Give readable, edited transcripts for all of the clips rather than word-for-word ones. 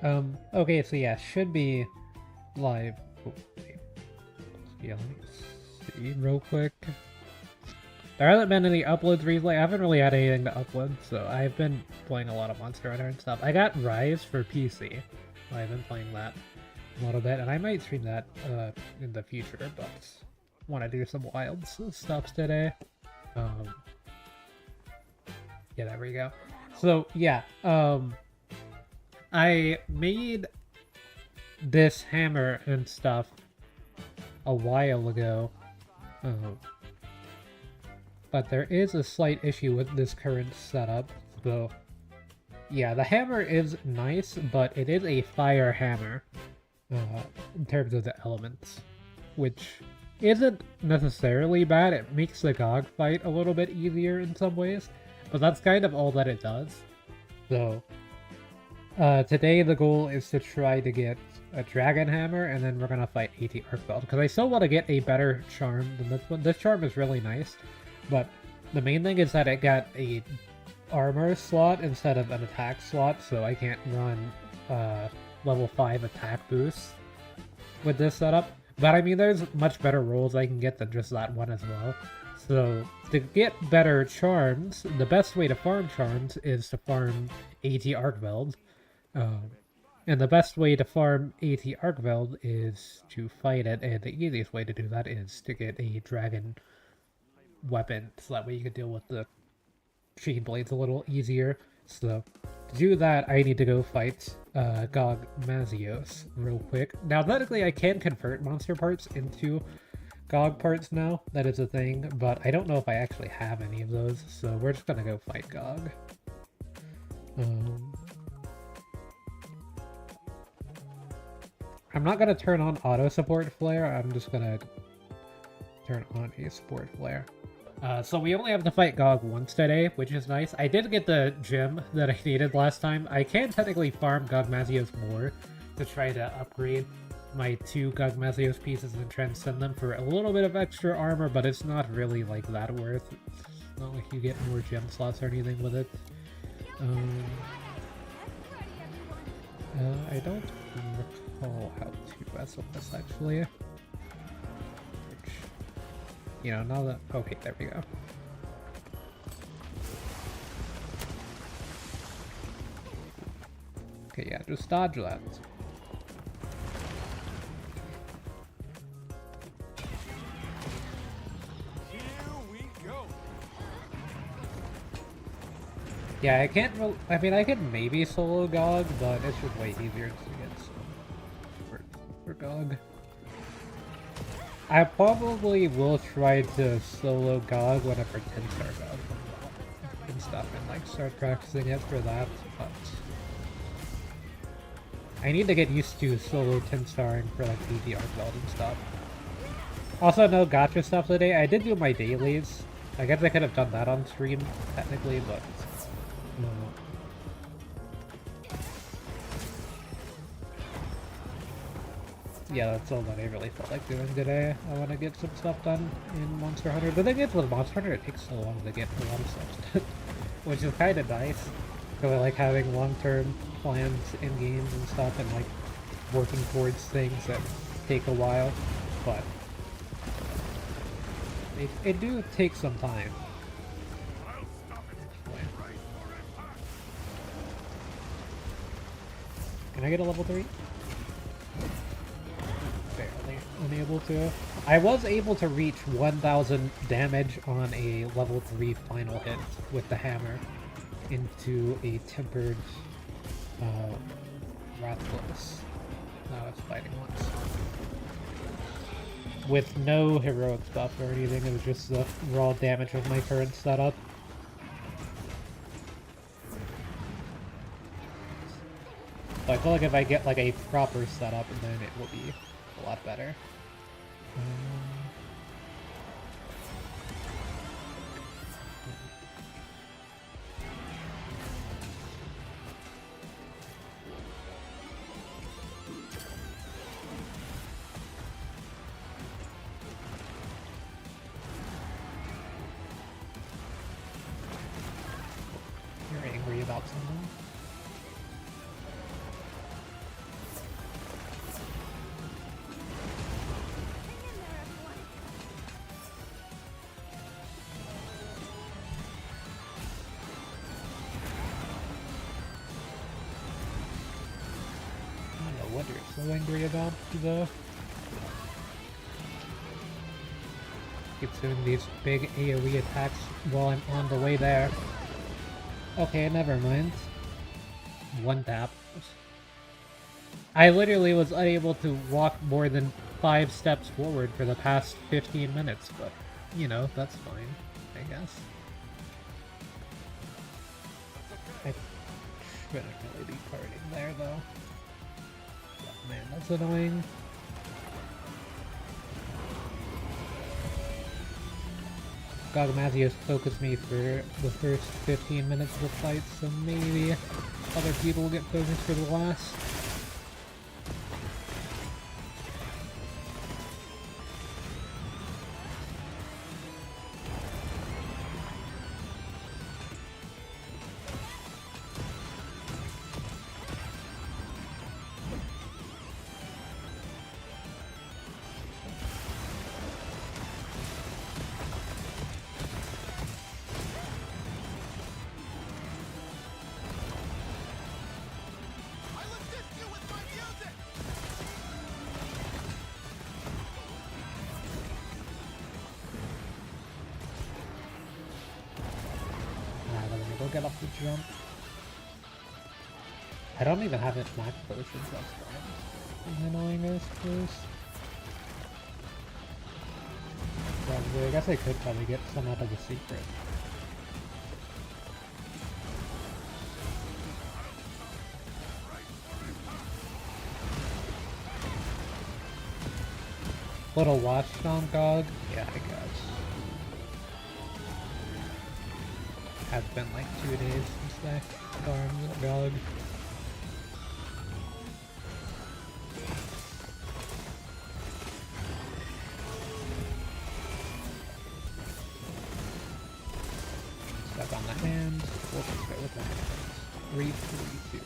Okay, so yeah, should be live. Oh, wait. Yeah, let me see real quick. There hasn't been any uploads recently. I haven't really had anything to upload, so I've been playing a lot of Monster Hunter and stuff. I got Rise for PC. I've been playing that a little bit, and I might stream that in the future, but want to do some wild stuff today. Um, yeah, there we go. So yeah, I made this hammer and stuff a while ago, but there is a slight issue with this current setup. So yeah, the hammer is nice, but it is a fire hammer in terms of the elements, which isn't necessarily bad. It makes the GOG fight a little bit easier in some ways, but that's kind of all that it does. So today the goal is to try to get a dragon hammer, and then we're gonna fight AT Arkveld, because I still want to get a better charm than this one. This charm is really nice, but the main thing is that it got a armor slot instead of an attack slot, so I can't run level 5 attack boosts with this setup. But I mean, there's much better rolls I can get than just that one as well. So to get better charms, the best way to farm charms is to farm AT Arkveld. And the best way to farm AT Arkveld is to fight it, and the easiest way to do that is to get a dragon weapon, so that way you can deal with the chain blades a little easier. So to do that, I need to go fight Gog Mazios real quick. Now, technically, I can convert monster parts into Gog parts now. That is a thing, but I don't know if I actually have any of those, so we're just gonna go fight Gog. I'm not gonna turn on auto support flare, I'm just gonna turn on a support flare. So we only have to fight Gog once today, which is nice. I did get the gem that I needed last time. I can technically farm Gog Mazios more to try to upgrade my 2 Gog Mazios pieces and transcend them for a little bit of extra armor, but it's not really like that worth. It's not like you get more gem slots or anything with it. I don't recall how to wrestle this actually. Which, you know, now that... Okay, there we go. Okay, yeah, just dodge that. Yeah, I can't I mean, I could maybe solo Gog, but it's just way easier to get for Gog. I probably will try to solo Gog whenever 10-star Gog comes out and stuff, and like start practicing it for that, but I need to get used to solo 10-starring for like AT Arkveld and stuff. Also, no gacha stuff today. I did do my dailies. I guess I could have done that on stream, technically, but... No. Yeah, that's all that I really felt like doing today. I want to get some stuff done in Monster Hunter. The thing is with Monster Hunter, it takes so long to get a lot of stuff done, which is kind of nice. So I like having long-term plans in games and stuff, and like working towards things that take a while, but it do take some time. Can I get a level 3? Barely unable to. I was able to reach 1000 damage on a level 3 final hit with the hammer into a tempered Rathless that I was fighting once. With no heroic stuff or anything, it was just the raw damage of my current setup. So I feel like if I get like a proper setup, then it will be a lot better. You're angry about something? what you're so angry about, though. Keeps doing these big AoE attacks while I'm on the way there. Okay, never mind. One tap. I literally was unable to walk more than 5 steps forward for the past 15 minutes, but, you know, that's fine, I guess. I shouldn't really be partying there, though. Oh, man, that's annoying. Gogamazi has focused me for the first 15 minutes of the fight, so maybe other people will get focused for the last. Get off the jump. I don't even have it max potions, that's fine. Annoying as first. Probably, I guess I could probably get some out of the secret. Little watch on Gog? Yeah, I guess. Has been like 2 days since I farmed Gog. Step on the hand. We'll just go with the hands. 3, 3, 2.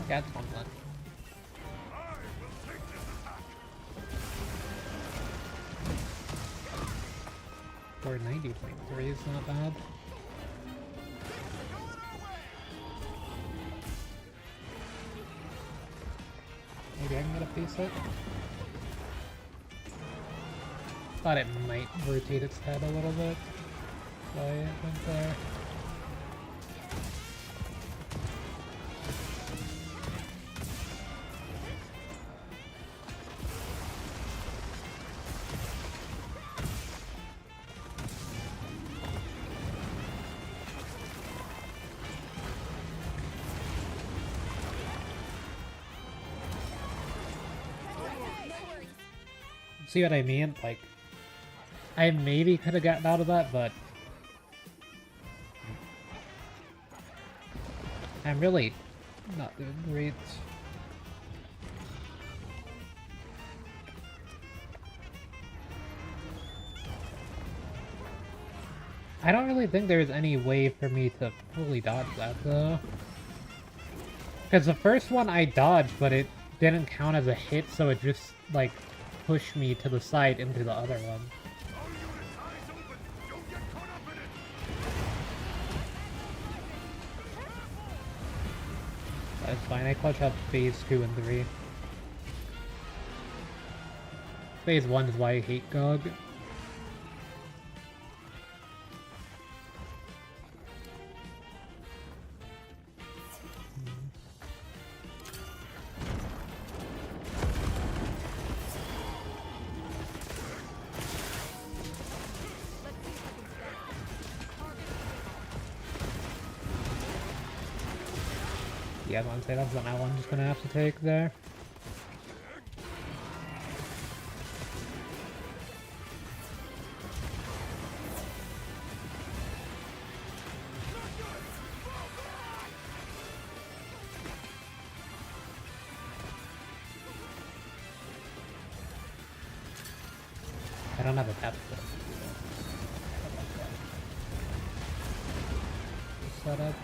That's one left. Or 90.3 is not bad. Maybe I can get a piece of it. Thought it might rotate its head a little bit. So I went there. See what I mean? Like, I maybe could have gotten out of that, but I'm really not doing great. I don't really think there's any way for me to fully dodge that, though. Because the first one I dodged, but it didn't count as a hit, so it just, like, pushed me to the side into the other one. That's fine, I clutch up phase 2 and 3. Phase 1 is why I hate Gog. Yeah, I'm gonna say that's an L I'm just gonna have to take there. I don't have a tap for it. Set up.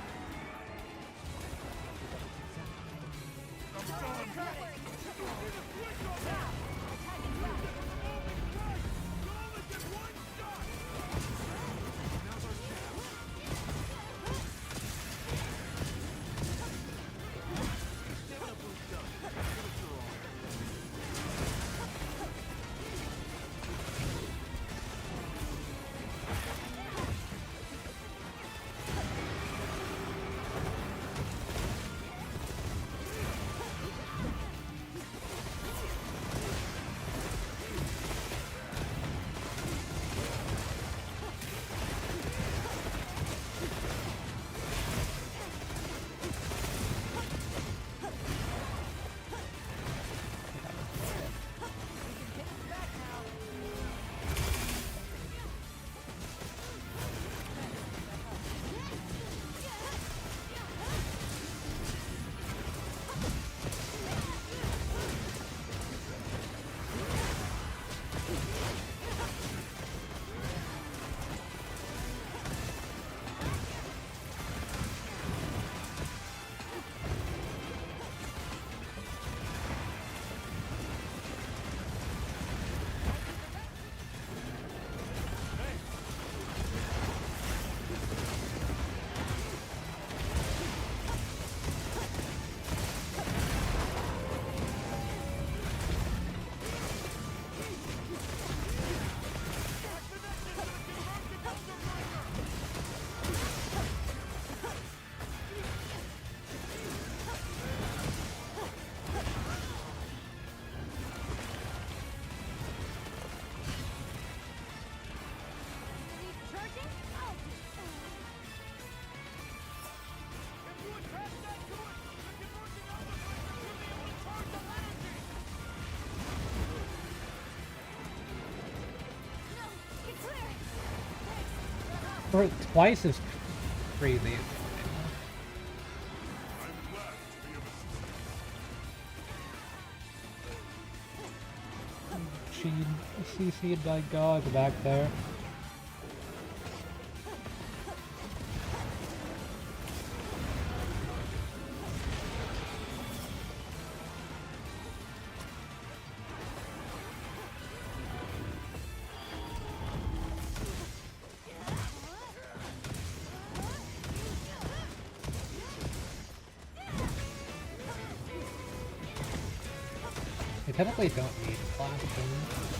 Or twice is crazy. She CC'd by God back there. I technically don't need class boom.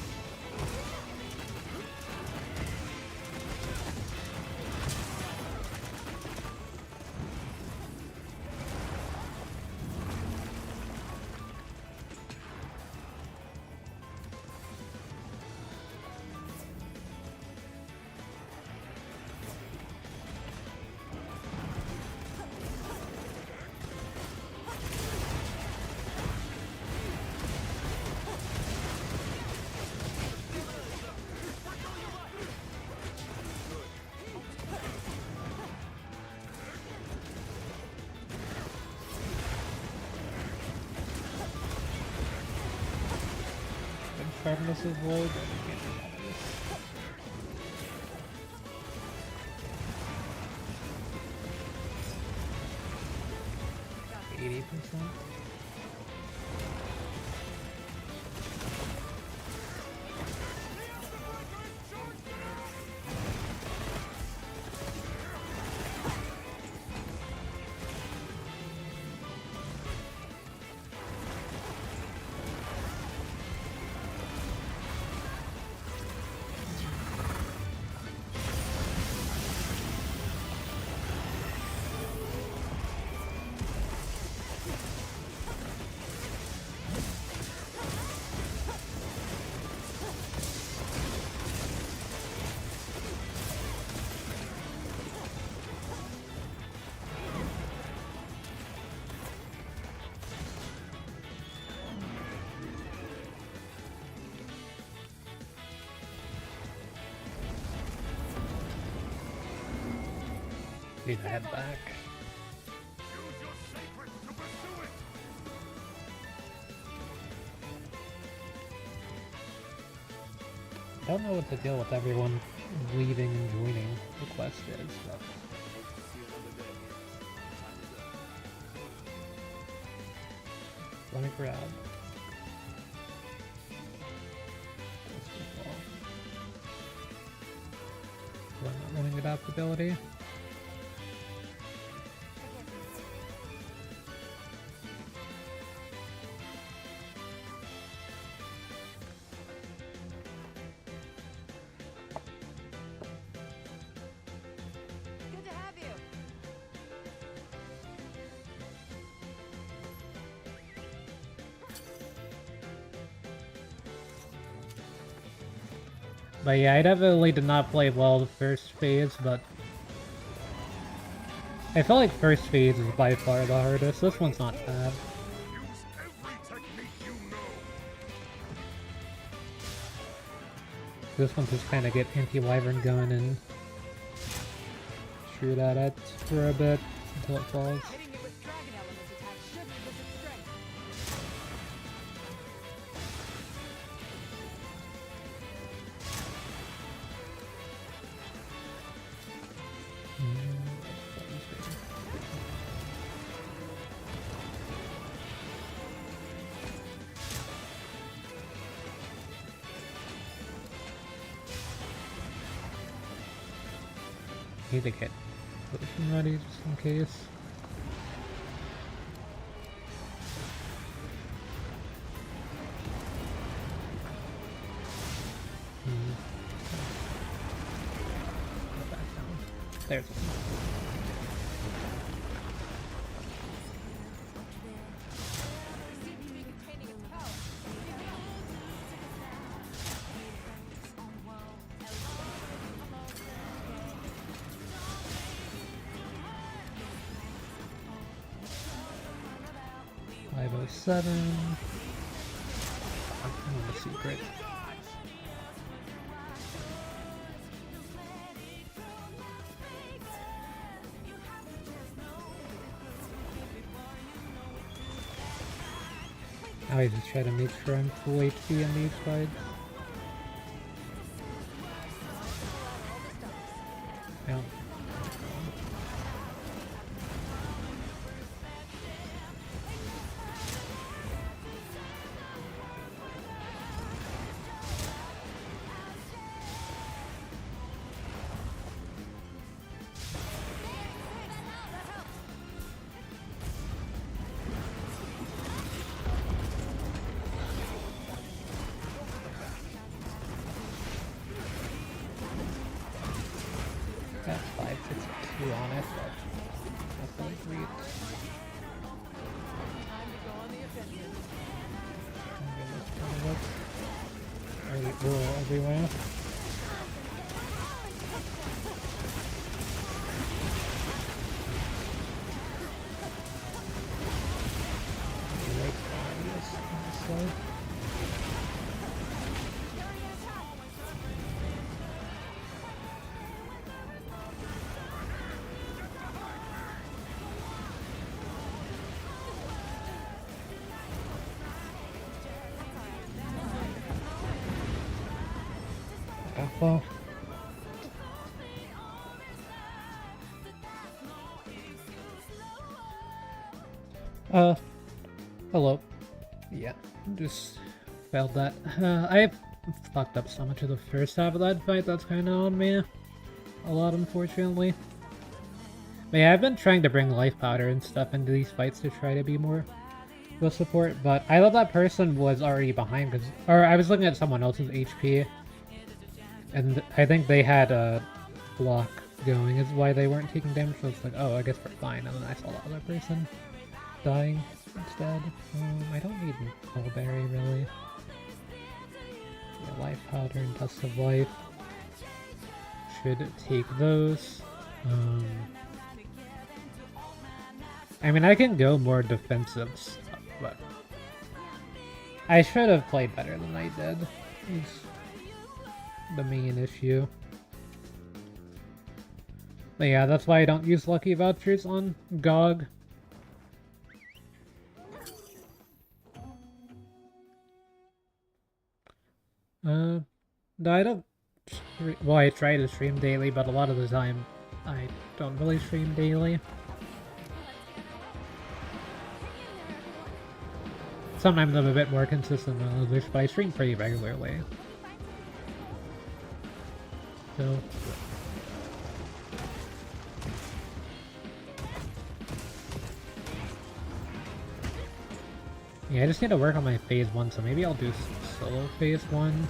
80%. Need to head back. I don't know what the deal with everyone leaving and joining the quest is, but... Let me grab. I'm not running adaptability. Good to have you. But yeah, I definitely did not play well the first phase, but I feel like first phase is by far the hardest. This one's not bad. This one just kind of get anti-wyvern gun and shoot at it for a bit until it falls. Hitting it with dragon element attack should revisit strength. Need to get potion ready just in case. Go back down. There's one. Seven. I'm on the secret. Now I just try to make sure I'm full HP in these fights. Yeah. Got 562 on it, but definitely great. Early roll everywhere. Well, hello. Yeah, just failed that. I fucked up so much of the first half of that fight, that's kind of on me. A lot, unfortunately. But yeah, I've been trying to bring life powder and stuff into these fights to try to be more with support, but I thought that person was already behind, or I was looking at someone else's HP. And I think they had a block going, is why they weren't taking damage, so it's like, oh, I guess we're fine, and then I saw the other person dying instead. I don't need Mulberry, really. Yeah, Life Powder and Dust of Life. Should take those. I mean, I can go more defensive stuff, but I should have played better than I did. Is the main issue. But yeah, that's why I don't use lucky vouchers on GOG. No, I don't... Well, I try to stream daily, but a lot of the time I don't really stream daily. Sometimes I'm a bit more consistent than others, but I stream pretty regularly. So... yeah, I just need to work on my phase 1, so maybe I'll do solo phase 1.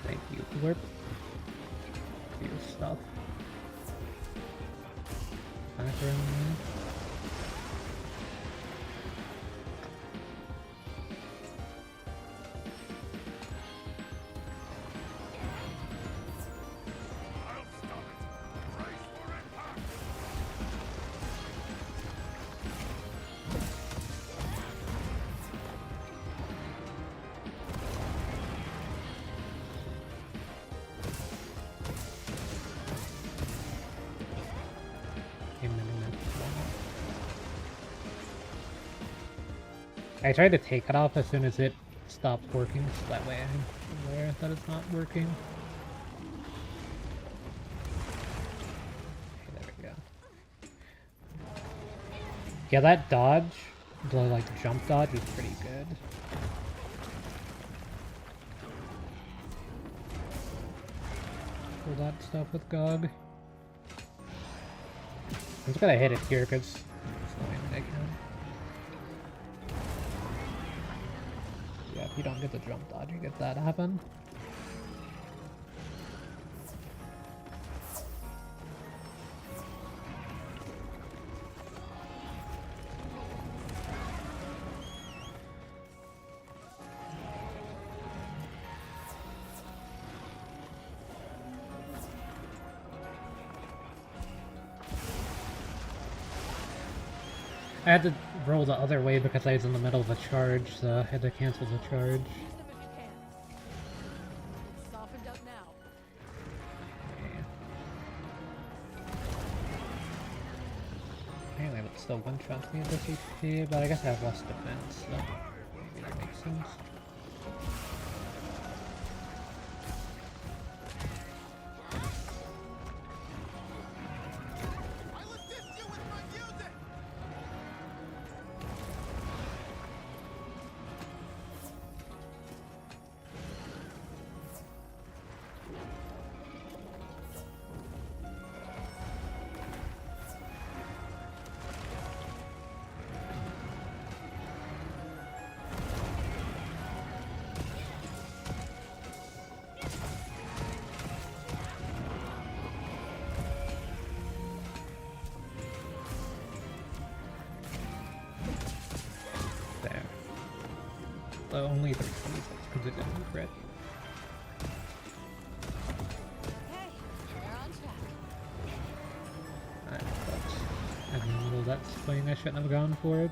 Thank you, Warp. For your stuff. Back around there. I tried to take it off as soon as it stopped working, so that way I'm aware that it's not working. Okay, there we go. Yeah, that dodge, the like jump dodge, is pretty good. For that stuff with GOG. I'm just gonna hit it here because it's the only thing I can. Yeah, if you don't get the jump dodge, you get that happen. I had to roll the other way because I was in the middle of a charge, so I had to cancel the charge. Use them if you can. It's softened up now. Apparently it still one-shots me at this HP, but I guess I have less defense, so maybe that makes sense. Only 3 because it didn't crit. Okay, we're on track. And in the middle of that swing, I shouldn't have gone for it.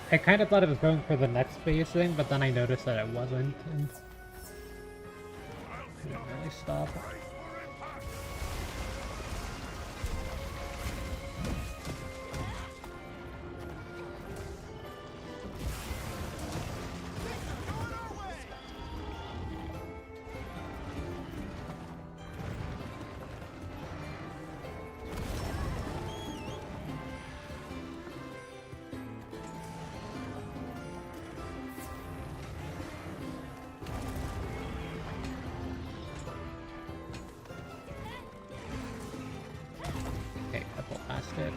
I kind of thought it was going for the next phase thing, but then I noticed that it wasn't, and I didn't really stop. Okay, that will last it.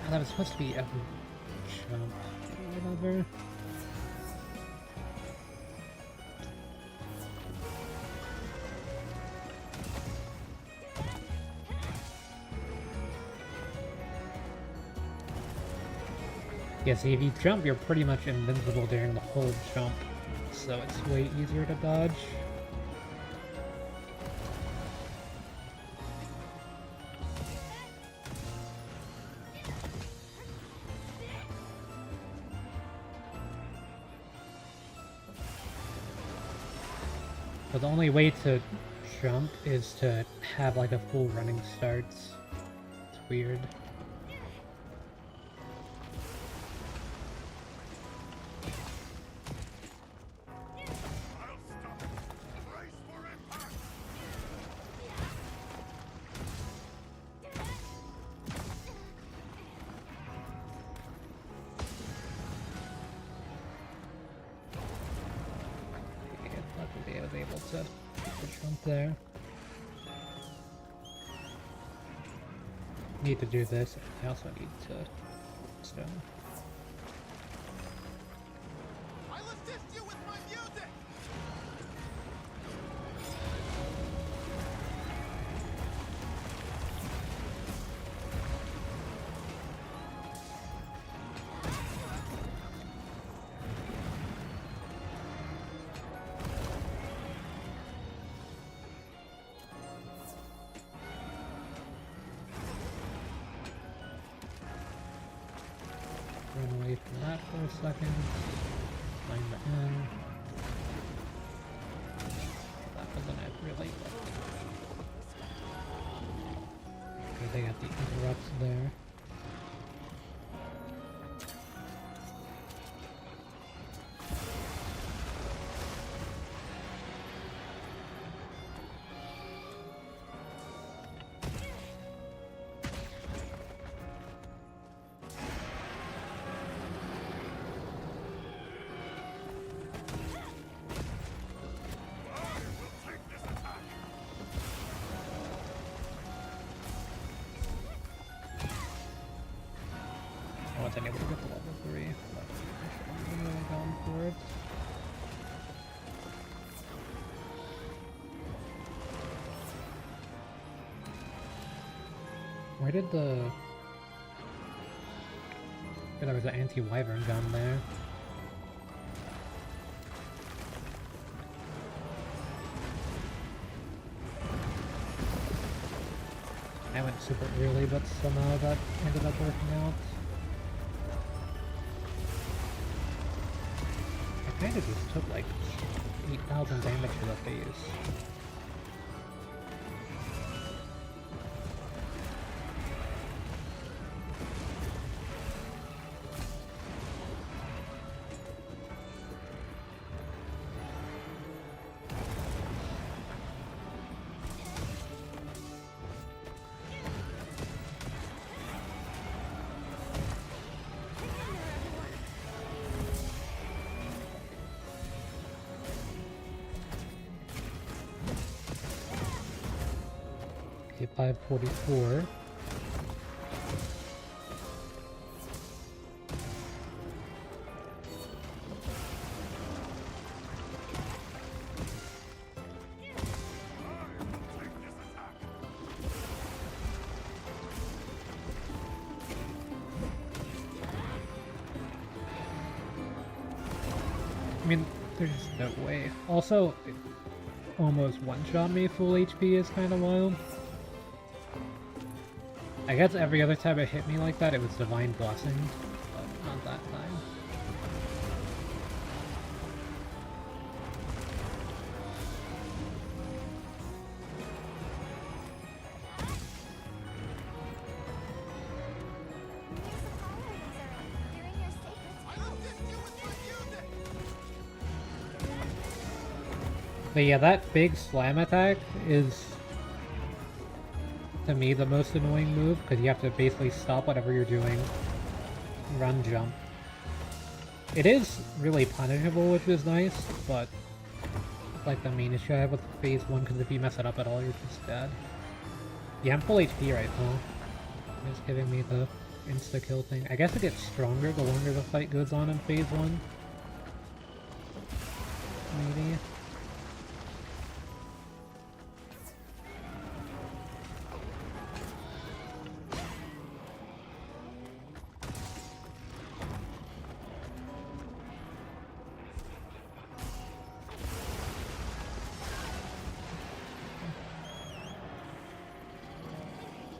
Oh, that was supposed to be a jump. Whatever. Yeah, see, if you jump, you're pretty much invincible during the whole jump, so it's way easier to dodge. But the only way to jump is to have like a full running start. It's weird. I was able to jump there. Need to do this. I also need to stone. I'll assist you with my music. Run away from that for a second. Find the end. That wasn't it, really. Okay, they got the interrupts there. I wasn't able to get to level 3, but I should have really gone for it. Where did the... There was an anti-wyvern gun there. I went super early, but somehow that ended up working out. I kinda just took like 8,000 damage to the phase. Okay, 544. I mean, there's no way. Also, it almost one-shot me full HP is kind of wild. I guess every other time it hit me like that, it was Divine Blessing, but not that time. But yeah, that big slam attack is, to me, the most annoying move, because you have to basically stop whatever you're doing, run, jump. It is really punishable, which is nice, but it's like the main issue I have with phase 1, because if you mess it up at all, you're just dead. Yeah, I'm full HP right now. It's giving me the insta-kill thing. I guess it gets stronger the longer the fight goes on in phase 1. Maybe.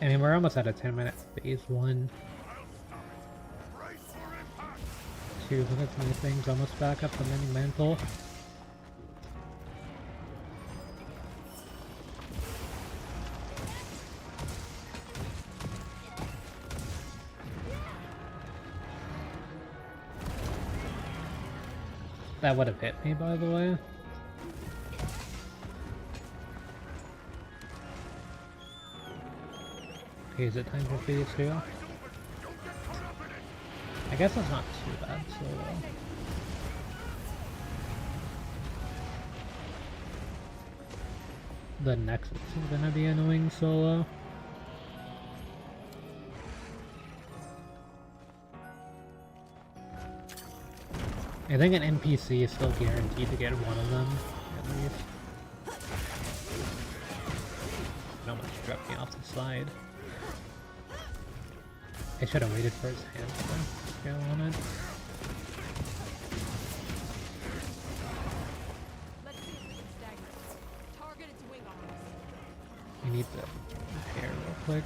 I mean, we're almost at a 10-minute phase 1. 2 minutes, many things almost back up to mini mental. That would have hit me, by the way. Okay, is it time for phase 2? I guess that's not too bad, so... The next is gonna be annoying solo. I think an NPC is still guaranteed to get one of them, at least. It almost dropped me off the side. I should have waited for his hand to go on it. Let's see if we can stagger it. Target its wing arms. We need to repair real quick.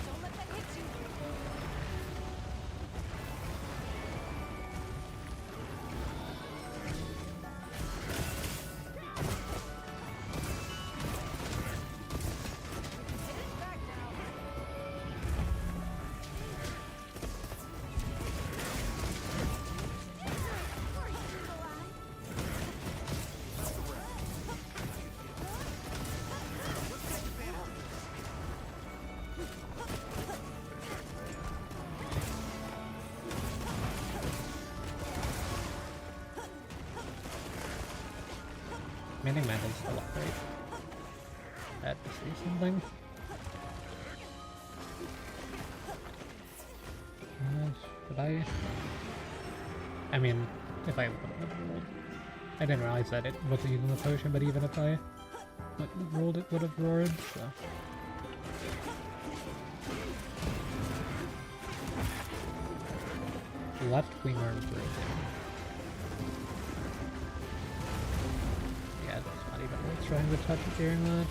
Don't let that hit you. Get it back now. Mini Mandel's still up, right? Had to say something. Should I? I mean, if I would have rolled. I didn't realize that it wasn't using the potion, but even if I rolled, it would have roared, so. Left wing arm broken. Yeah, that's not even worth trying to touch it during that.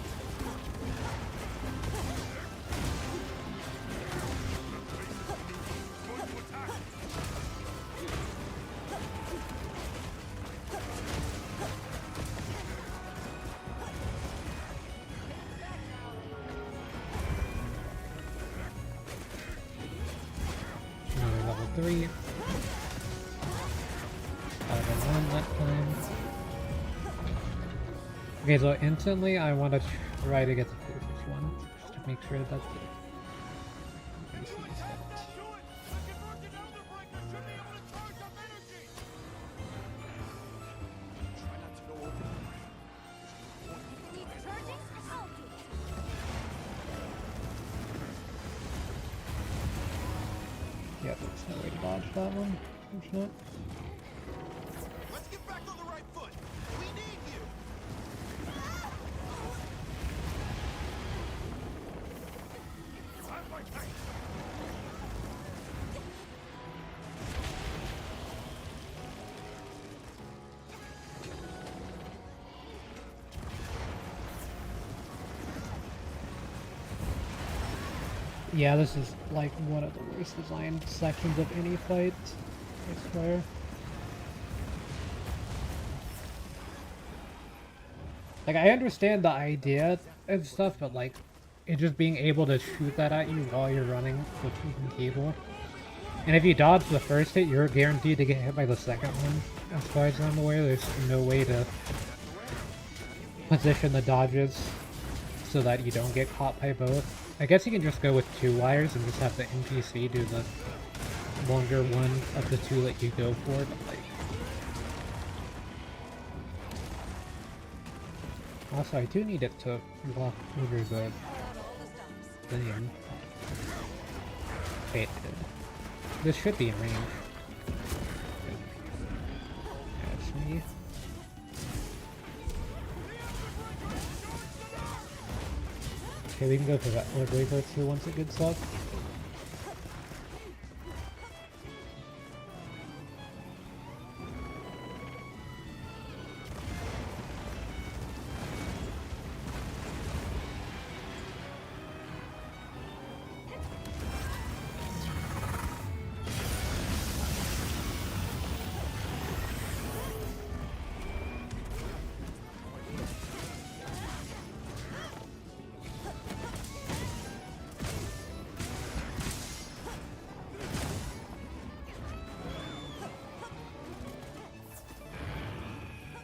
Another level 3. Level 1 that time. Okay, so instantly I want to try to get the closest one, just to make sure that that's it. Do it! I can work an elder break! I should be able to charge up energy! Try not No way to dodge that one. Unfortunate. Let's get back on the right foot. We need you. I'm like that. Yeah, this is like one of the worst designed sections of any fight, I swear. Like, I understand the idea and stuff, but like, it just being able to shoot that at you while you're running with even cable. And if you dodge the first hit, you're guaranteed to get hit by the second one. As far as I'm aware, there's no way to position the dodges so that you don't get caught by both. I guess you can just go with 2 wires and just have the NPC do the longer one of the 2 that you go for, but like... Also, I do need it to walk over the thing. Okay, it did. This should be in range. That's me. Okay, we can go for that breaker too once it gets up.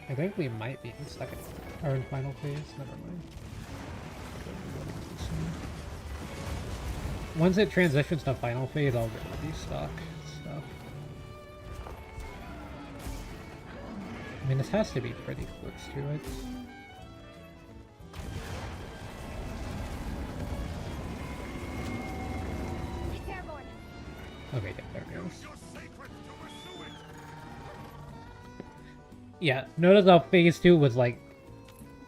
I think we might be in second or in final phase. Never mind. Once it transitions to final phase, I'll get restock stuff. I mean, this has to be pretty close to it. Okay, yeah, there it goes. Yeah, notice how phase 2 was like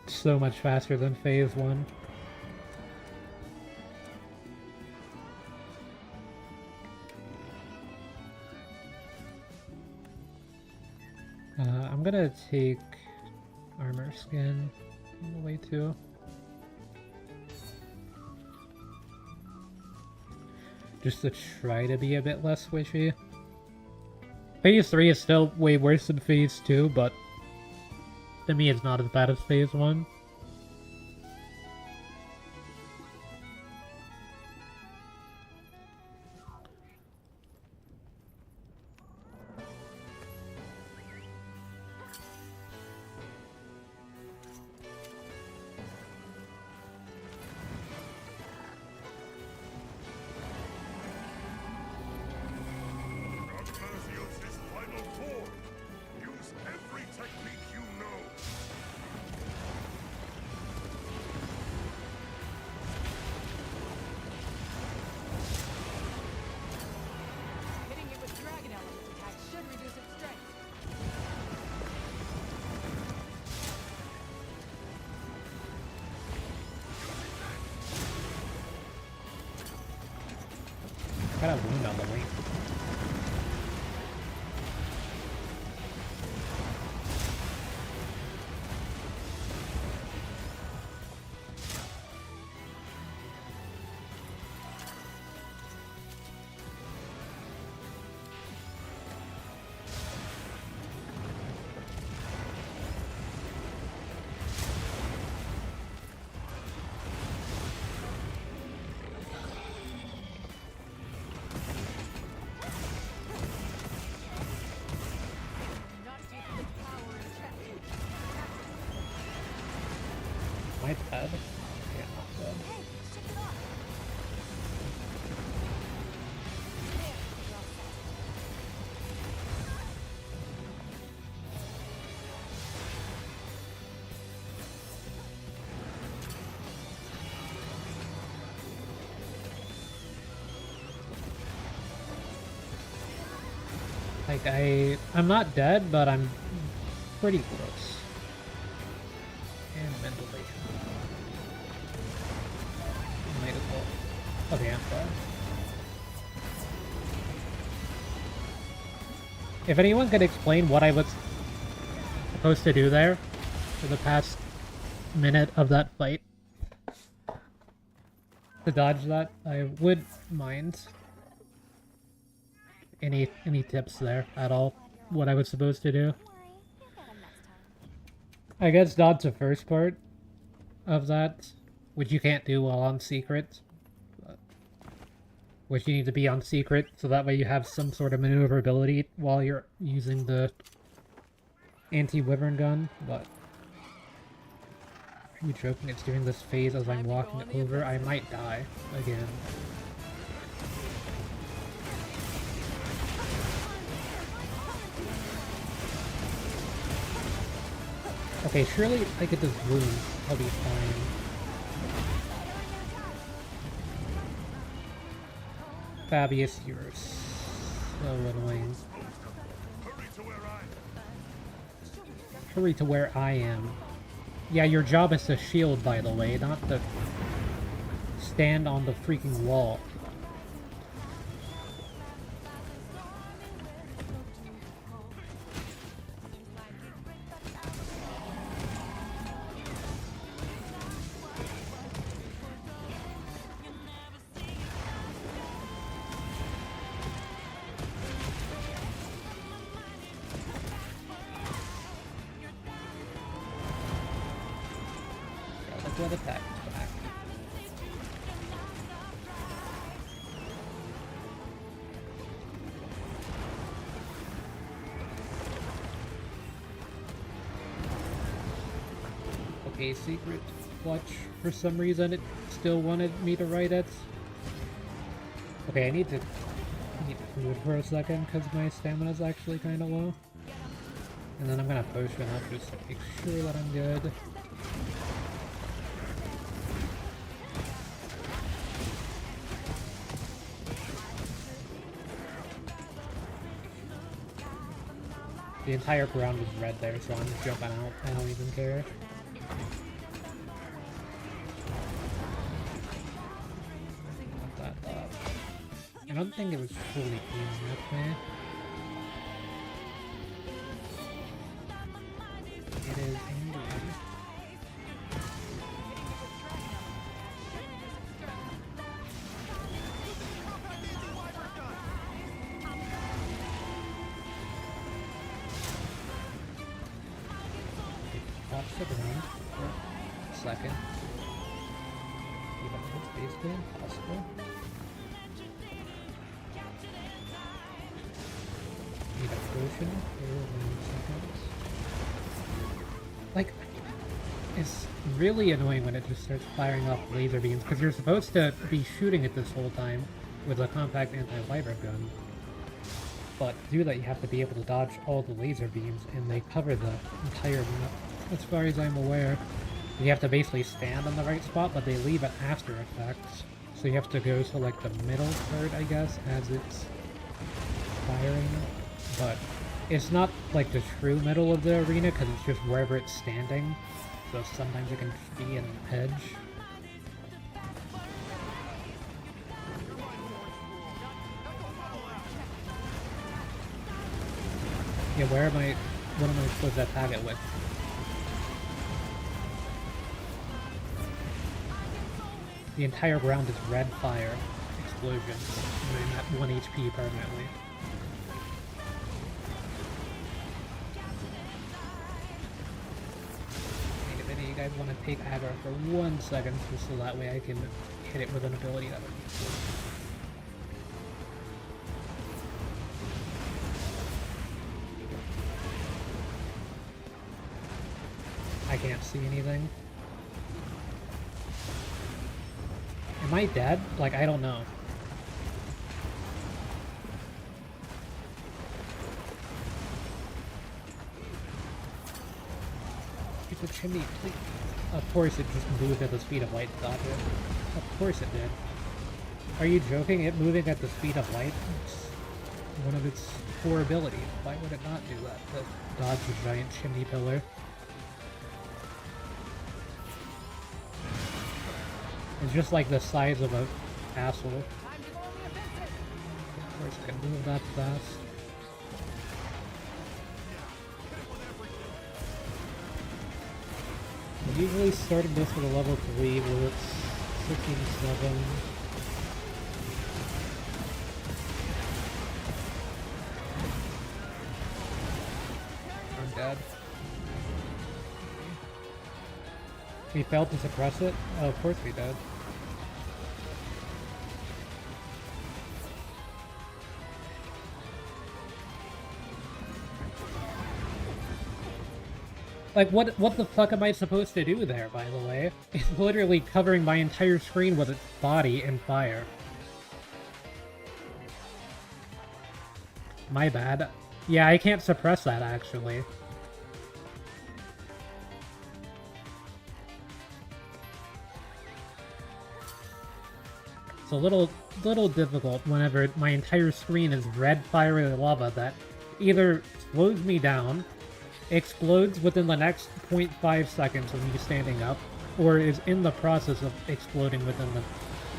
so much faster than phase 1. I'm gonna take armor skin on the way too. Just to try to be a bit less squishy. Phase 3 is still way worse than Phase 2, but to me it's not as bad as Phase 1. Hitting it with dragon element attacks should reduce its strength. Got a wound on the wing. Not take the power in check. My bad. Yeah, not bad. Hey, shake it off. Like, I'm not dead, but I'm pretty close. And mentally. Might as well. Okay, I'm dead. If anyone could explain what I was supposed to do there for the past minute of that fight to dodge that, I would mind. Any tips there at all? What I was supposed to do? I guess dodge the first part of that, which you can't do while on secret. Which you need to be on secret, so that way you have some sort of maneuverability while you're using the anti-wyvern gun, but... Are you joking? It's during this phase as I'm walking over. I might die again. Okay, surely I get this wound. I'll be fine. Fabius, you're so annoying. Hurry to where I am. Yeah, your job is to shield, by the way, not to stand on the freaking wall. What attack back? Okay, secret clutch. For some reason, it still wanted me to write it. Okay, I need food for a second because my stamina is actually kind of low. And then I'm gonna potion up just to make sure that I'm good. The entire ground was red there, so I'm just jumping out. I don't even care. Not that up. I don't think it was fully aiming at me. It is indeed. Watch the ground for a second. Even if it's basically impossible. Need a potion for 1 second. Like, it's really annoying when it just starts firing off laser beams, because you're supposed to be shooting it this whole time with a compact anti-wyvern gun. But to do that, you have to be able to dodge all the laser beams, and they cover the entire map. As far as I'm aware, you have to basically stand on the right spot, but they leave an after effects. So you have to go to like the middle part, I guess, as it's firing. But it's not like the true middle of the arena, because it's just wherever it's standing. So sometimes it can be an edge. Yeah, what am I supposed to attack it with? The entire ground is red fire explosion, and I'm at 1 HP permanently. And if any of you guys want to take aggro for 1 second, just so that way I can hit it with an ability that would be cool. I can't see anything. Am I dead? Like, I don't know. It's a chimney, please. Of course it just moved at the speed of light to dodge it. Of course it did. Are you joking? It moving at the speed of light? one of its core abilities. Why would it not do that? To dodge the giant chimney pillar. It's just like the size of a castle. Time to go on the offensive. Of course, I can move that fast. I usually started this with a level 3, but it's 67. I'm dead. We failed to suppress it? Oh, of course we did. Like, what the fuck am I supposed to do there, by the way? It's literally covering my entire screen with its body and fire. My bad. Yeah, I can't suppress that, actually. It's a little difficult whenever my entire screen is red fiery lava that either slows me down, explodes within the next 0.5 seconds of me standing up, or is in the process of exploding within the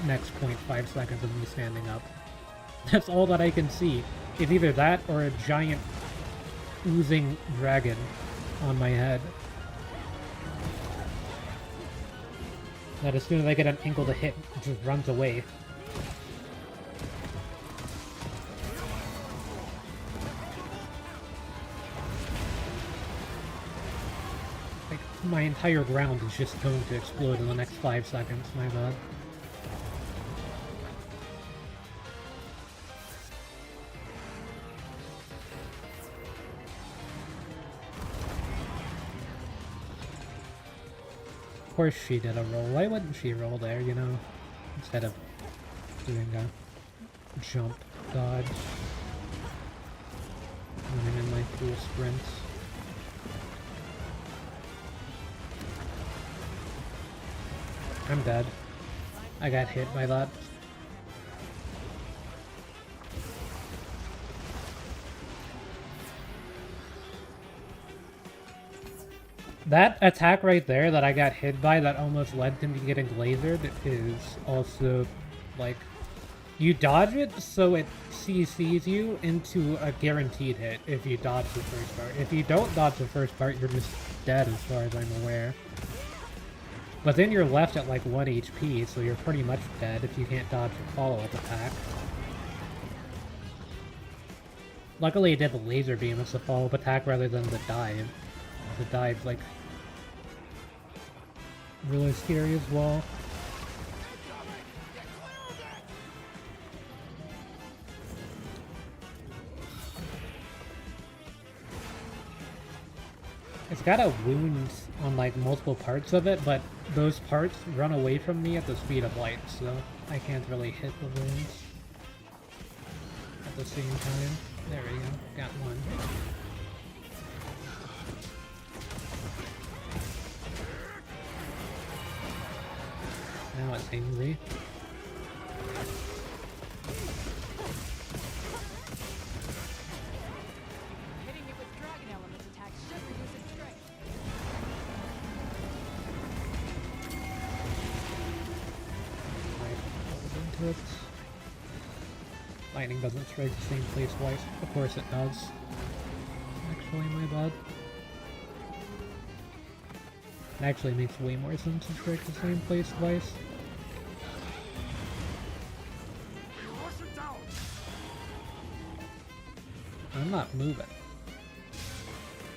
next 0.5 seconds of me standing up. That's all that I can see. It's either that or a giant oozing dragon on my head. That as soon as I get an ankle to hit, it just runs away. My entire ground is just going to explode in the next 5 seconds, my bad. Of course she did a roll. Why wouldn't she roll there, you know? Instead of doing a jump, dodge. Running in my full sprints. I'm dead. I got hit by that. That attack right there that I got hit by that almost led to me getting lasered is also, like, you dodge it so it CCs you into a guaranteed hit if you dodge the first part. If you don't dodge the first part, you're just dead as far as I'm aware. But then you're left at like 1 HP, so you're pretty much dead if you can't dodge a follow-up attack. Luckily it did the laser beam as the follow-up attack rather than the dive. The dive's like really scary as well. It's got a wound on like multiple parts of it, but those parts run away from me at the speed of light, so I can't really hit the wounds at the same time. There we go, got one. Now it's angry. Hitting it with dragon elements attacks should reduce its strength. Into it. Lightning doesn't strike the same place twice. Of course it does. Actually, my bad. It actually makes way more sense to strike the same place twice. I'm not moving.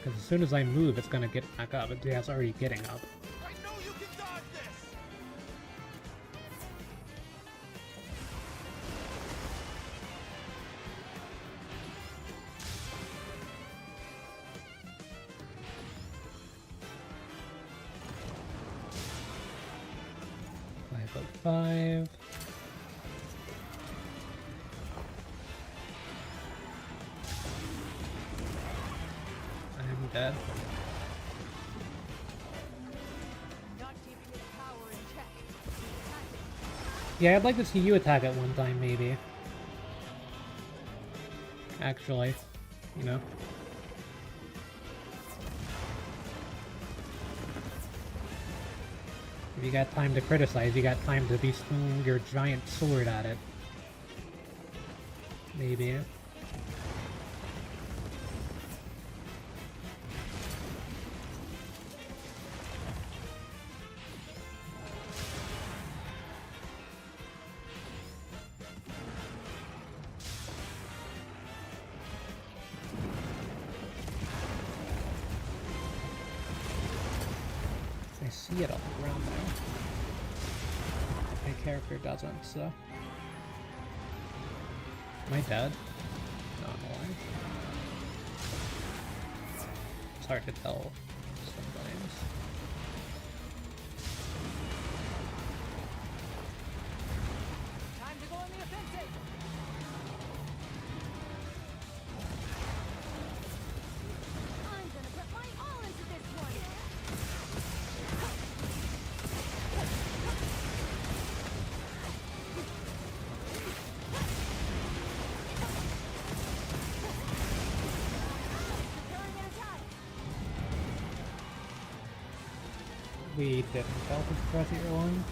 Because as soon as I move, it's gonna get back up. Yeah, it's already getting up. I know you can dodge this. Five. I'm dead. Not keeping its power in check. Yeah, I'd like to see you attack at one time, maybe. actually, you know. If you got time to criticize, you got time to be swinging your giant sword at it. Maybe. I see it on the ground there. My character doesn't, so... Am I dead? No, I'm alive. It's hard to tell sometimes. Time to go on the offensive. I'm gonna put my all into this one. We didn't fail to press your line.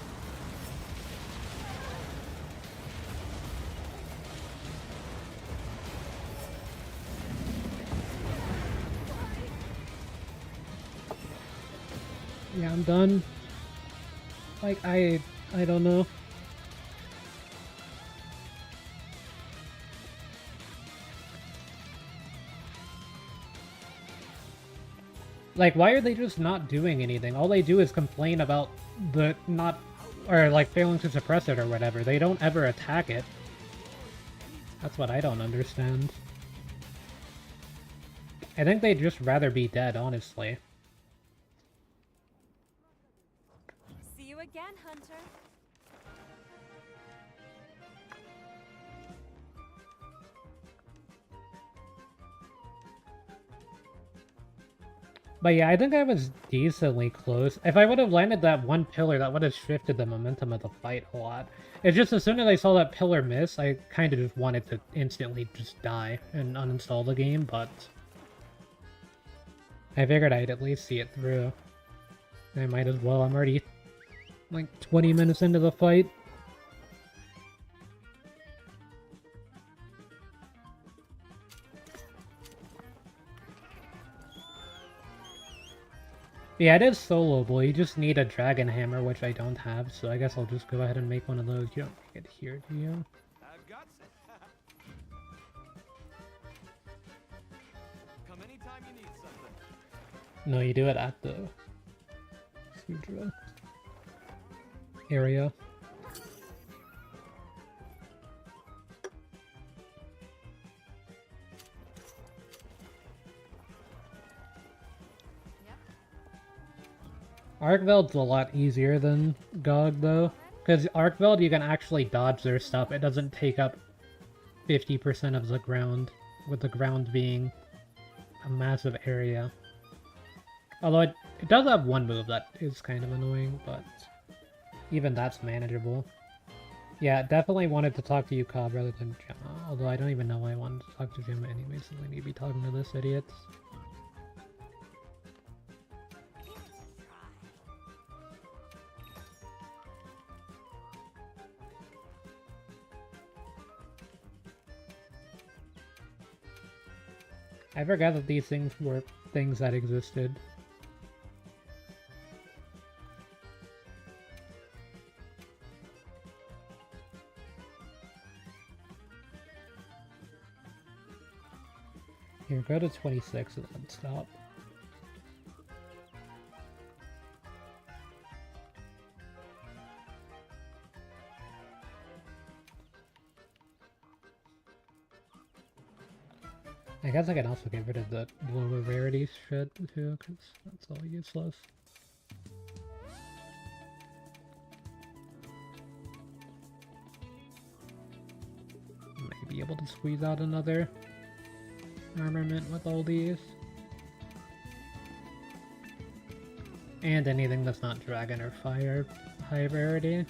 Yeah, I'm done. Like, I don't know. Like, why are they just not doing anything? All they do is complain about the not, or like failing to suppress it or whatever. They don't ever attack it. That's what I don't understand. I think they'd just rather be dead, honestly. See you again, Hunter. But yeah, I think I was decently close. If I would have landed that one pillar, that would have shifted the momentum of the fight a lot. It's just as soon as I saw that pillar miss, I kind of just wanted to instantly just die and uninstall the game, but... I figured I'd at least see it through. I might as well, I'm already like 20 minutes into the fight. Yeah, it is soloable. You just need a dragon hammer, which I don't have, so I guess I'll just go ahead and make one of those. You don't make it here, do you? I've got Come anytime you need something. No, you do it at the Sudra area. Arkveld's a lot easier than Gog, though. Because Arkveld, you can actually dodge their stuff. It doesn't take up 50% of the ground, with the ground being a massive area. Although it does have one move that is kind of annoying, but even that's manageable. Yeah, definitely wanted to talk to you, Cobb, rather than Gemma. Although I don't even know why I wanted to talk to Gemma anyway, since I need to be talking to this idiot. I forgot that these things were things that existed. Here, go to 26 and then stop. I guess I can also get rid of the lower rarity shit too, because that's all useless. Might be able to squeeze out another armament with all these. And anything that's not dragon or fire high rarity.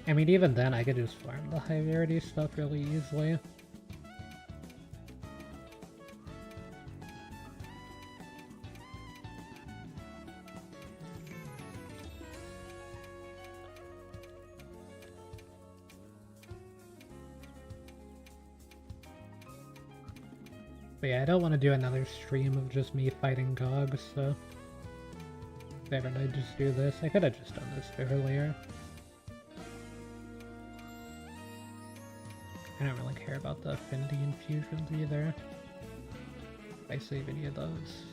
I mean, even then, I could just farm the high rarity stuff really easily. But yeah, I don't want to do another stream of just me fighting Gogs, so... Figured I'd just do this. I could have just done this earlier. I don't really care about the affinity infusions either. If I save any of those.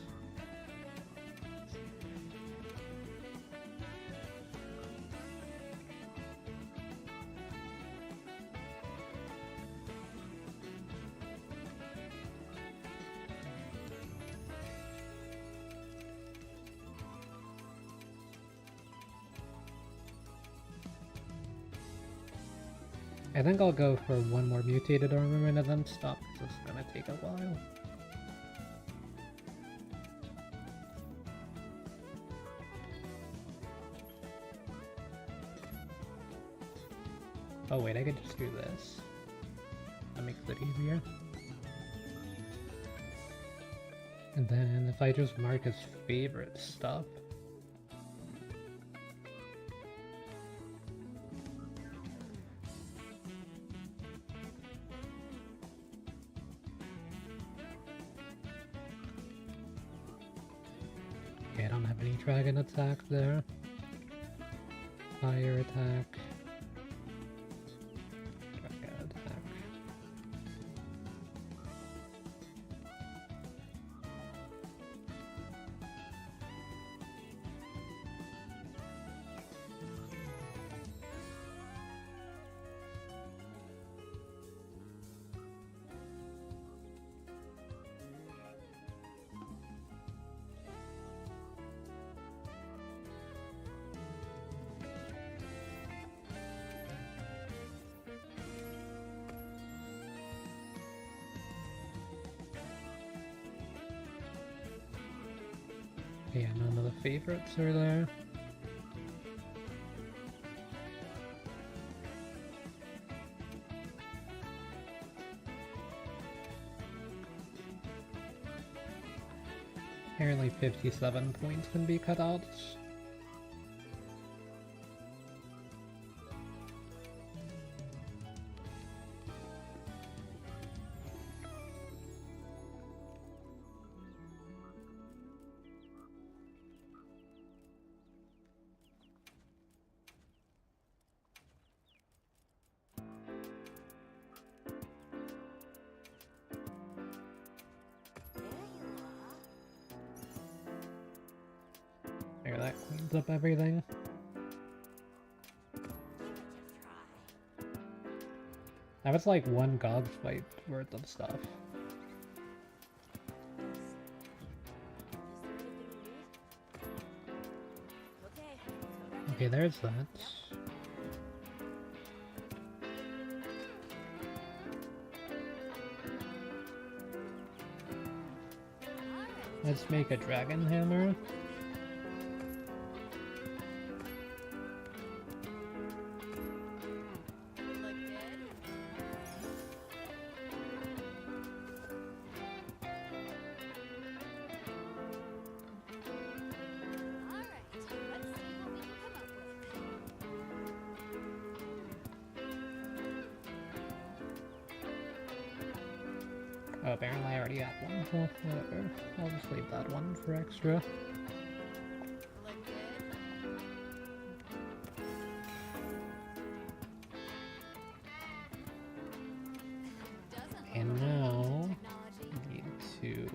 I think I'll go for one more mutated armament and then stop, because it's gonna take a while. Oh wait, I could just do this. That makes it easier. And then if I just mark his favorite stuff, I don't have any dragon attack there. Fire attack. Dragon attack. Yeah, none of the favorites are there. Apparently 57 points can be cut out. There, that cleans up everything. That was like one Gog fight worth of stuff. Okay, there's that. Let's make a dragon hammer. Oh, apparently I already have one, so whatever. I'll just leave that one for extra. And now, I need to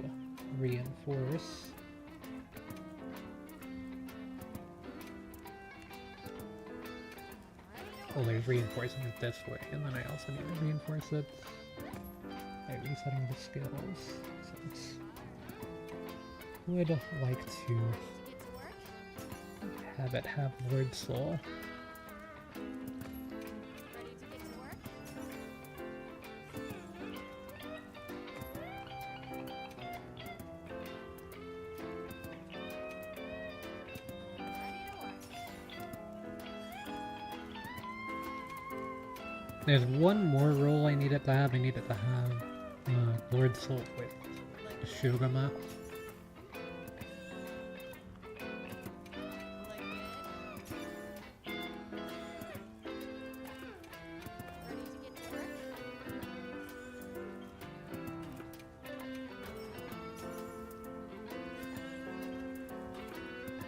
reinforce. Well, there's reinforcing it this way, and then I also need to reinforce it by resetting the skills, since I would like to have it have Lord Soul. There's one more role I needed to have. I needed to have Lord Soul with Shugama. Ready to get to work?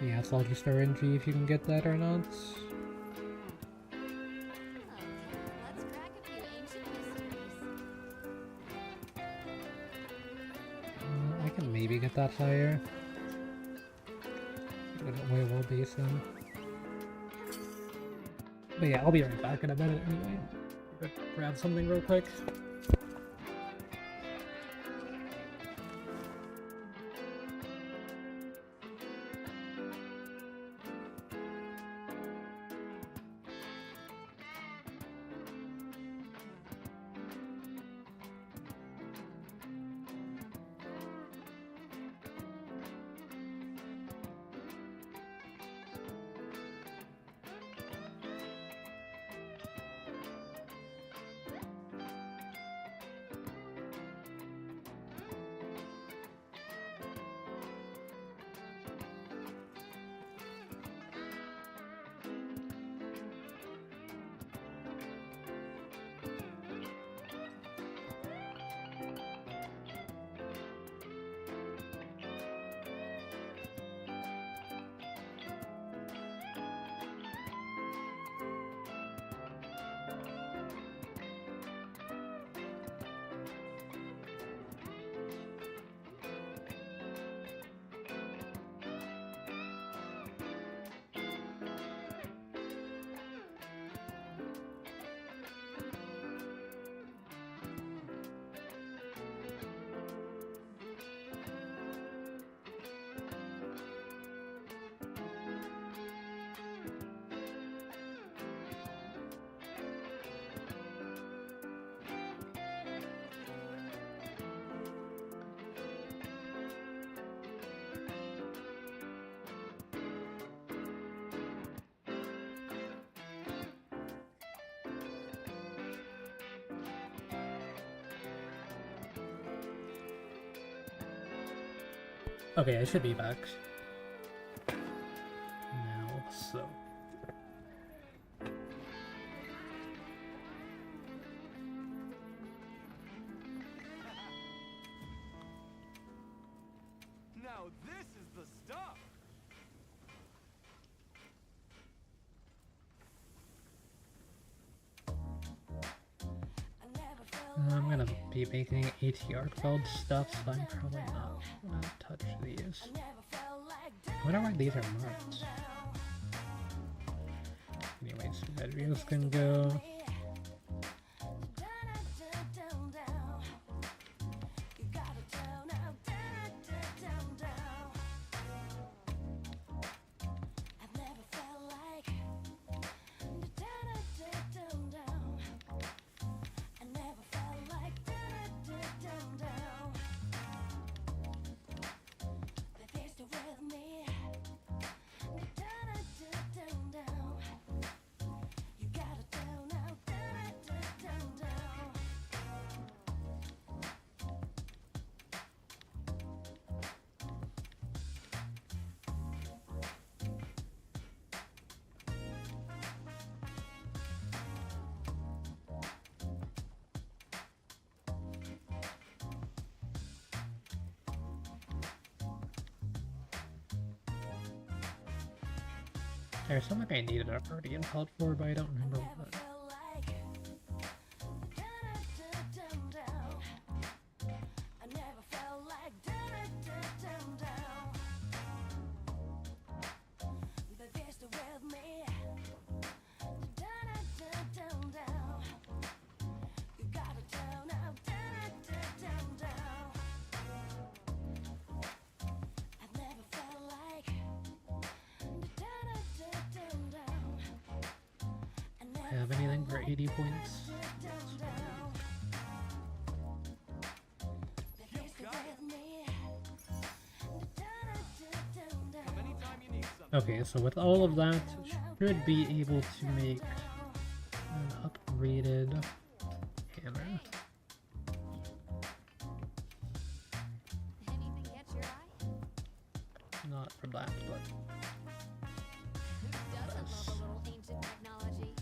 Yeah, so I'll just RNG if you can get that or not. Let's crack a few ancient mysteries. I can maybe get that fire. We will be soon. But yeah, I'll be right back in a minute anyway. Grab something real quick. Okay, I should be back now, so... Now this is the stuff. I'm gonna be making AT Arkveld stuff, so I'm probably not gonna touch these. I wonder why these are marked. Anyways, Vedrios can go. There's something I needed a Guardian Pod for, but I don't remember what. Have anything for 80 points? Okay, so with all of that, should be able to make an rated hammer. Anything catch your eye? Not from that, but Doesn't love a little ancient technology.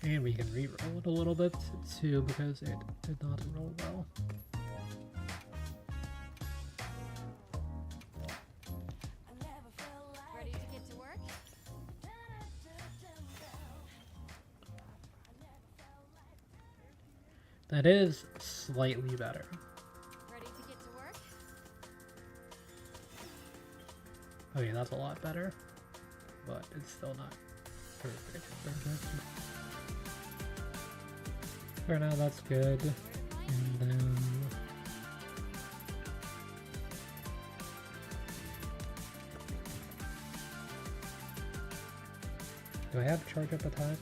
and we can re-roll it a little bit too because it did not roll well. Ready to get to work? That is slightly better. Ready to get to work? Okay, that's a lot better, but it's still not perfect. For now, that's good. And then do I have charge up attack?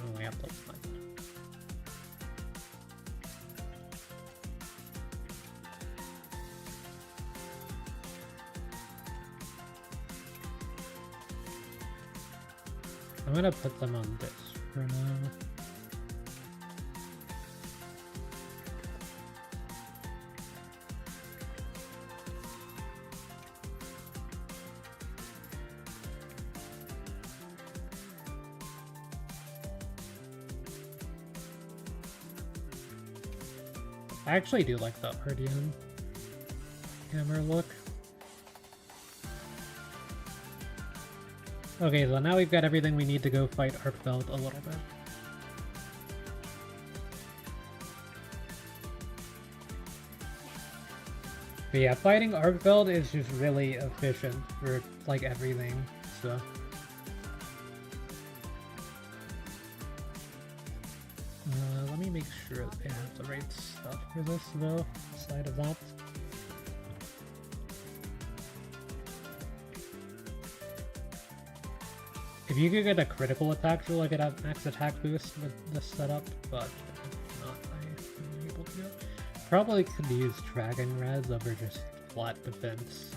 Oh, I have to find. I'm gonna put them on this for now. I actually do like the Ardean hammer look. Okay, so now we've got everything we need to go fight Arkveld a little bit. But yeah, fighting Arkveld is just really efficient for like everything, so. Let me make sure that I have the right stuff for this though, aside of that. If you could get a critical attack, you'll get a max attack boost with this setup, but if not, I'm able to do it. Probably could use Dragon Res over just flat defense.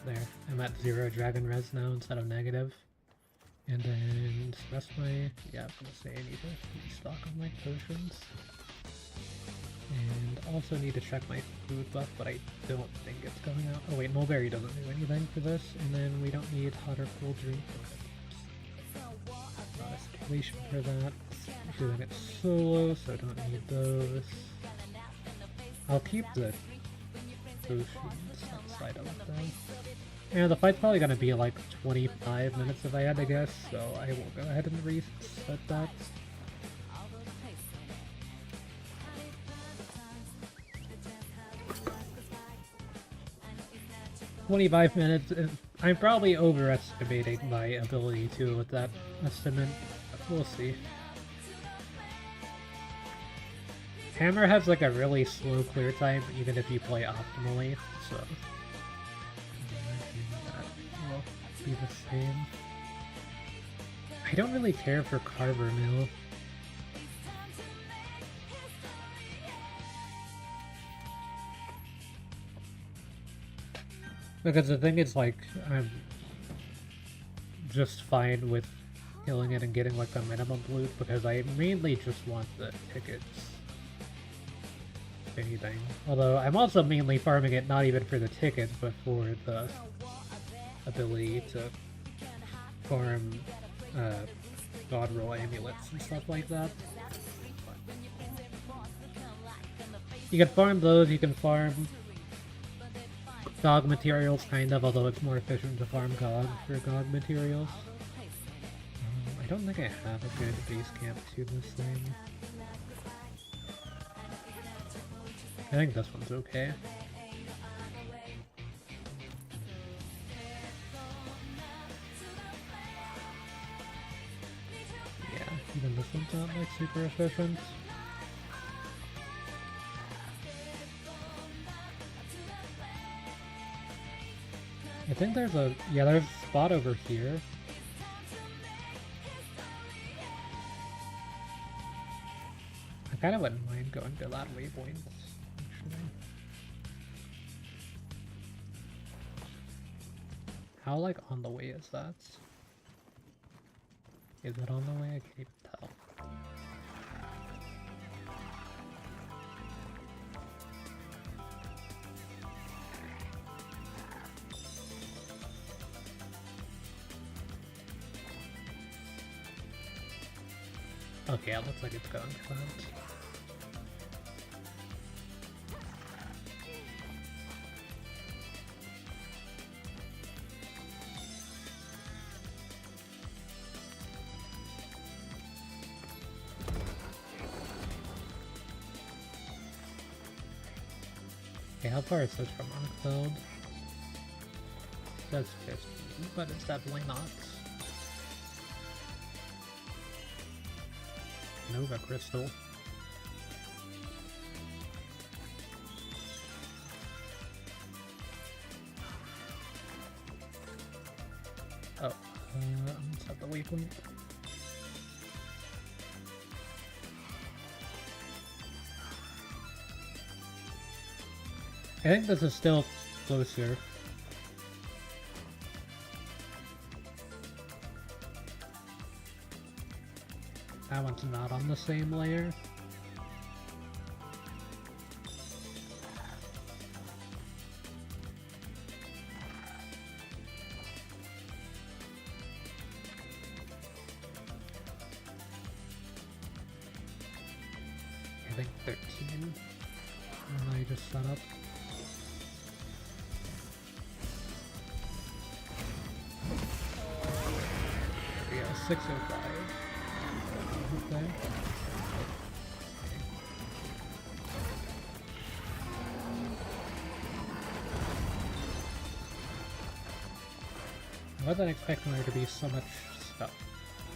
There, I'm at 0 Dragon Res now instead of negative. And then that's my, yeah, I was gonna say I need to restock on my potions. And also need to check my food buff, but I don't think it's coming out. Oh wait, Mulberry doesn't do anything for this. And then we don't need hot or cold drink. Not a situation for that. I'm doing it solo, so I don't need those. I'll keep the potions outside of it though. And the fight's probably gonna be like 25 minutes if I had to guess, so I will go ahead and reset that. 25 minutes. I'm probably overestimating my ability to with that estimate. We'll see. Hammer has like a really slow clear time even if you play optimally, so that will be the same. I don't really care for Carver Mill. Because the thing is, like, I'm just fine with killing it and getting, like, the minimum loot, because I mainly just want the tickets. If anything. Although, I'm also mainly farming it not even for the tickets, but for the ability to farm, God roll amulets and stuff like that. You can farm those, you can farm GOG materials, kind of, although it's more efficient to farm GOG for GOG materials. I don't think I have a good base camp to this thing. I think this one's okay. Yeah, even this one's not like super efficient. I think there's a spot over here. I kind of wouldn't mind going to that waypoint, actually. How, like, on the way is that? Is it on the way? I can't even tell. Okay, it looks like it's going to that. Okay, how far is this from Arkveld? It says 15, but it's definitely not. Nova Crystal. Oh, is that the waypoint? I think this is still closer. That one's not on the same layer. I think 13. And I just set up. Yeah, 605. Okay. I wasn't expecting there to be so much stuff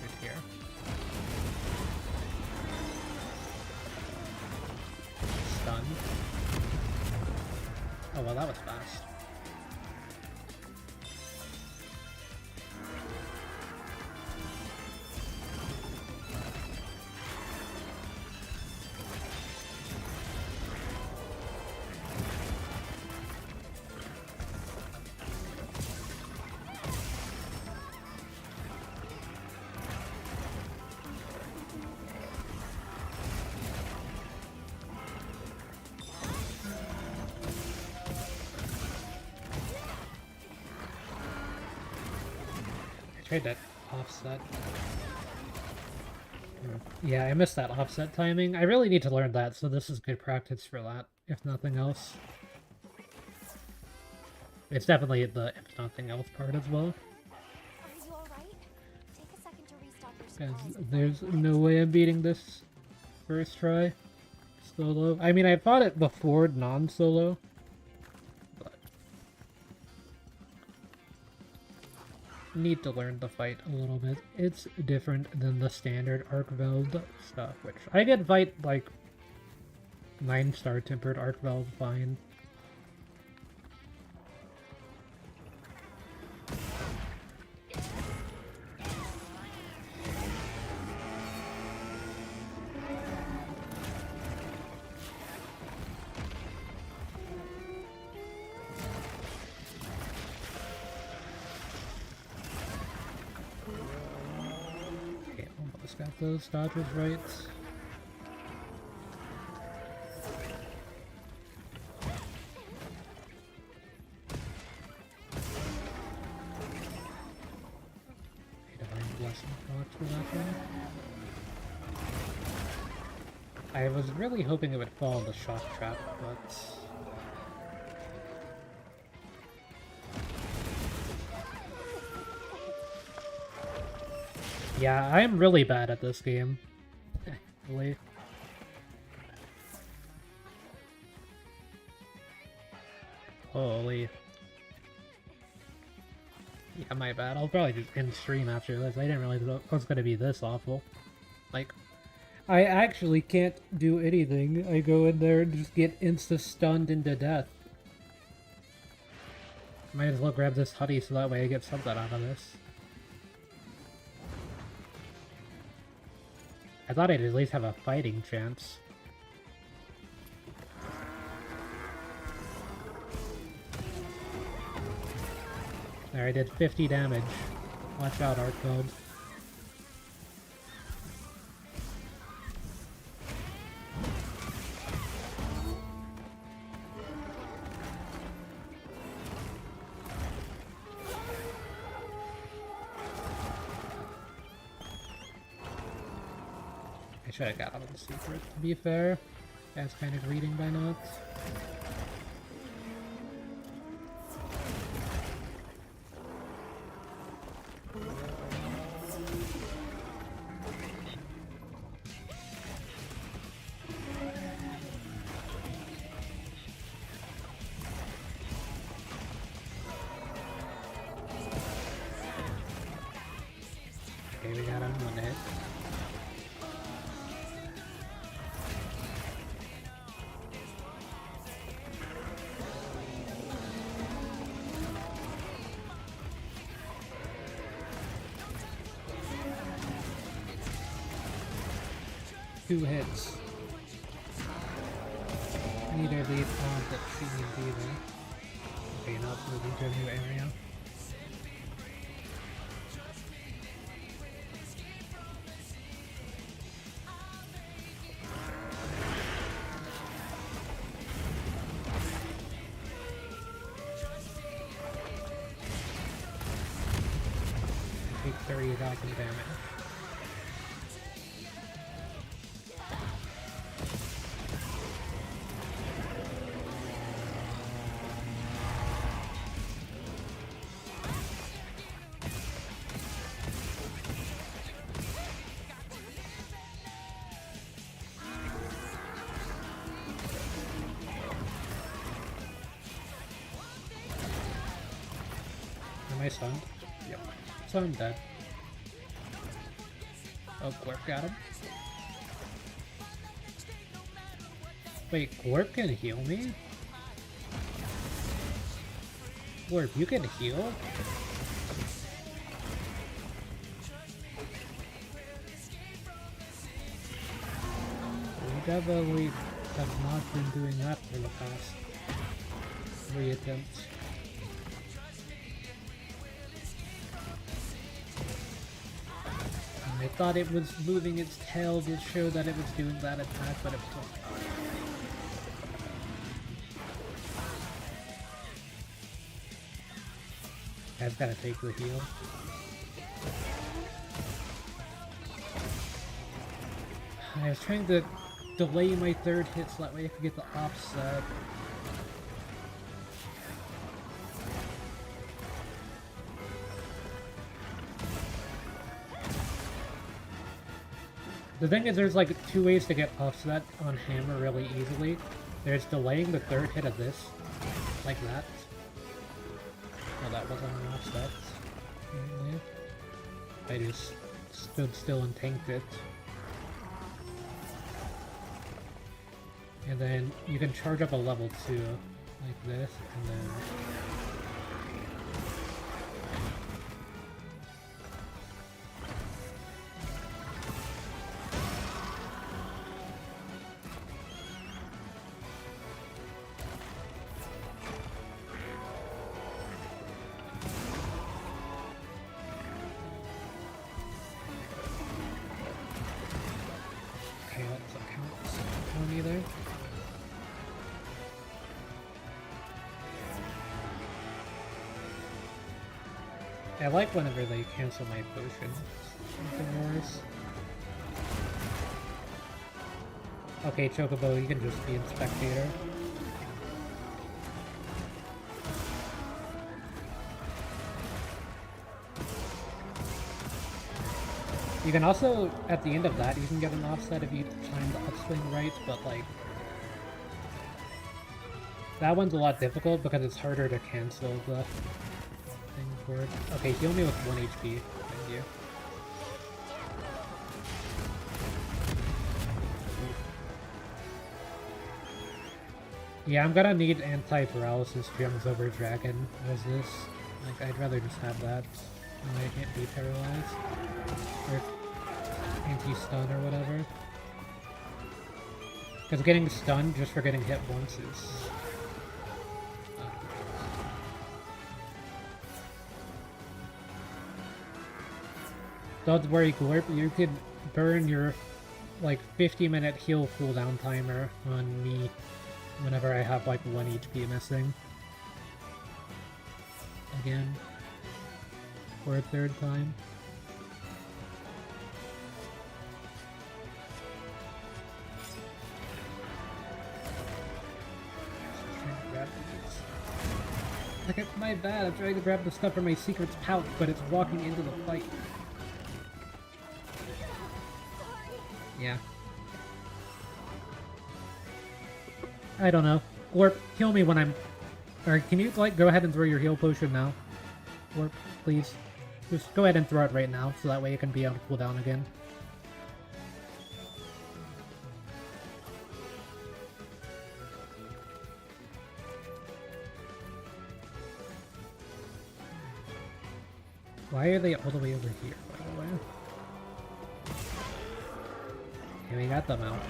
right here. Stun. Oh well, that was fast. Tried that offset. Yeah, I missed that offset timing. I really need to learn that, so this is good practice for that, if nothing else. It's definitely the if nothing else part as well. Are you alright? Take a second to restock your Because supplies. there's no way I'm beating this first try solo. I mean, I fought it before non-solo. Need to learn the fight a little bit. It's different than the standard Arkveld stuff, which I could fight like 9-star tempered Arkveld fine. Got those dodges right. Divine Blessing procs for that one. I was really hoping it would fall in the shock trap, but yeah, I'm really bad at this game. Really. Holy. Yeah, my bad. I'll probably just end stream after this. I didn't realize it was gonna be this awful. Like, I actually can't do anything. I go in there and just get insta-stunned into death. Might as well grab this hoodie so that way I get something out of this. I thought I'd at least have a fighting chance. There, I did 50 damage. Watch out, Arkveld. I should have got out of the secret, to be fair. That's kind of reading by notes. Okay, we got him on hit. Two hits. Neither of these found that she needs either. Okay, now it's moving to a new area. Take 30,000 damage. Am I stunned? Yep. So I'm dead. Oh, Glurp got him. Wait, Glurp can heal me? Glurp, you can heal? We definitely have not been doing that for the past 3 attempts. I thought it was moving its tail to show that it was doing that attack, but it was not. I've gotta take the heal. I was trying to delay my 3rd hit so that way I could get the offset. The thing is, there's like 2 ways to get offset on hammer really easily. There's delaying the 3rd hit of this, like that. Well, that wasn't an offset. Apparently. I just stood still and tanked it. And then you can charge up a level 2, like this, and then... Okay, that's what counts for me there. I like whenever they cancel my potion. Something worse. Okay, Chocobo, you can just be in spectator. You can also, at the end of that, you can get an offset if you time the upswing right, but like... that one's a lot difficult because it's harder to cancel the thing for it. Okay, heal me with 1 HP. Thank you. Yeah, I'm gonna need anti-paralysis gems over dragon as this. Like, I'd rather just have that. I can't be paralyzed. Or anti-stun or whatever. Because getting stunned just for getting hit once is... Don't worry, Glorp, you could burn your, like, 50-minute heal cooldown timer on me whenever I have, like, 1 HP missing. Again. For a third time. Like, it's my bad, I'm trying to grab the stuff from my secrets pouch, but it's walking into the fight. Yeah. I don't know. Glorp, heal me when I'm... Or can you, like, go ahead and throw your heal potion now? Glorp, please. Just go ahead and throw it right now, so that way it can be on cooldown again. Why are they all the way over here, by the way? Okay, we got them out.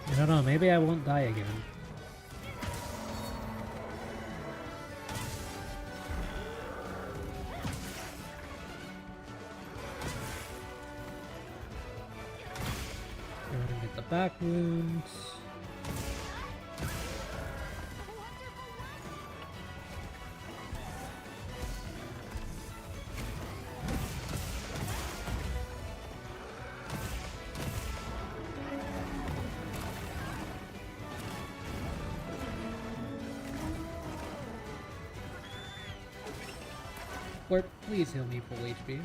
I don't know, maybe I won't die again. Go ahead and get the back wounds. Or please heal me full HP.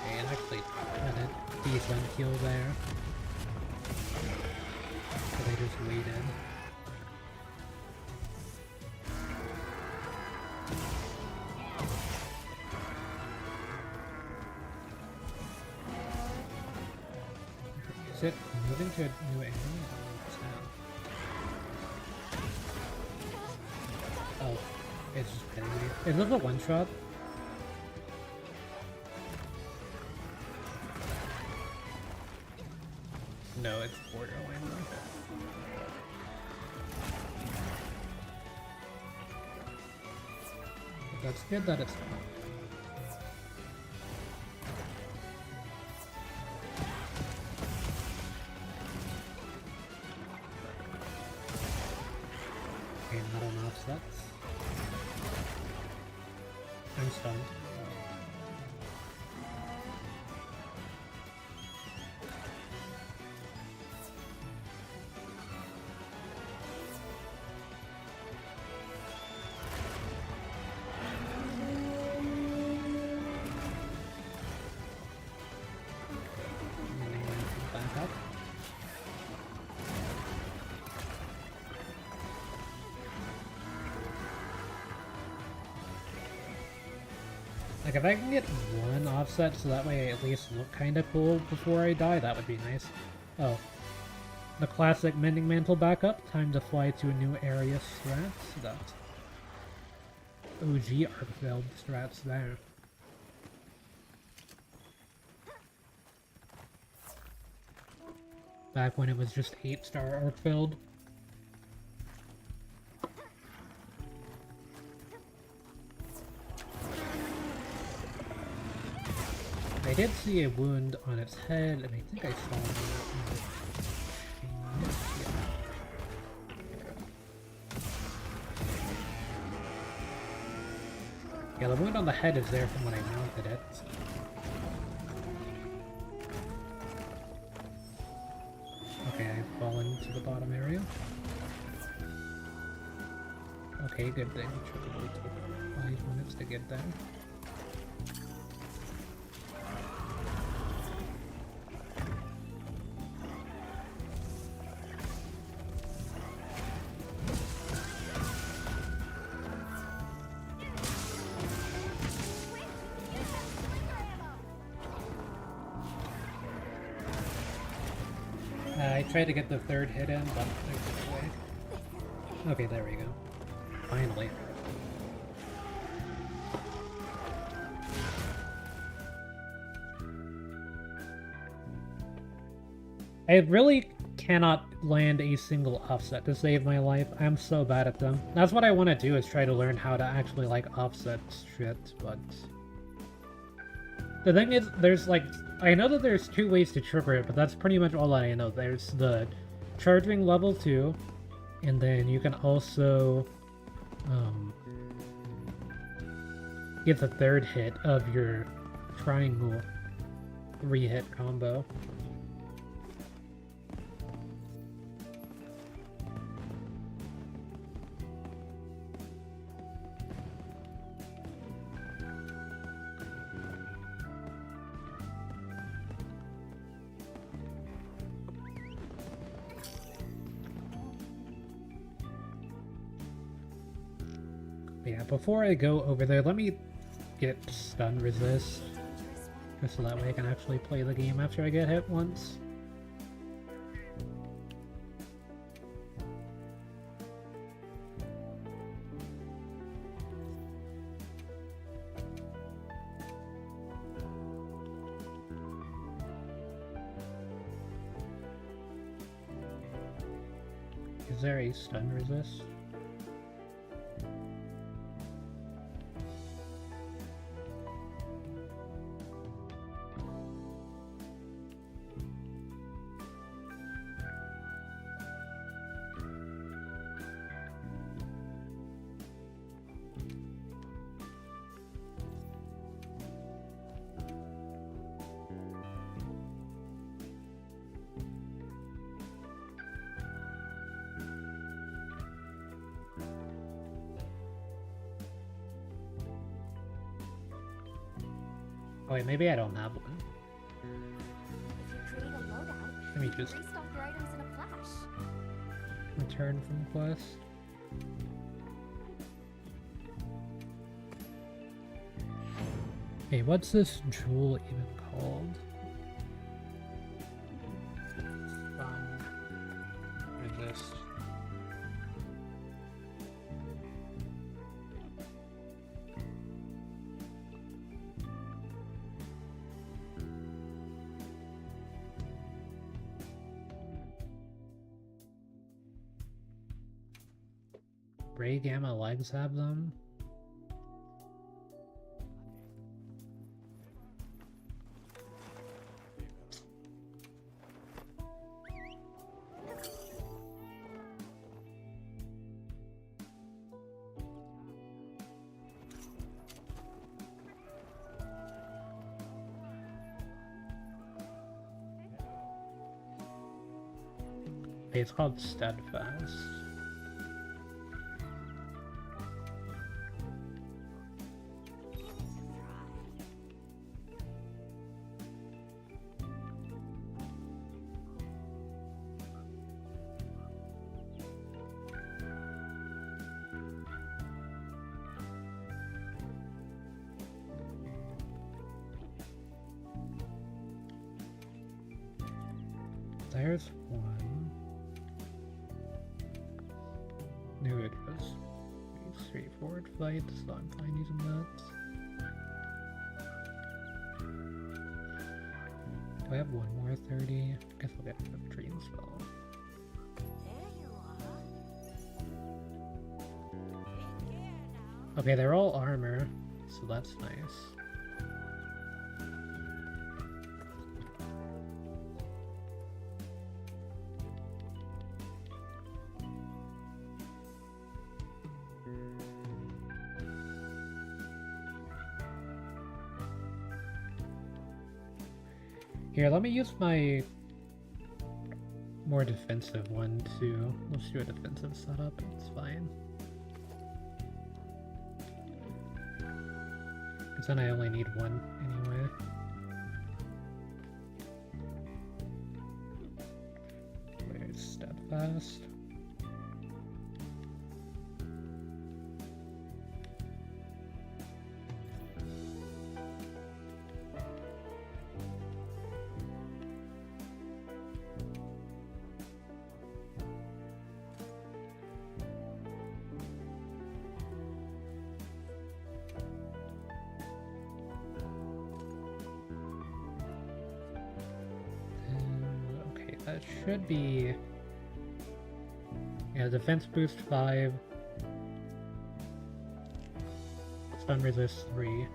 And actually had a decent heal there. But I just waited. Is it moving to a new area? Oh, it's just petting me. Is this a one-shot? No, it's borderline though. But that's good that it's not. Okay, not on offsets. I'm stunned. Back up. Like, if I can get one offset so that way I at least look kinda cool before I die, that would be nice. Oh. The classic Mending Mantle backup. Time to fly to a new area strats. That OG Arkveld strats there. Back when it was just 8-star Arkveld. I did see a wound on its head, and I think I saw that. Yeah, the wound on the head is there from when I mounted it. Okay, I've fallen to the bottom area. Okay, good thing. It only took 5 minutes to get there. Try to get the third hit in, but there's no way. Okay, there we go. Finally. I really cannot land a single offset to save my life. I'm so bad at them. That's what I want to do, is try to learn how to actually, like, offset shit, but... The thing is, there's, like... I know that there's 2 ways to trigger it, but that's pretty much all that I know. There's the charging level 2, and then you can also... get the third hit of your triangle 3-hit combo. Yeah, before I go over there, let me get stun resist, just so that way I can actually play the game after I get hit once. Is there a stun resist? Oh wait, maybe I don't have one. If you create a loadout, Let me you can just restock your items in a flash. return from quest. Hey, what's this jewel even called? Resist. Ray Gamma legs have them. Hey, it's called Steadfast. There's one. New it was a straightforward fight, so I'm fine using that. Do I have one more 30? I guess I'll get a dream spell. There you are. Okay, they're all armor, so that's nice. Here, let me use my more defensive one too. Let's do a defensive setup, it's fine. Because then I only need one anyway. Where's Steadfast? it should be... Yeah, defense boost 5. Stun resist 3.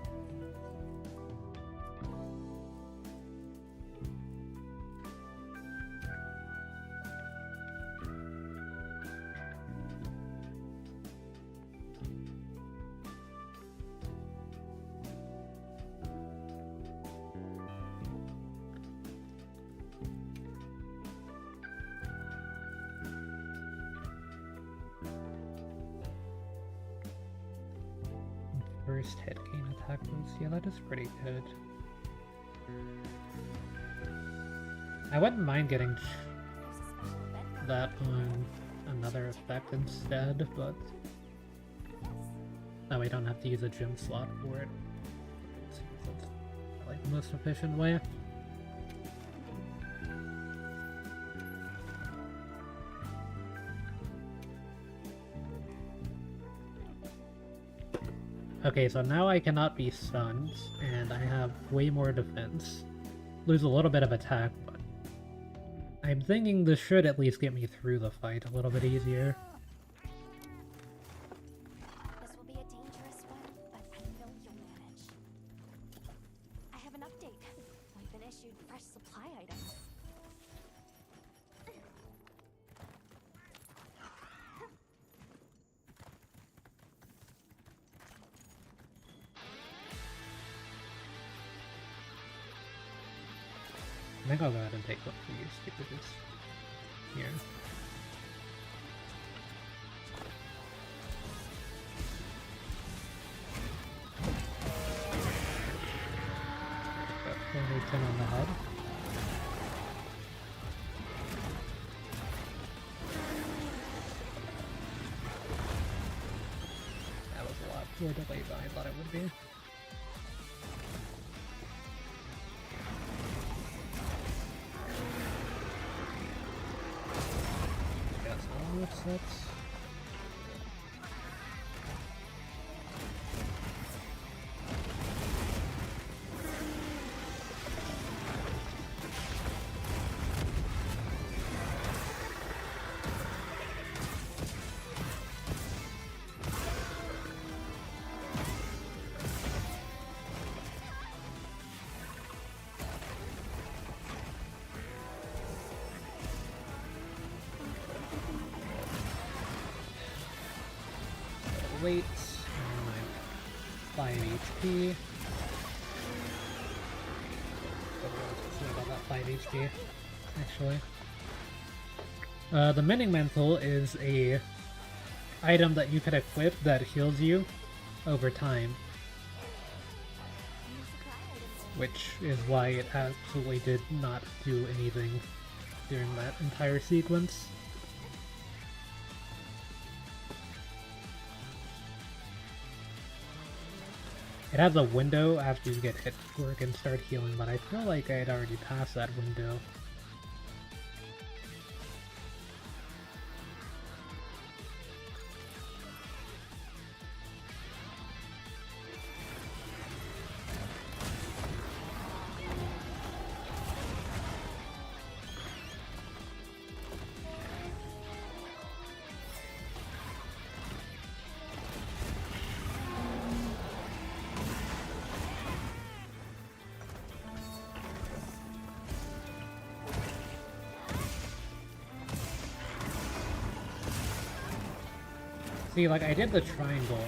First hit gain attack boost. Yeah, that is pretty good. I wouldn't mind getting There's a special event that on another effect instead, but that way I don't have to use a gym slot for it. Seems like the most efficient way. Okay, so now I cannot be stunned, and I have way more defense. Lose a little bit of attack, but I'm thinking this should at least get me through the fight a little bit easier. This will be a dangerous one, but I know you'll manage. I have an update. We've been issued fresh supply items. I think I'll go ahead and take one for you, stupid. Here. Got 10 on the head. That was a lot more delayed than I thought it would be. Sets. Late, 5 HP. About that 5 HP, actually. The Mending Mantle is a item that you could equip that heals you over time, which is why it absolutely did not do anything during that entire sequence. It has a window after you get hit where it can start healing, but I feel like I had already passed that window. See, like, I did the triangle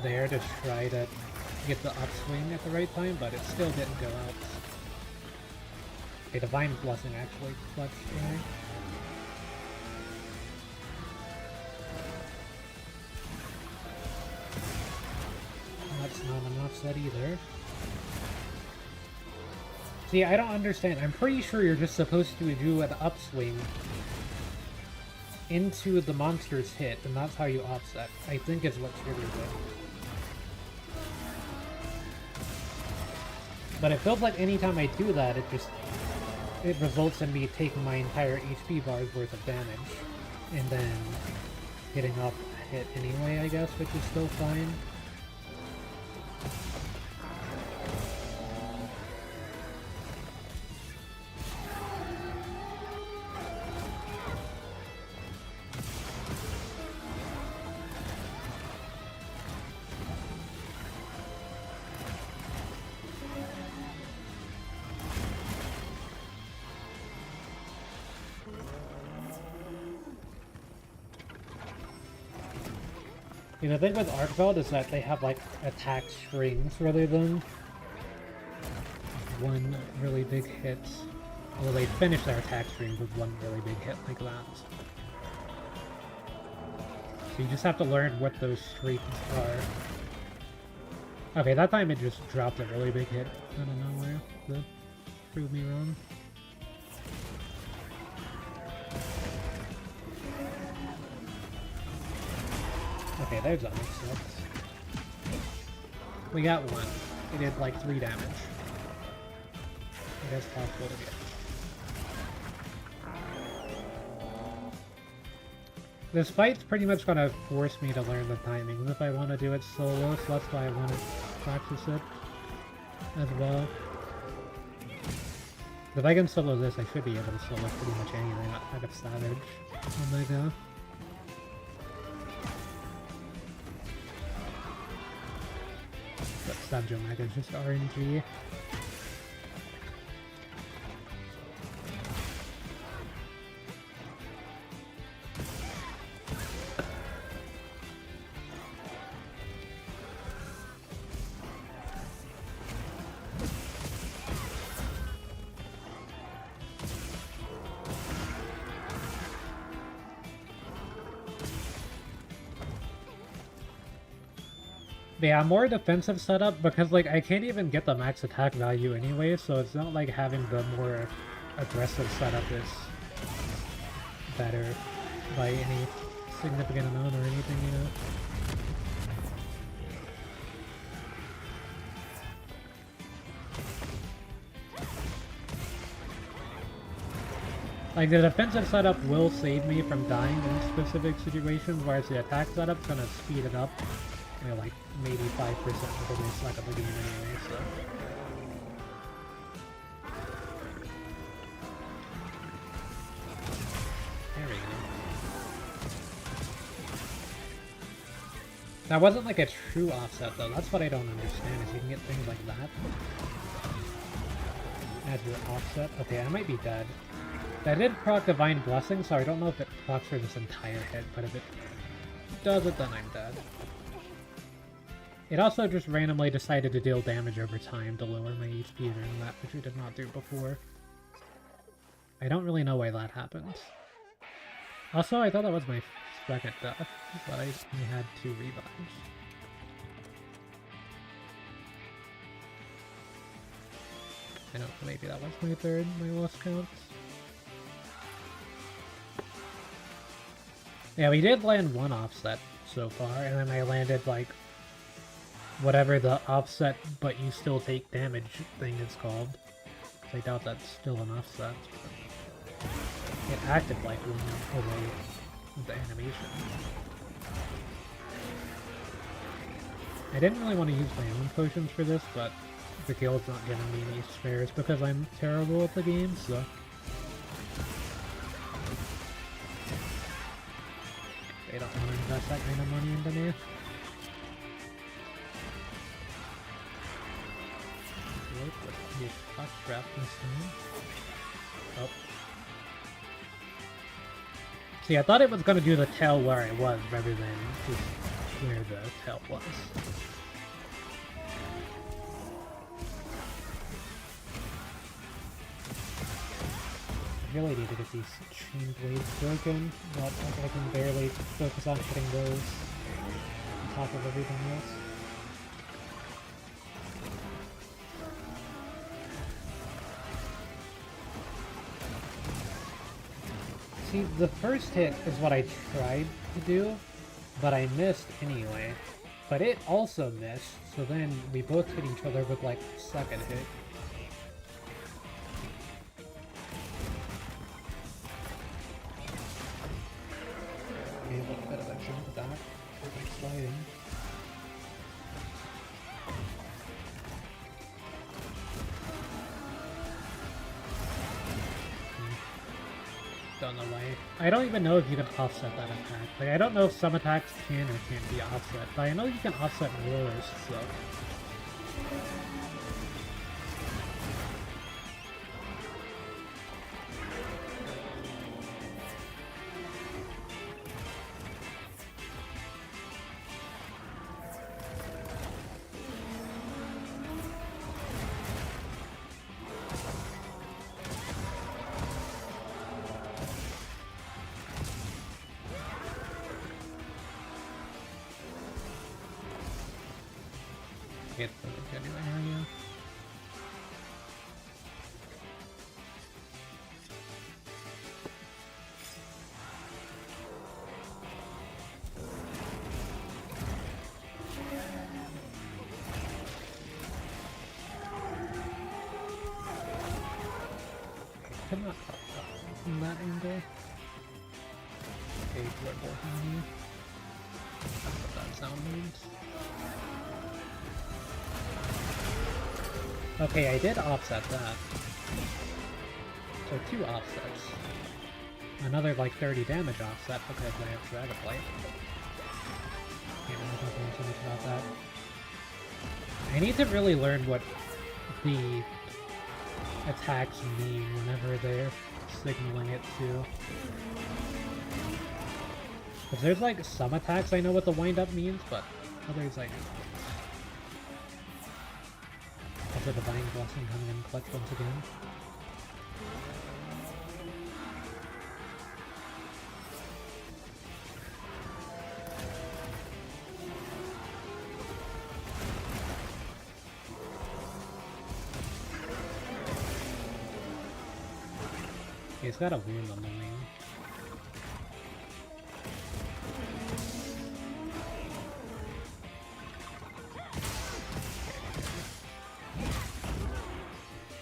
there to try to get the upswing at the right time, but it still didn't go out. A Divine Blessing actually clutched there. That's not an offset either. See, I don't understand. I'm pretty sure you're just supposed to do an upswing into the monster's hit, and that's how you offset. I think is what triggers it. But it feels like anytime I do that, it results in me taking my entire HP bar's worth of damage, and then hitting off a hit anyway, I guess, which is still fine. See, the thing with Arkveld is that they have like attack strings rather than one really big hit. Well, they finish their attack string with one really big hit like that. So you just have to learn what those streaks are. Okay, that time it just dropped a really big hit out of nowhere to prove me wrong. Okay, there's a offset. We got one. It did like 3 damage. It is possible to get. This fight's pretty much gonna force me to learn the timings if I want to do it solo, so that's why I want to practice it as well. If I can solo this, I should be able to solo pretty much anything out of Savage. Oh my god. But Savage Omega is just RNG. Yeah, more defensive setup because like I can't even get the max attack value anyway, so it's not like having the more aggressive setup is better by any significant amount or anything, you know? Like the defensive setup will save me from dying in specific situations, whereas the attack setup's gonna speed it up. You know, like maybe 5% of the slack of the game anyway, so. There we go. That wasn't like a true offset though, that's what I don't understand, is you can get things like that as your offset. Okay, I might be dead. That did proc Divine Blessing, so I don't know if it procs for this entire hit, but if it does it, then I'm dead. It also just randomly decided to deal damage over time to lower my HP during that, which it did not do before. I don't really know why that happens. Also, I thought that was my second death, but I only had 2 revives. I don't know, maybe that was my third, my lost counts. Yeah, we did land 1 offset so far, and then I landed like whatever the offset but you still take damage thing is called. I doubt that's still an offset, but it acted like one away with the animation. I didn't really want to use my own potions for this, but the guild's not giving me any spares because I'm terrible at the game, so. They don't want to invest that kind of money into me. You fuck trap this time. Oh. See, I thought it was gonna do the tail where I was rather than just where the tail was. I really need to get these chain blades broken, but I can barely focus on hitting those on top of everything else. See, the first hit is what I tried to do, but I missed anyway. But it also missed, so then we both hit each other with like the second hit. Maybe a little bit of a jump back, like sliding. Don't know why. I don't even know if you can offset that attack. Like, I don't know if some attacks can or can't be offset, but I know you can offset rollers, so. It's anyway, are you? Cannot from that angle. Okay, we're working here. That's what that sound means. Okay, I did offset that. So 2 offsets. Another like 30 damage offset because I have Dragonflight. Can't really complain too much about that. I need to really learn what the attacks mean whenever they're signaling it to. Because there's like some attacks I know what the wind-up means, but others I don't. Also, Divine Blessing coming in clutch once again. He's got a wound on the wing.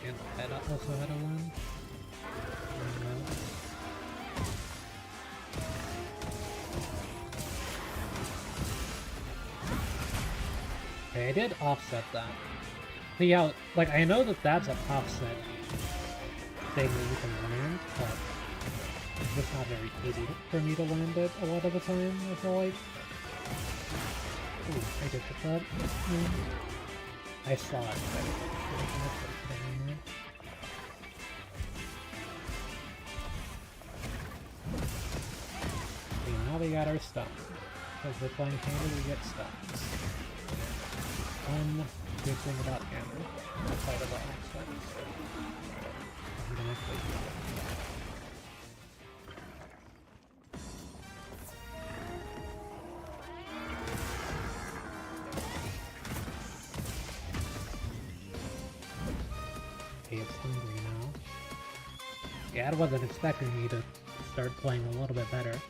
And the head also had a wound. Okay, I did offset that. But yeah, like I know that that's an offset thing that you can land, but it's just not very easy for me to land it a lot of the time, I feel like. Ooh, I did get that. I saw it, but I didn't put it in there. Okay, now we got our stuns. Because we're playing Hammer, we get stuns. One good thing about Hammer, outside of the offsets. Okay, it's hungry now. Yeah, I wasn't expecting me to start playing a little bit better.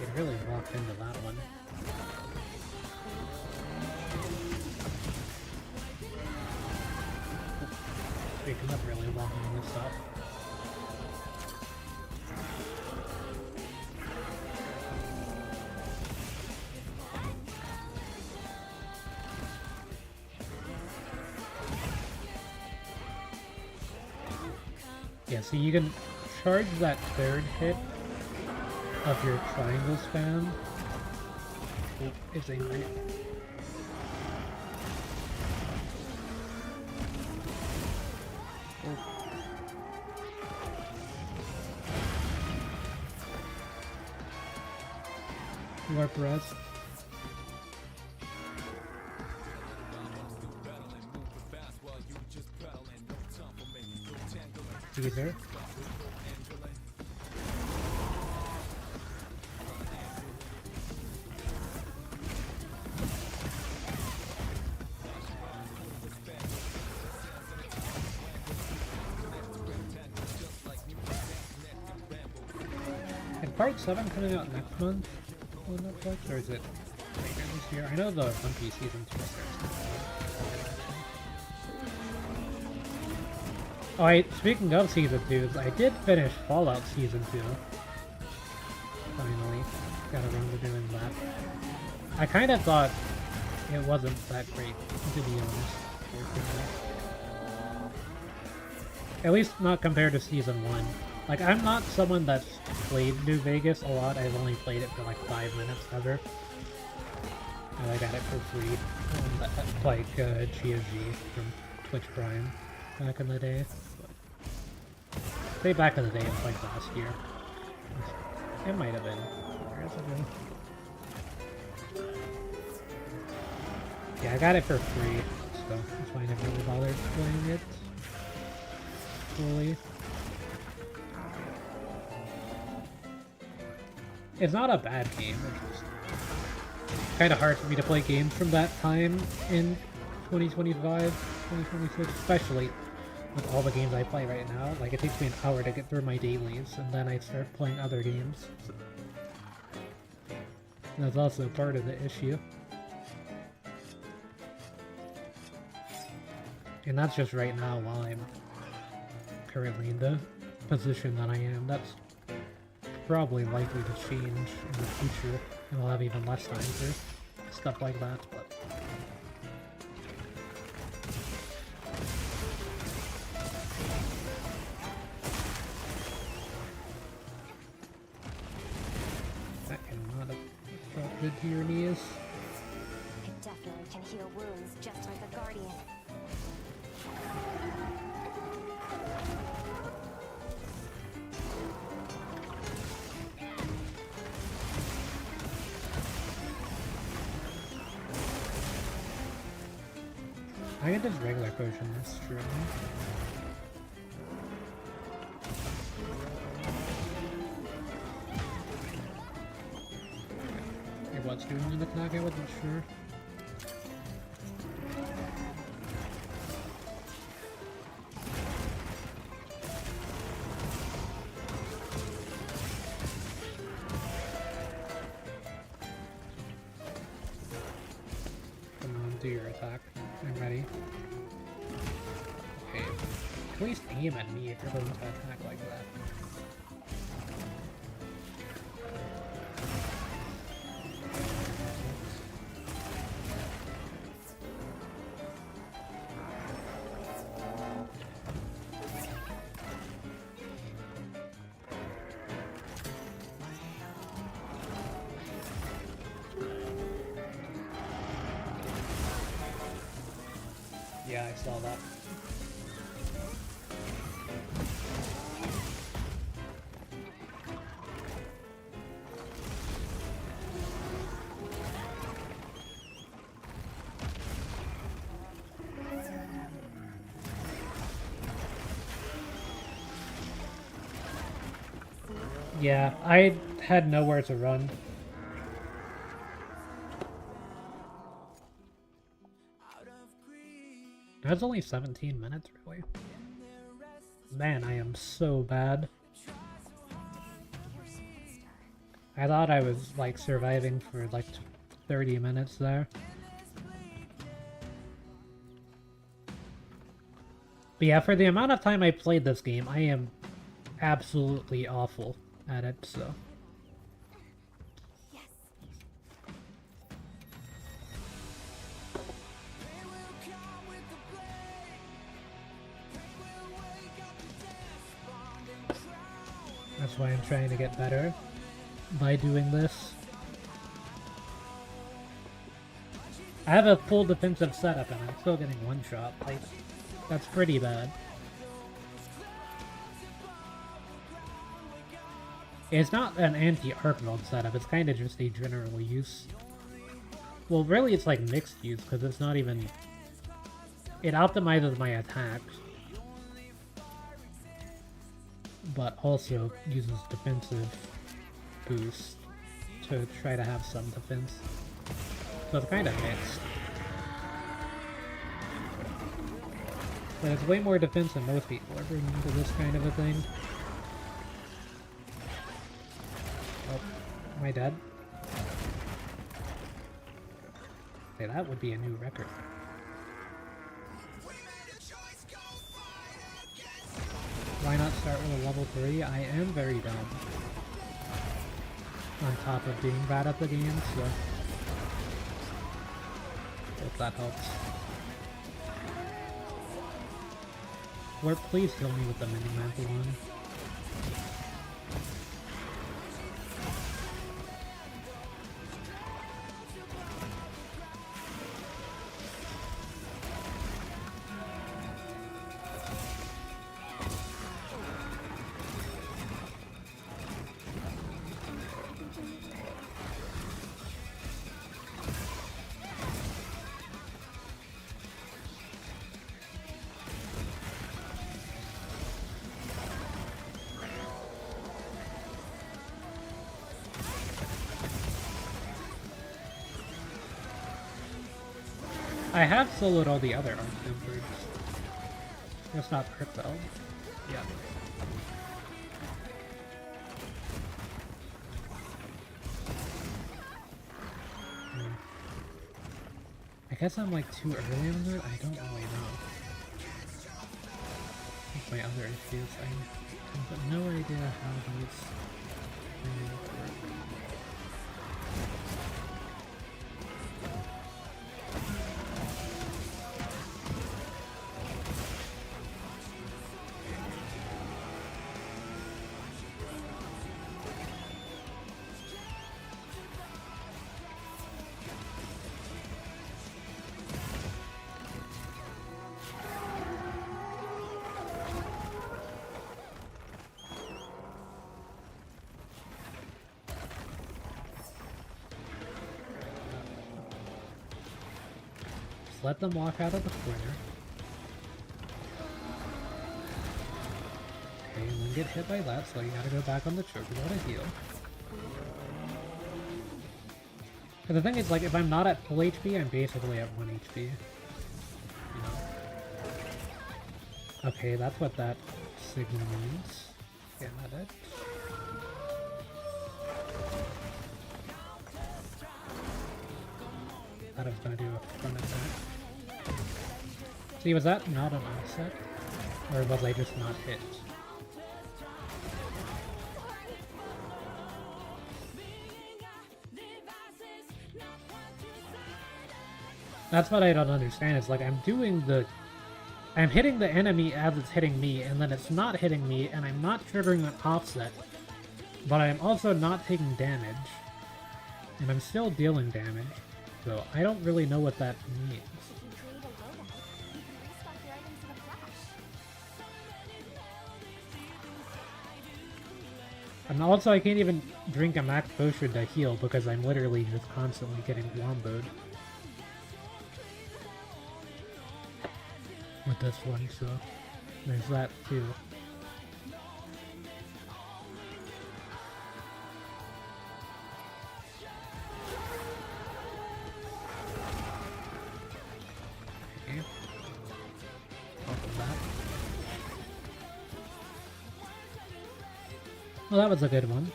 It really walked into that one. Speaking of really walking this up. Yeah, so you can charge that third hit of your triangle spam. Oh, it's angry. Oh. Warp rest. Teaser. Is Part 7 coming out next month on Netflix, or is it later this year? I know the One Piece Season 2 starts. Oh, speaking of Season 2s, I did finish Fallout Season 2. Finally. Got around to doing that. I kind of thought it wasn't that great, to be honest. At least not compared to Season 1. Like, I'm not someone that's played New Vegas a lot. I've only played it for like 5 minutes ever. And I got it for free on that, like, GOG from Twitch Prime back in the day. Say back in the day, it was like last year. It might have been years ago. Yeah, I got it for free, so that's why I never really bothered playing it fully. It's not a bad game, it's just kind of hard for me to play games from that time in 2025, 2026, especially with all the games I play right now. Like, it takes me an hour to get through my dailies, and then I start playing other games. So that's also part of the issue. And that's just right now while I'm currently in the position that I am. That's probably likely to change in the future, and I'll have even less time for stuff like that, but... That cannot have felt good to your knees. It definitely can heal wounds just like a guardian. I can just regular potion this true. It was doing an attack, I wasn't sure. Come on, do your attack. I'm ready. Okay. At least aim at me if you're going to attack like that. Yeah, I saw that. Yeah, I had nowhere to run. That's only 17 minutes, really. Man, I am so bad. I thought I was, like, surviving for, like, 30 minutes there. But yeah, for the amount of time I played this game, I am absolutely awful at it, so... That's why I'm trying to get better by doing this. I have a full defensive setup and I'm still getting one shot. Like, that's pretty bad. It's not an anti-Arkveld setup, it's kind of just a general use. Well, really it's like mixed use, because it's not even... It optimizes my attacks, but also uses defensive boost to try to have some defense. So it's kind of mixed. But it's way more defense than most people are bringing to this kind of a thing. Oh, am I dead? Okay, that would be a new record. Why not start with a level 3? I am very dumb. On top of being bad at the game, so... Hope that helps. Or please kill me with the mini-mantle one. I have soloed all the other Arkveld. Just not Arkveld. Yeah. I guess I'm like too early on that? I don't really know. That's my other issues. I have no idea how these things work. Let them walk out of the corner. Okay, and then get hit by that, so you gotta go back on the chocobo to heal. But the thing is, like, if I'm not at full HP, I'm basically at 1 HP. You know? Okay, that's what that signal means. Get at it. Thought I was gonna do a front attack. See, was that not an offset? Or was I just not hit? That's what I don't understand. It's like I'm hitting the enemy as it's hitting me, and then it's not hitting me, and I'm not triggering an offset. But I'm also not taking damage. And I'm still dealing damage. So I don't really know what that means. And also I can't even drink a max potion to heal because I'm literally just constantly getting womboed with this one, so there's that too. Well, that was a good one.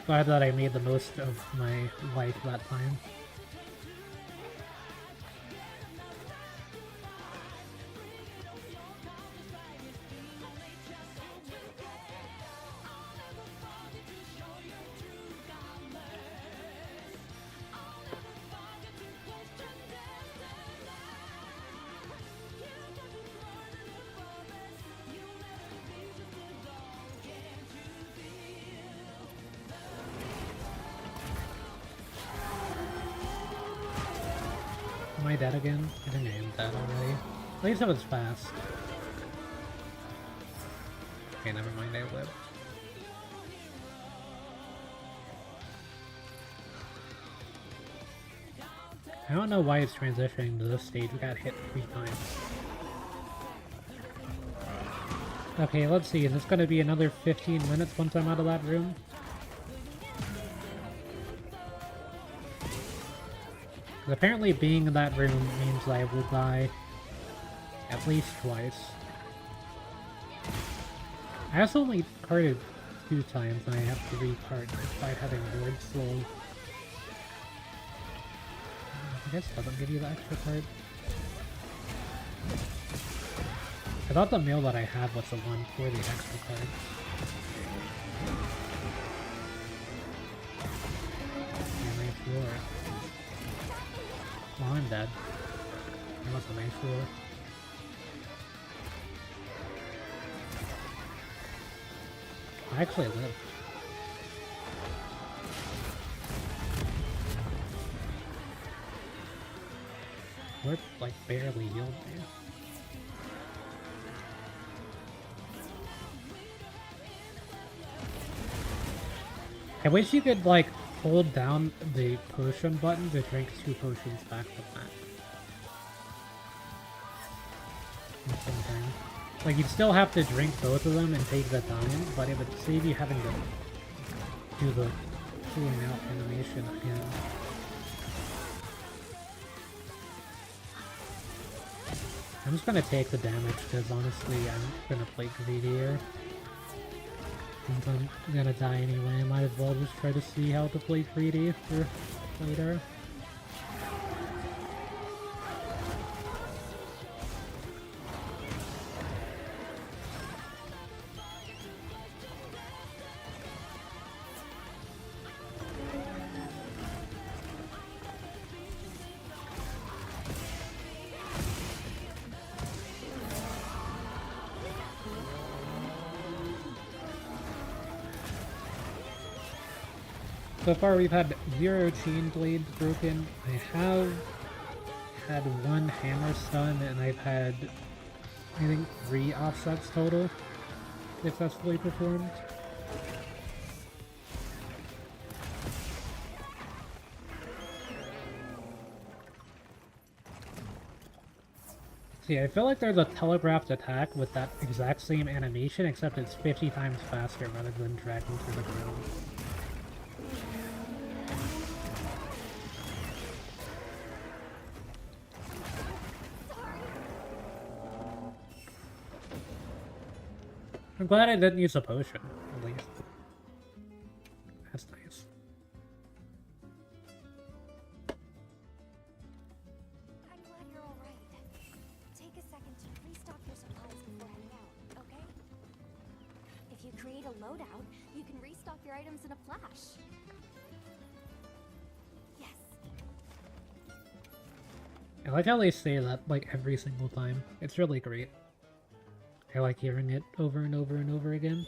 Glad that I made the most of my life that time. Am I dead again? I think I am dead already. At least I was fast. Okay, never mind, I lived. I don't know why it's transitioning to this stage. We got hit 3 times. Okay, let's see. Is this going to be another 15 minutes once I'm out of that room? Apparently being in that room means I will die at least twice. I also only carded 2 times and I have 3 cards despite having Lord Soul. I guess it doesn't give you the extra card. I thought the mail that I had was the one for the extra card. Yeah, nice floor. Well, I'm dead. That was a nice floor. I actually lived. We're like barely healed me. I wish you could like hold down the potion button to drink 2 potions back to back. Like you'd still have to drink both of them and take the time, but it would save you having to do the cooling out animation again. I'm just gonna take the damage because honestly I'm gonna play greedier. Since I'm gonna die anyway, I might as well just try to see how to play greedy for later. So far we've had 0 chain blades broken. I have had 1 hammer stun and I've had, I think, 3 offsets total successfully performed. See, I feel like there's a telegraphed attack with that exact same animation, except it's 50 times faster rather than dragging through the ground. I'm glad I didn't use a potion, at least. That's nice. I'm glad you're alright. Take a second to restock your supplies before heading out, okay? If you create a loadout, you can restock your items in a flash. Yes. I like how they say that, like, every single time. It's really great. I like hearing it over and over and over again.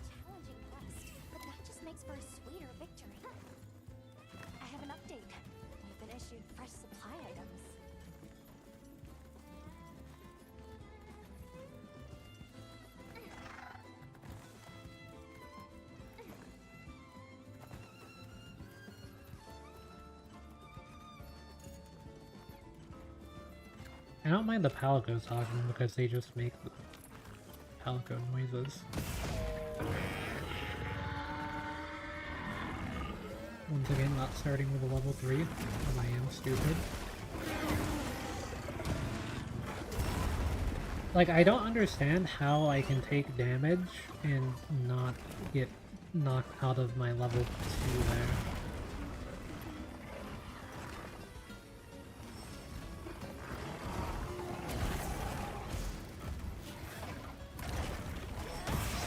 Challenging quest, but that just makes for a sweeter victory. I have an update. We've been issued fresh supply items. I don't mind the palico talking because they just make the palico noises. Once again, not starting with a level 3, and I am stupid. Like, I don't understand how I can take damage and not get knocked out of my level 2 there.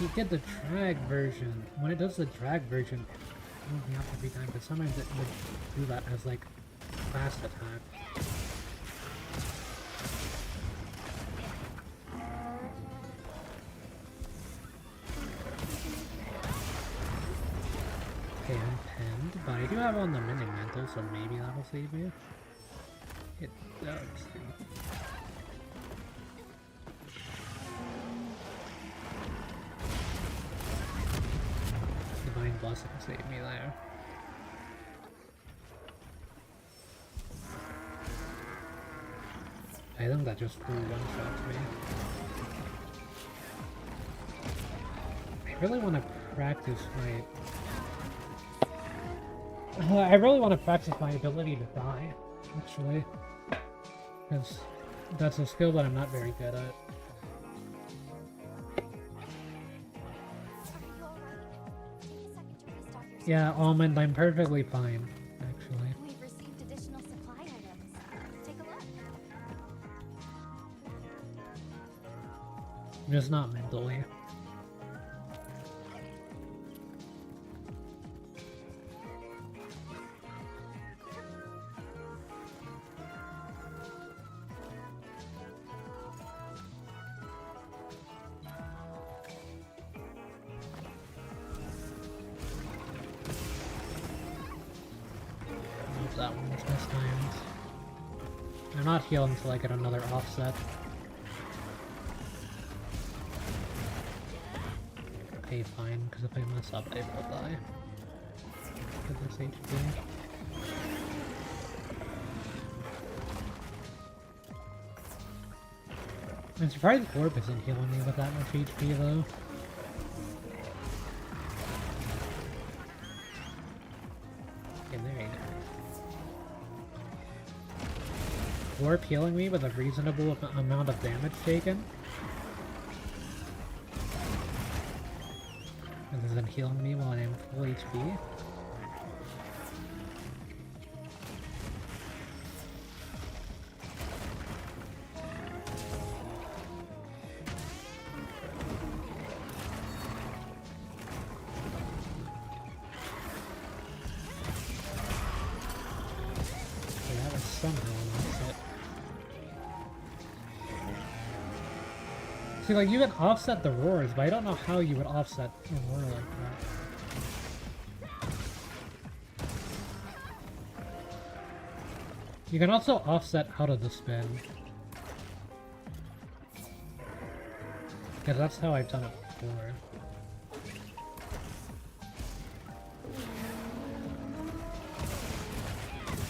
You get the drag version. When it does the drag version, it throws me off every time, but sometimes it would do that as like fast attack. Okay, I'm pinned, but I do have on the mending mantle, so maybe that'll save me. It does. Divine Blessing saved me there. I think that just full one-shots me. I really want to practice my... I really want to practice my ability to die, actually. Because that's a skill that I'm not very good at. Yeah, Almond, I'm perfectly fine, actually. We've received additional supply items. Take a look. Just not mentally. That one was mistimed. I'm not healing until I get another offset. Okay, fine, because if I mess up, I will die. Because this HP. I'm surprised Orb isn't healing me with that much HP, though. Okay, there you go. Warp healing me with a reasonable amount of damage taken. And then healing me while I'm full HP. See, like, you can offset the roars, but I don't know how you would offset a roar like that. You can also offset out of the spin. Because that's how I've done it before.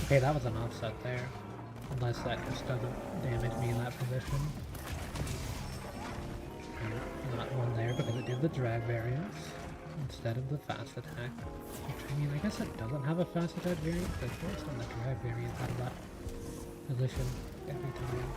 Okay, that was an offset there. Unless that just doesn't damage me in that position. Not one there because it did the drag variance instead of the fast attack. Which, I mean, I guess it doesn't have a fast attack variant, but it's based on the drag variant out of that position every time.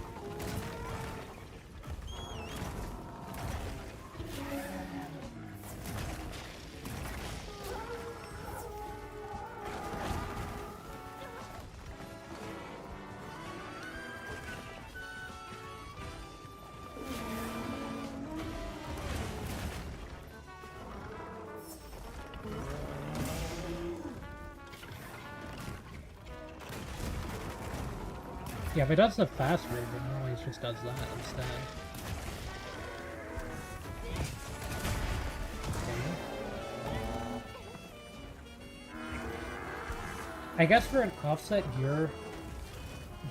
Yeah, if it does the fast version, it always just does that instead. Okay. I guess for an offset, your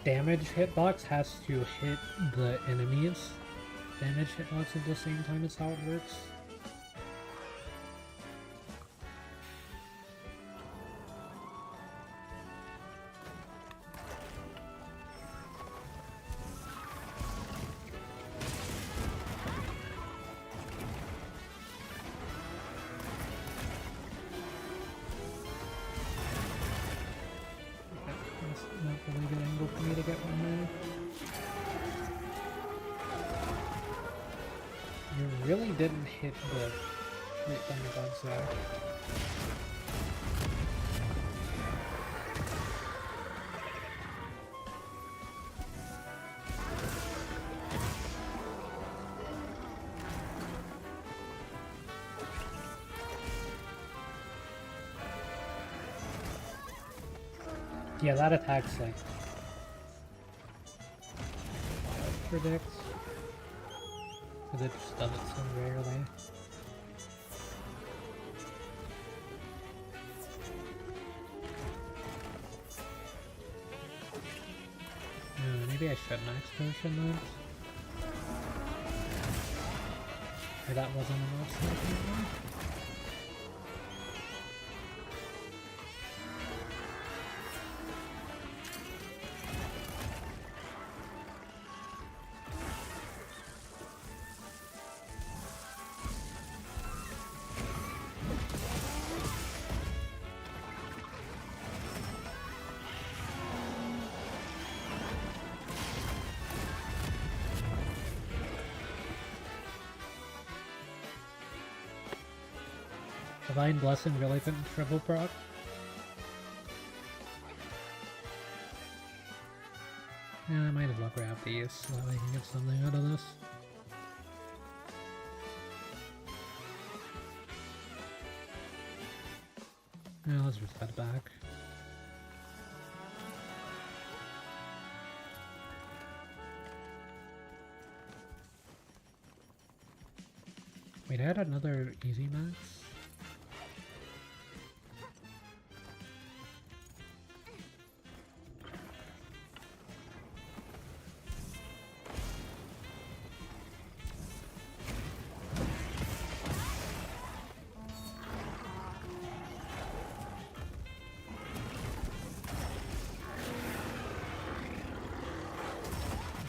damage hitbox has to hit the enemy's damage hitbox at the same time is how it works. Didn't hit the thunderbugs there. Yeah, that attack's like predicts. Because it just does it so rarely. Maybe I should max potion that. Or that wasn't an offset anymore. Divine Blessing really couldn't triple proc? Yeah, I might as well grab these so that I can get something out of this. Yeah, let's just head back. Wait, I had another easy max?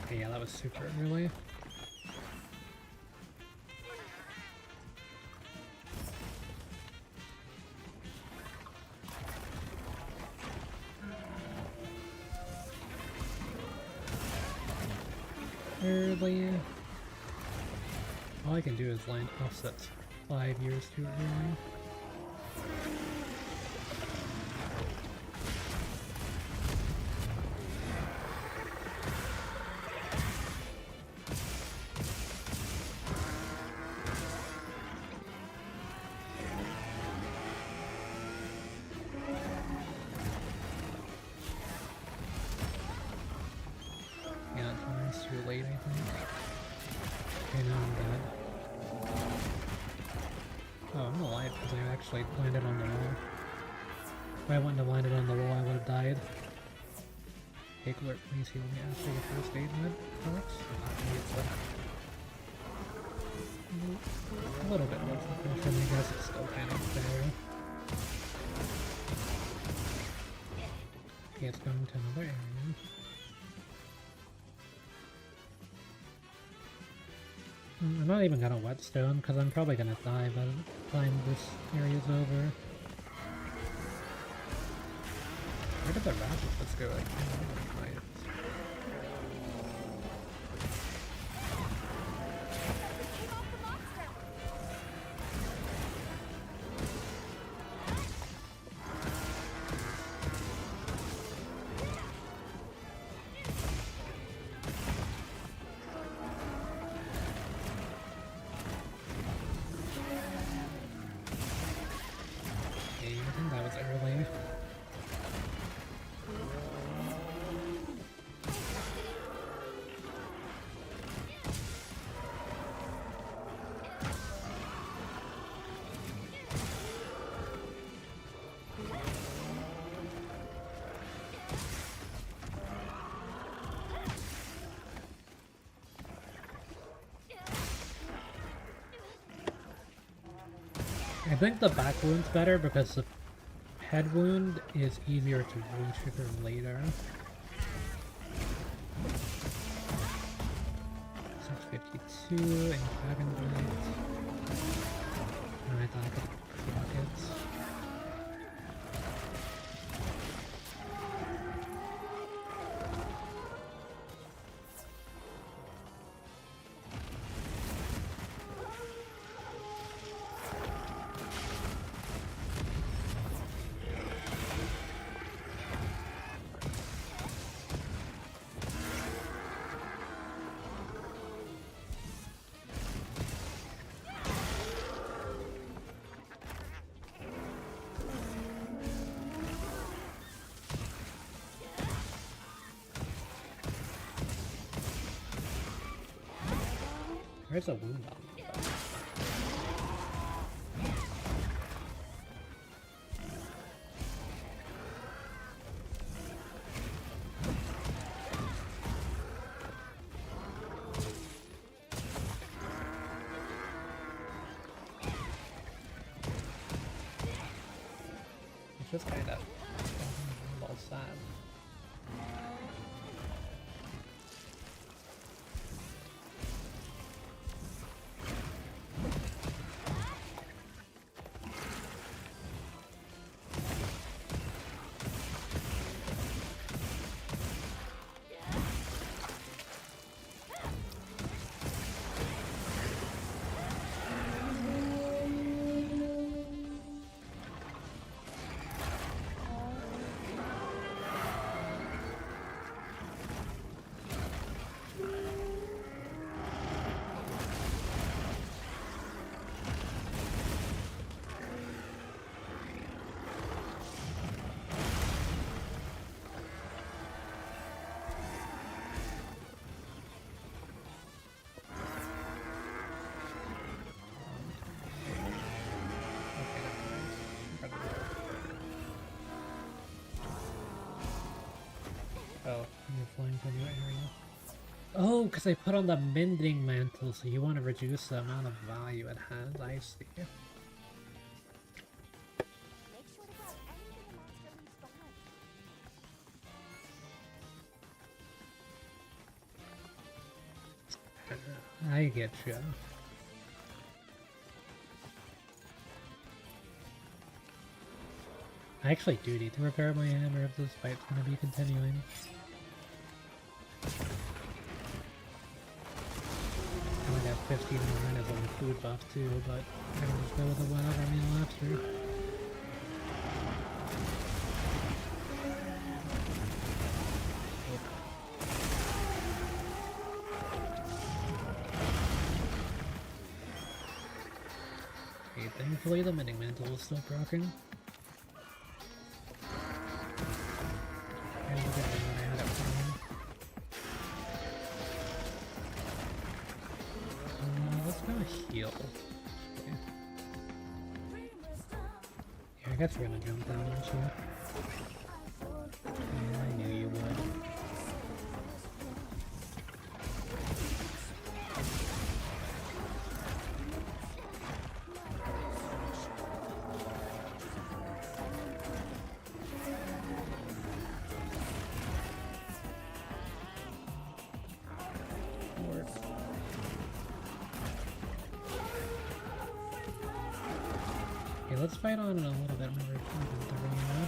Okay, yeah, that was super early. early. All I can do is land offsets 5 years too early. Yeah, it's too late, I think. Okay, now I'm dead. Oh, I'm alive because I actually landed on the wall. If I wouldn't have landed on the wall, I would have died. Hey, Glurt, please heal me after the first aid med works. A little bit more suppression, I guess it's still kind of fair. Okay, it's going to another area. I'm not even gonna whetstone because I'm probably gonna die by the time this area's over. Where did the rabbits go? Like, right. Okay, I think that was early. I think the back wound's better because the head wound is easier to re-trigger later. 652 and Dragon Blade. I thought I could block it. Where's a wound on? It's just kind of a little sad. Oh, you're flying to a new area. Oh, because I put on the mending mantle, so you want to reduce the amount of value it has. I see. Make sure to grab anything the monster leaves behind. I get you. I actually do need to repair my hammer if this fight's going to be continuing. 15 more minutes on the food buff too, but I can just go with the whatever meal after. Okay, thankfully the mini mantle is still broken. And look at me when I had it from. Let's go heal. Okay. Yeah, I guess we're gonna jump down into it. Yeah, I knew you would. Okay, let's fight on in a little bit more important arena.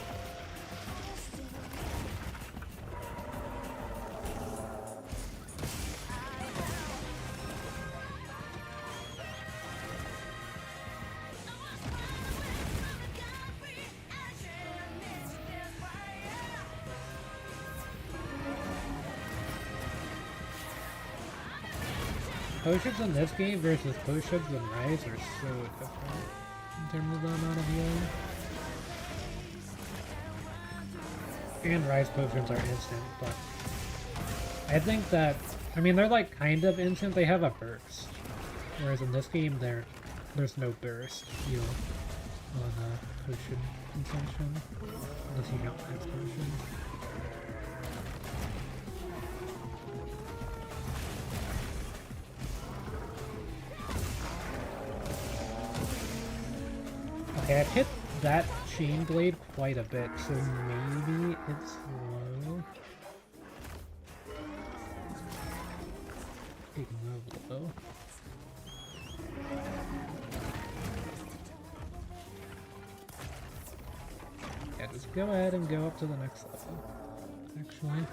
Potions in this game versus potions in Rise are so different in terms of the amount of healing. And Rise potions are instant, but I think that, I mean, they're like kind of instant, they have a burst. Whereas in this game, there's no burst heal on potion consumption, unless you count max potion. Okay, I've hit that chain blade quite a bit, so maybe it's low. Taking over low. Yeah, just go ahead and go up to the next level, actually.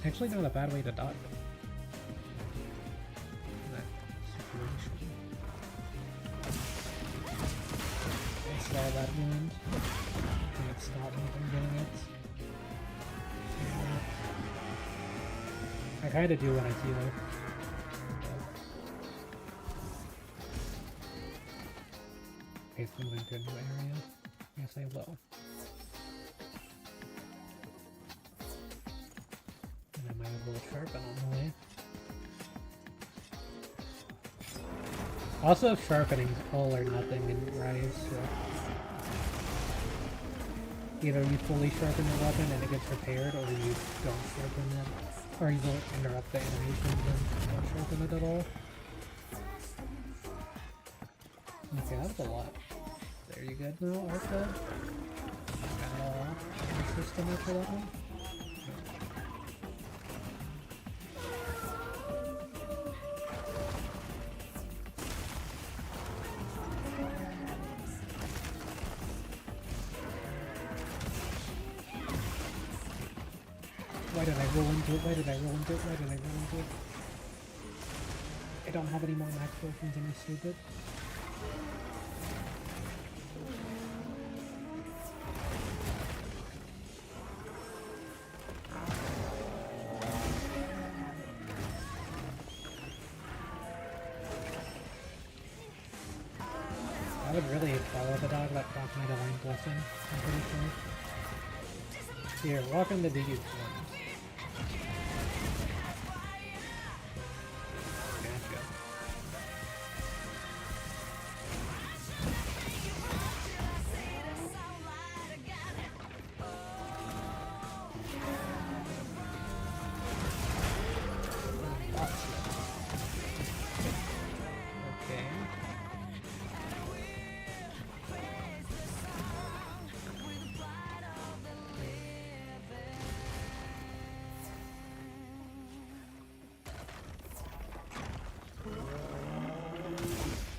Actually not a bad way to dodge it. Saw that wound. Can't stop me from getting it. I kinda do when I heal. Okay, it's moving to a new area. Yes, I will. And I might have a little sharpen on the way. Also, sharpening all or nothing in Rise, so either you fully sharpen your weapon and it gets repaired, or you don't sharpen it, or you don't interrupt the animation and don't sharpen it at all. Okay, that was a lot. There you go now, Arkveld. Any system after that one? Why did I roll into it? Why did I roll into it? Why did I roll into it? I don't have any more max potions and I'm stupid. I would really follow the dog that proc my divine blessing, I'm pretty sure. Here, walk into these ones.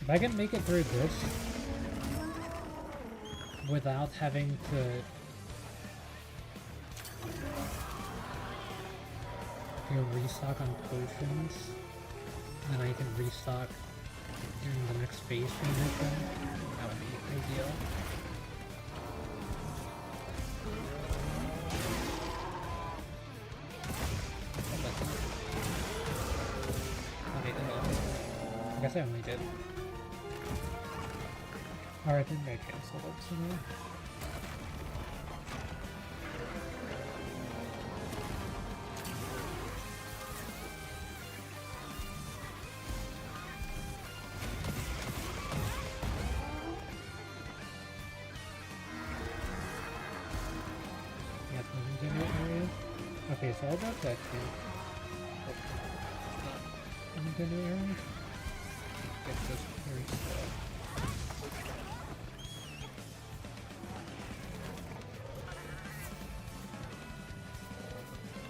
If I can make it through this without having to you'll restock on potions, then I can restock during the next phase transition. That would be ideal. I guess I only did. Or I think I canceled it somewhere. Yep, generate area. Okay, so I'll drop that too. Not in the area. It's just very slow.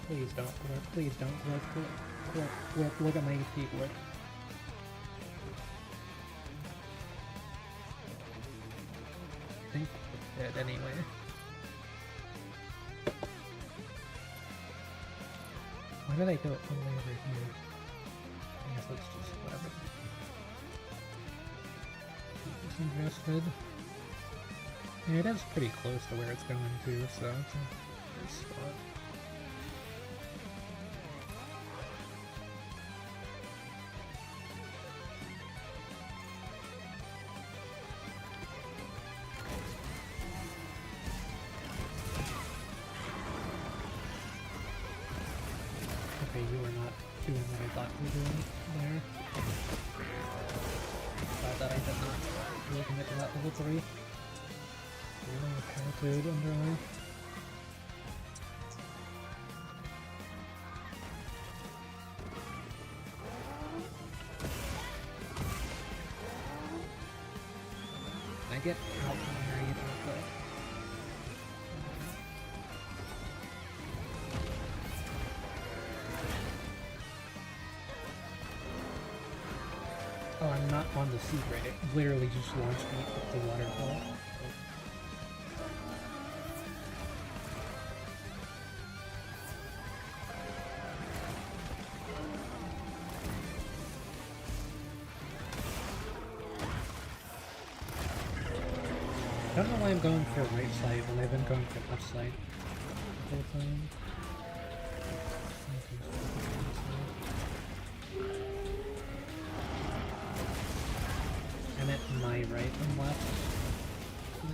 Please don't glitch, please don't glitch, look at my HP glitch. I think it's dead anyway. Why did I go all the way over here? I guess that's just whatever. Disinvested. Yeah, it is pretty close to where it's going to, so it's a good spot. Okay, you are not doing what I thought you were doing there. Glad that I did not really commit to that level 3. Really counted underline. I get out from the area though. Oh, I'm not on the secret. It literally just launched me up the waterfall. I don't know why I'm going for right side when I've been going for left side the whole time. I meant my right and left.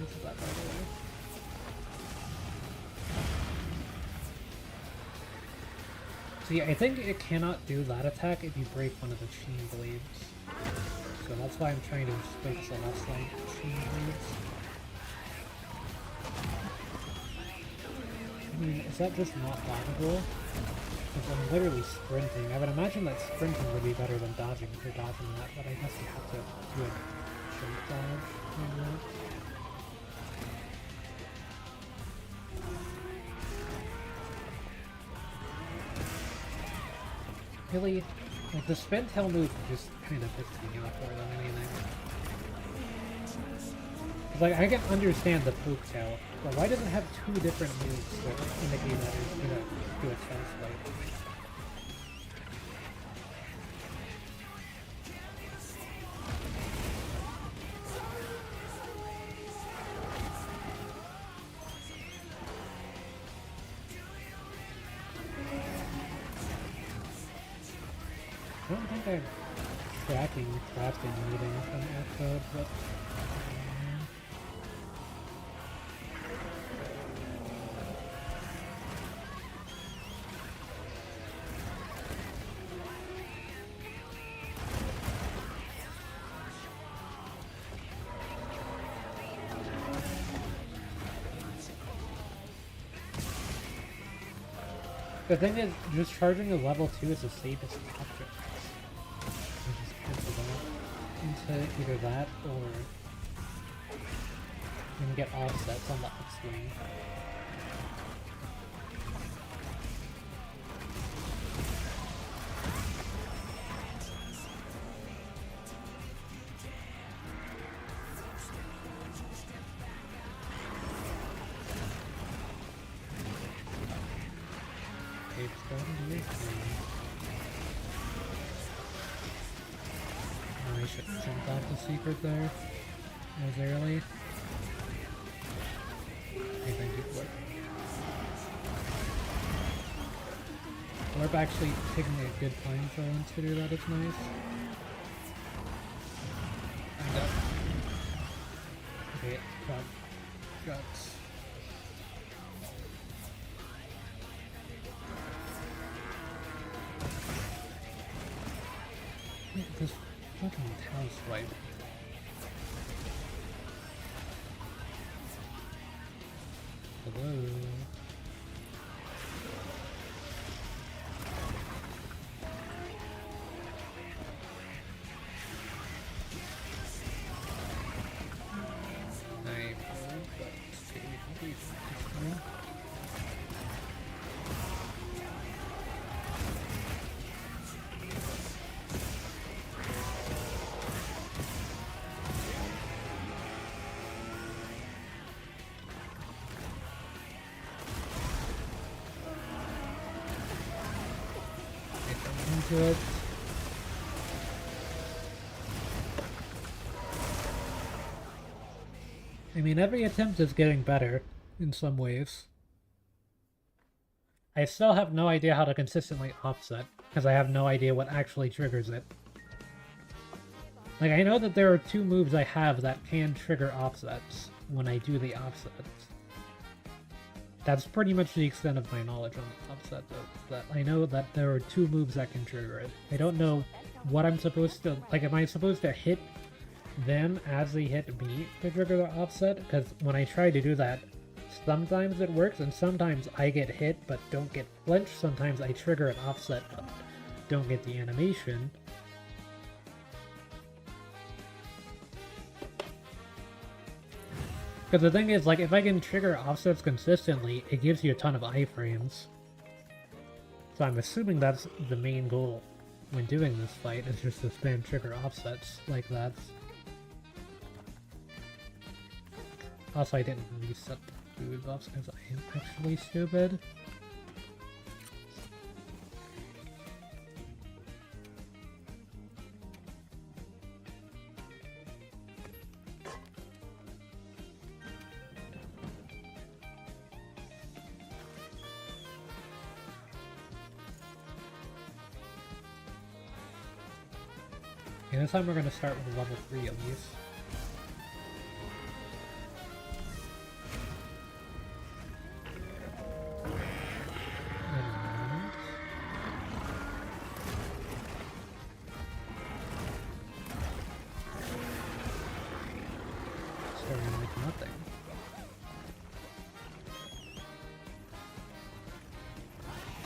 This is that by the way. So yeah, I think it cannot do that attack if you break one of the chain blades. So that's why I'm trying to switch the left side chain blades. I mean, is that just not dodgeable? Because I'm literally sprinting. I would imagine that sprinting would be better than dodging if you're dodging that, but I guess you have to do a jump dodge on that. Really, like the spin tail move just kind of pisses me off more than anything. Like, I can understand the poke tail, but why does it have two different moves that indicate that it's gonna do a tail swipe? I don't think I'm tracking crafting meeting from Arkveld, but the thing is, just charging a level 2 is the safest option. You just cancel that into either that or you can get offsets on the upswing. Okay, just go ahead and do your thing. should have jumped off the secret there as early. Hey, thank you, Blurp. Blurp actually taking a good time for once to do that is nice. And okay, got this fucking town swipe. Hello. Into it. I mean, every attempt is getting better in some ways. I still have no idea how to consistently offset, because I have no idea what actually triggers it. Like, I know that there are 2 moves I have that can trigger offsets when I do the offsets. That's pretty much the extent of my knowledge on the offset, though. That I know that there are 2 moves that can trigger it. I don't know what I'm supposed to... Like, am I supposed to hit them as they hit me to trigger the offset? Because when I try to do that, sometimes it works, and sometimes I get hit but don't get flinched. Sometimes I trigger an offset but don't get the animation. Because the thing is, like, if I can trigger offsets consistently, it gives you a ton of iframes. So I'm assuming that's the main goal when doing this fight, is just to spam trigger offsets like that. Also, I didn't reset the food buffs because I am actually stupid. And this time we're going to start with level 3 at least. Starting with nothing.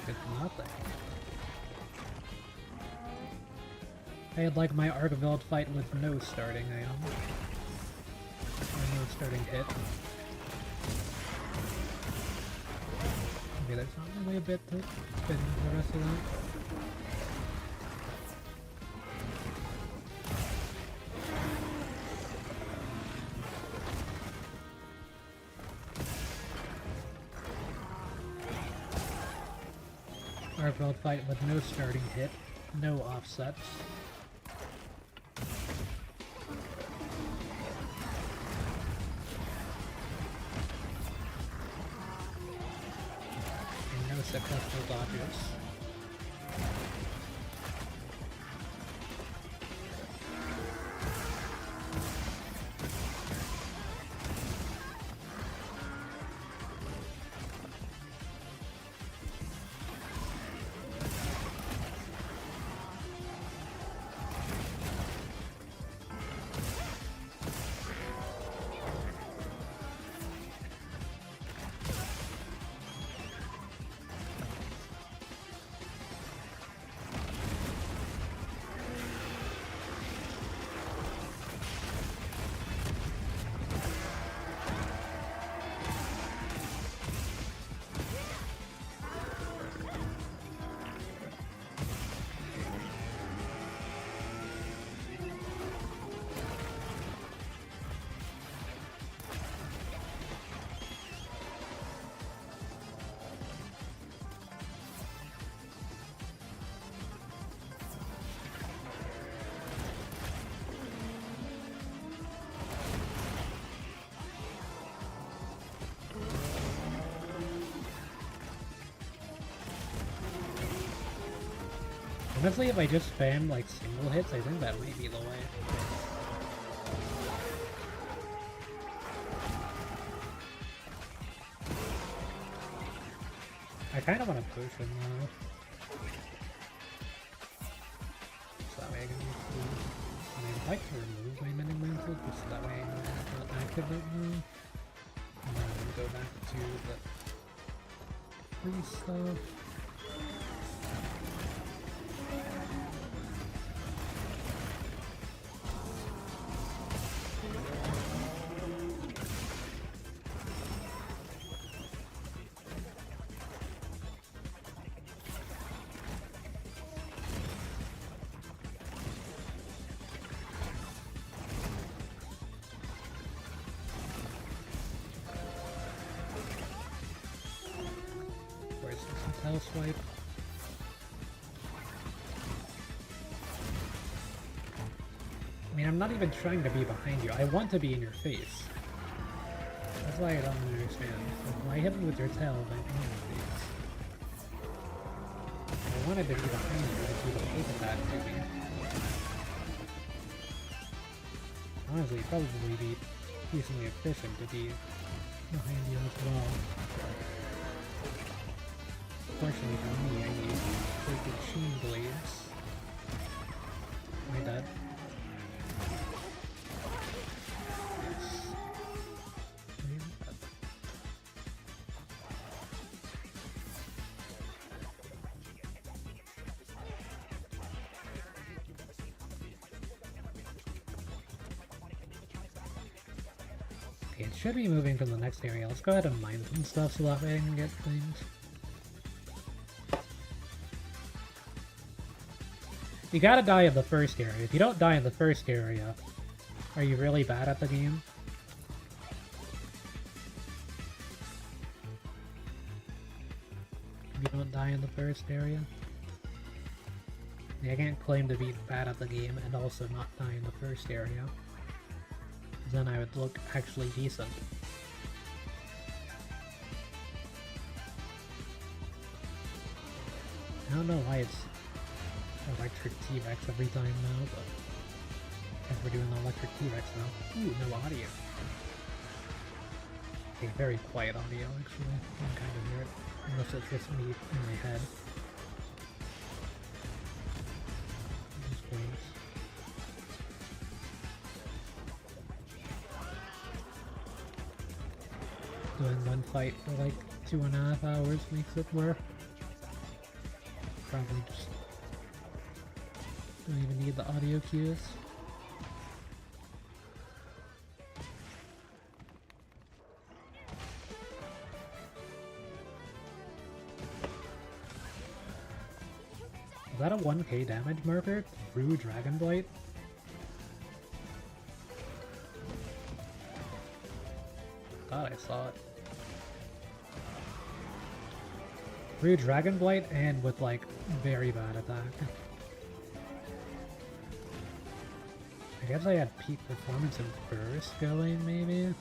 With nothing. I'd like my Arkveld fight with no starting item. Or no starting hit. Okay, there's not really a bit to spin the rest of that. Arkveld fight with no starting hit, no offsets. Successful dodges. Honestly, if I just spam like single hits, I think that might be the way. I kind of want to push him though. So that way I can use the... And I'd like to remove my mending mantle, just so that way I know it's not active right now. And then I'm going to go back to the free stuff. Tail swipe. I mean, I'm not even trying to be behind you. I want to be in your face. That's why I don't understand. Like, why hit me with your tail if I'm in your face? I wanted to be behind you if you hated that to me. Honestly, it'd probably be decently efficient to be behind you as well. Fortunately for me, I need freaking chain blades. Am I dead? Yes. I am dead. Okay, it should be moving to the next area. Let's go ahead and mine some stuff so that way I can get things. You gotta die in the first area. If you don't die in the first area, are you really bad at the game? If you don't die in the first area? I can't claim to be bad at the game and also not die in the first area. Then I would look actually decent. I don't know why it's electric T-Rex every time now, but guess we're doing the electric T-Rex now. Ooh, no audio. Okay, very quiet audio actually. I can kind of hear it, unless it's just me in my head. Doing one fight for like 2.5 hours makes it worth. Probably just don't even need the audio cues. Is that a 1k damage marker? Through Dragon Blight? Thought I saw it. Through Dragon Blight and with like very bad attack. I guess I had peak performance and burst going, maybe?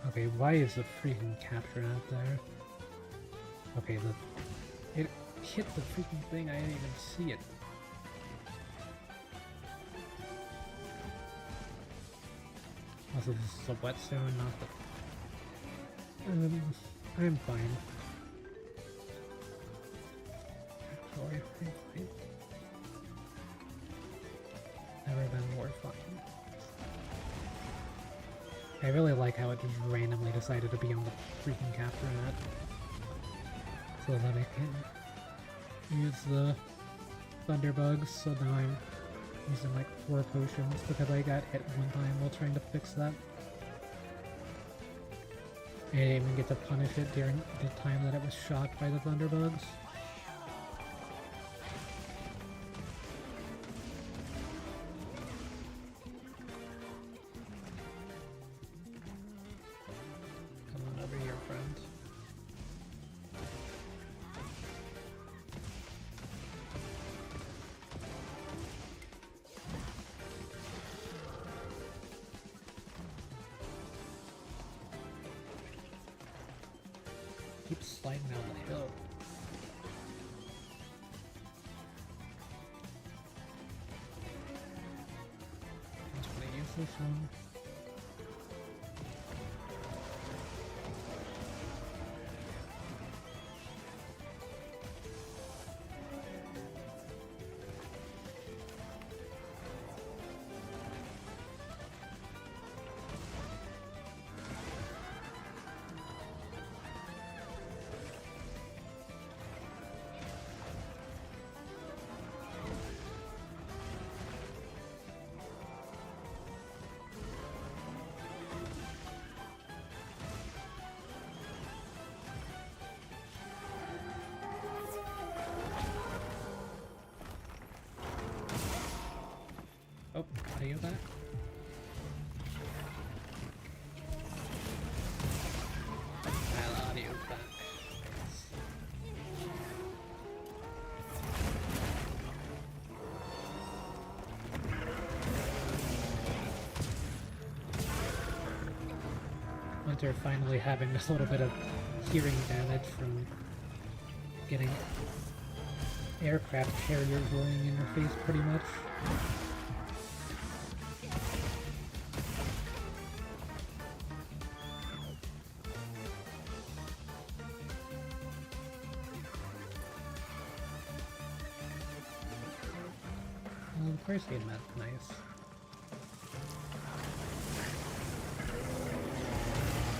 Okay, why is the freaking capture out there? Okay, it hit the freaking thing, I didn't even see it. Also, this is a whetstone, not the... I'm fine. Actually, I'm fine. Never been more fun. I really like how it just randomly decided to be on the freaking capture net. So that I can use the thunderbugs, so now I'm using like 4 potions because I got hit one time while trying to fix that. I didn't even get to punish it during the time that it was shocked by the thunderbugs. Come on over here, friend. Keep keeps sliding down the hill. I'm just gonna use this one. Oh, audio back. Well, audio back. Hunter finally having a little bit of hearing damage from getting aircraft carriers rolling in her face pretty much. Well, the first aid med's nice.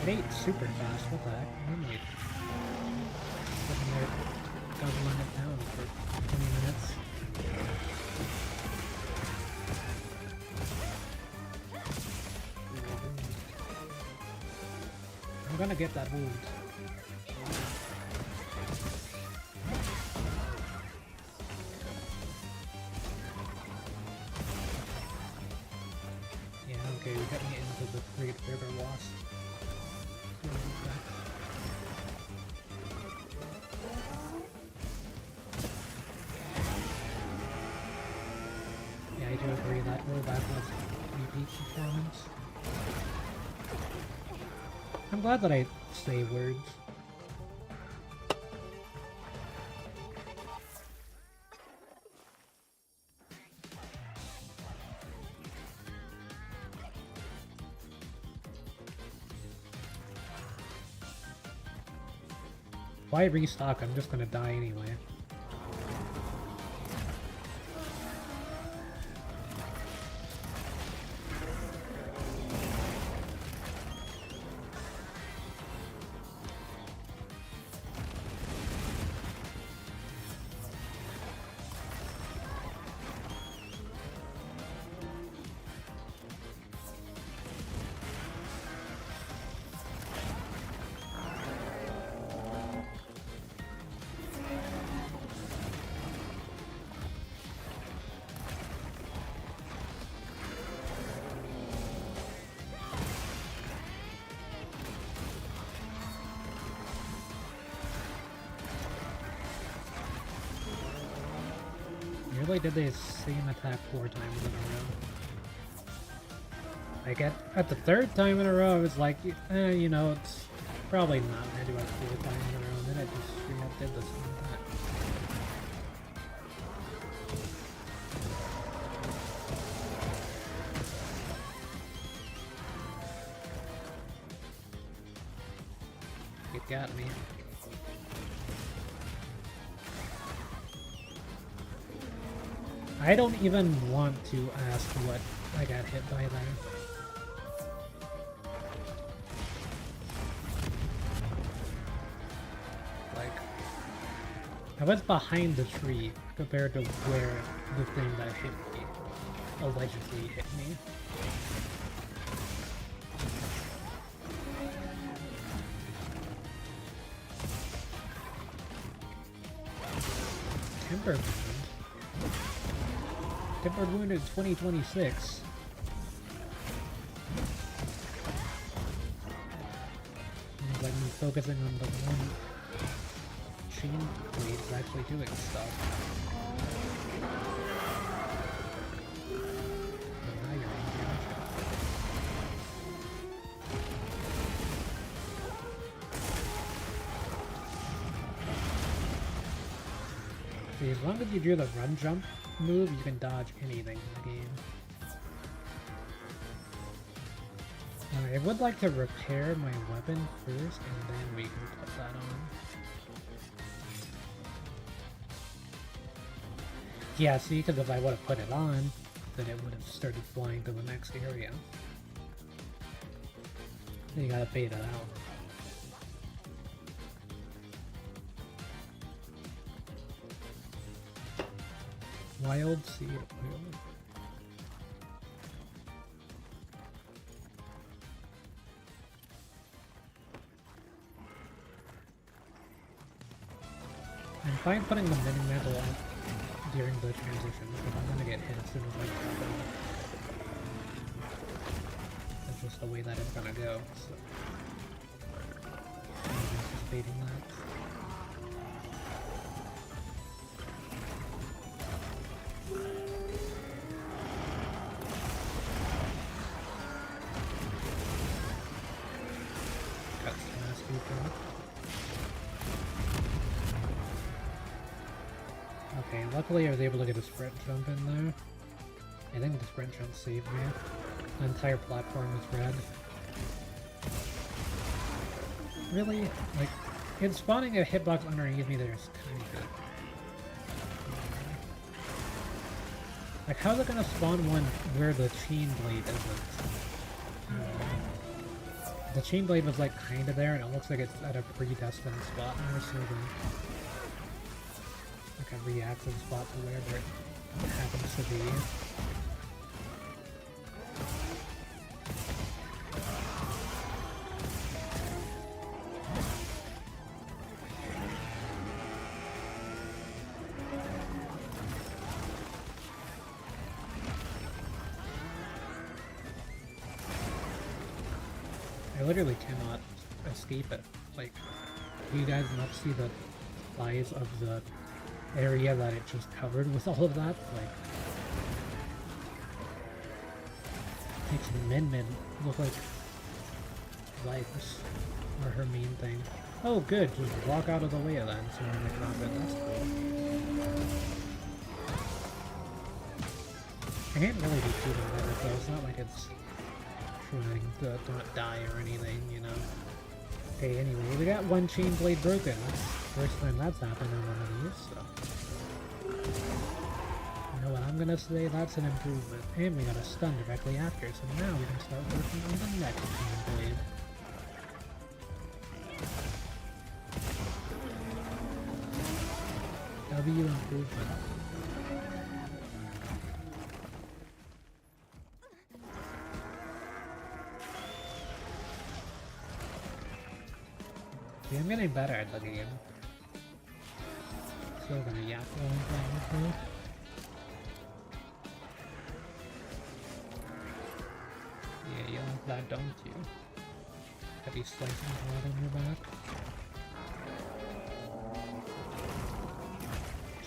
It ate super fast, what the heck? I'm like sitting there guzzling it down for 20 minutes. I'm gonna get that wound. Yeah, okay, we're getting into the Great River Wasp. Yeah, I do agree that rollback was repeat performance. I'm glad that I say words. Why restock? I'm just gonna die anyway. Really did the same attack 4 times in a row. Like at the 3rd time in a row, I was like, you know, it's probably not gonna do it 4 times in a row, and then I just straight up did the same attack. It got me. I don't even want to ask what I got hit by there. Like, I was behind the tree compared to where the thing that hit me allegedly hit me. Temper wound. Tempered wound in 2026. Like me focusing on the one chain blade's actually doing stuff. But now you're injured. See, as long as you do the run jump move, you can dodge anything in the game. I would like to repair my weapon first, and then we can put that on. Yeah, see, because if I would have put it on, then it would have started flying to the next area. You gotta bait it out. Wild seed oil. I'm fine putting the mini mantle on during the transition, but I'm gonna get hit as soon as I drop it. That's just the way that it's gonna go, so I'm anticipating that. Got some last people. Okay, luckily I was able to get a sprint jump in there. I think the sprint jump saved me. The entire platform is red. Really? Like, it's spawning a hitbox underneath me there is kind of... Like, how's it gonna spawn one where the chain blade isn't? The chain blade was like kinda there, and it looks like it's at a predestined spot now, so like a reactive spot to wherever it happens to be. I literally cannot escape it. Like, do you guys not see the size of the area that it just covered with all of that? Like, makes Min Min look like lives are her main thing. Oh good, just walk out of the way of that so when I drop it, that's cool. I can't really be too bad at it though, it's not like it's trying to not die or anything, you know. Okay, anyway, we got one chain blade broken. That's the first time that's happened on one of these, so... You know what I'm gonna say? That's an improvement. And we got a stun directly after, so now we can start working on the next chain blade. W improvement. See, I'm getting better at the game. Still gonna yap while I'm playing with me. Yeah, you like that, don't you? Heavy slicing blood on your back.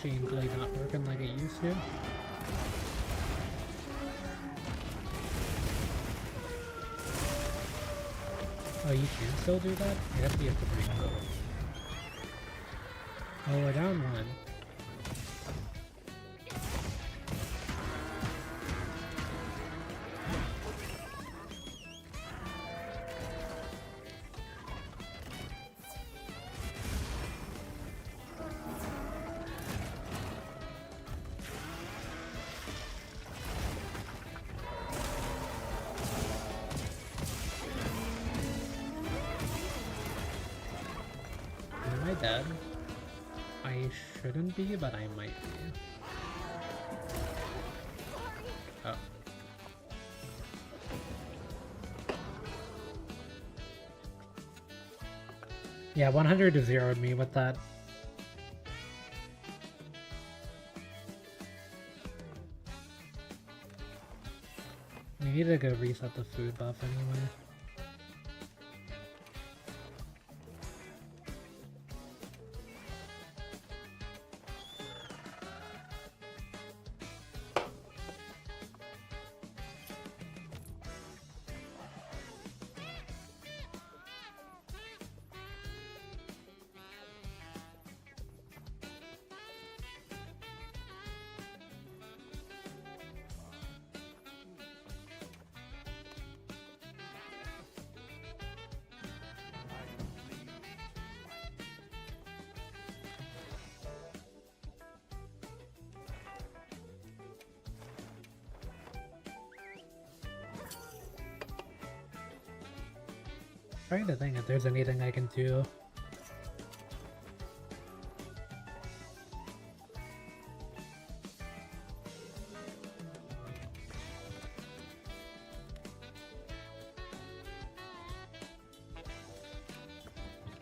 Chain blade not working like it used to. Oh, you can still do that? I guess you have to break both. Oh, we're down one. Am I dead? I shouldn't be, but I might be. Oh. Yeah, 100 to 0'd me with that. We need to go reset the food buff anyway. trying to think if there's anything I can do.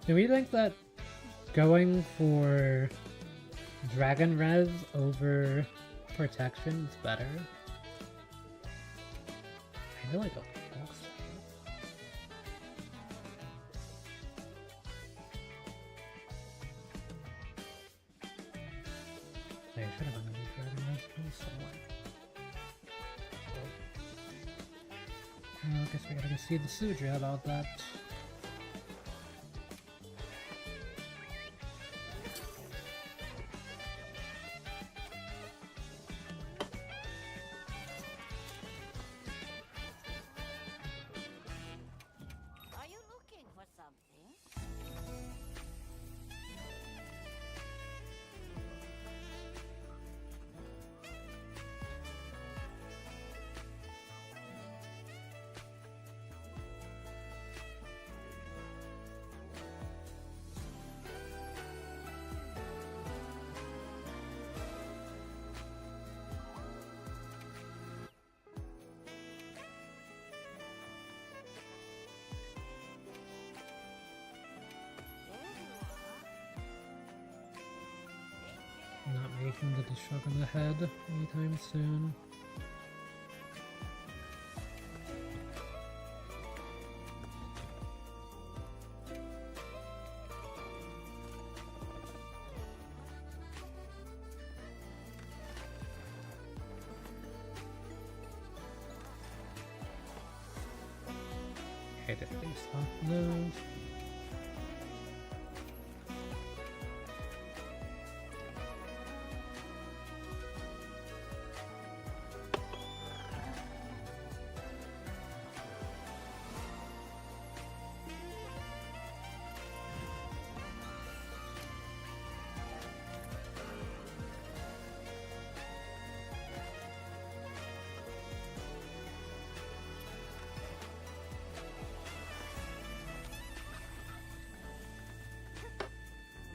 Do we think that going for Dragon Res over protection is better? I really don't think so. I should have done a Dragon Res somewhere. I guess we gotta go see the Suja about that. Are you looking for something? Not making the shrug on the head anytime soon. Okay, did they stop those?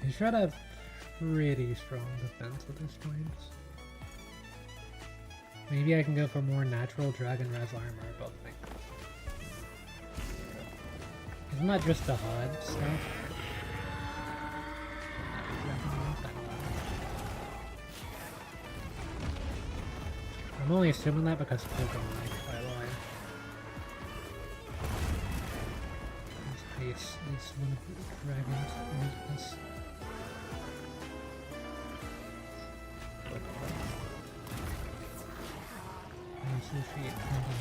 They should have pretty strong defense at this point. Maybe I can go for more natural Dragon Res armor, but like... Isn't that just the HUD stuff? I'm only assuming that because Pokemon, by the way. Ice is one of the dragons' weakness. Sushi and a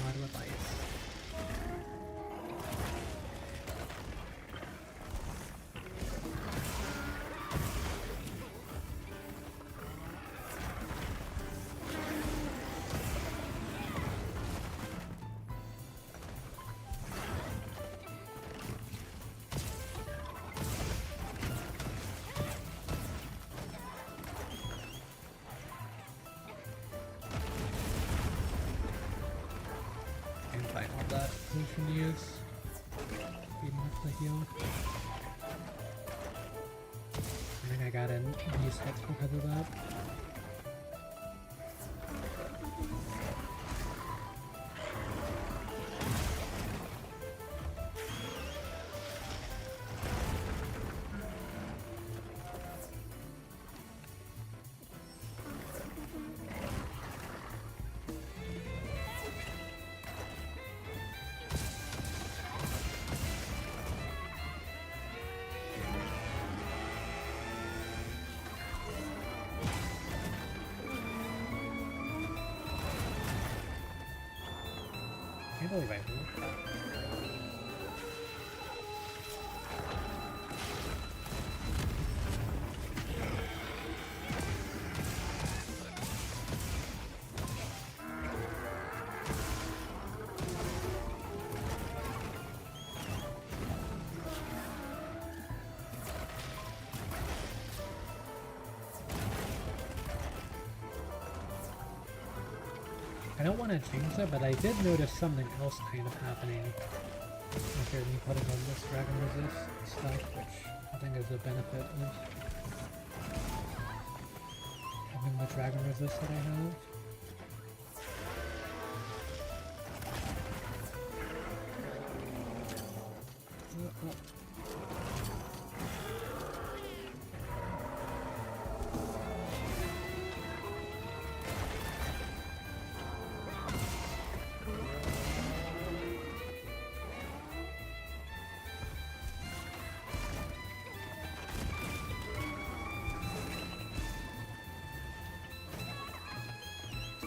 lot with ice. Find all that we can use. Even with the heal. I think I got in these hits because of that. I can't believe I moved that. I don't want to change that, but I did notice something else kind of happening After me putting on this dragon resist stuff, which I think is a benefit of having the dragon resist that I have.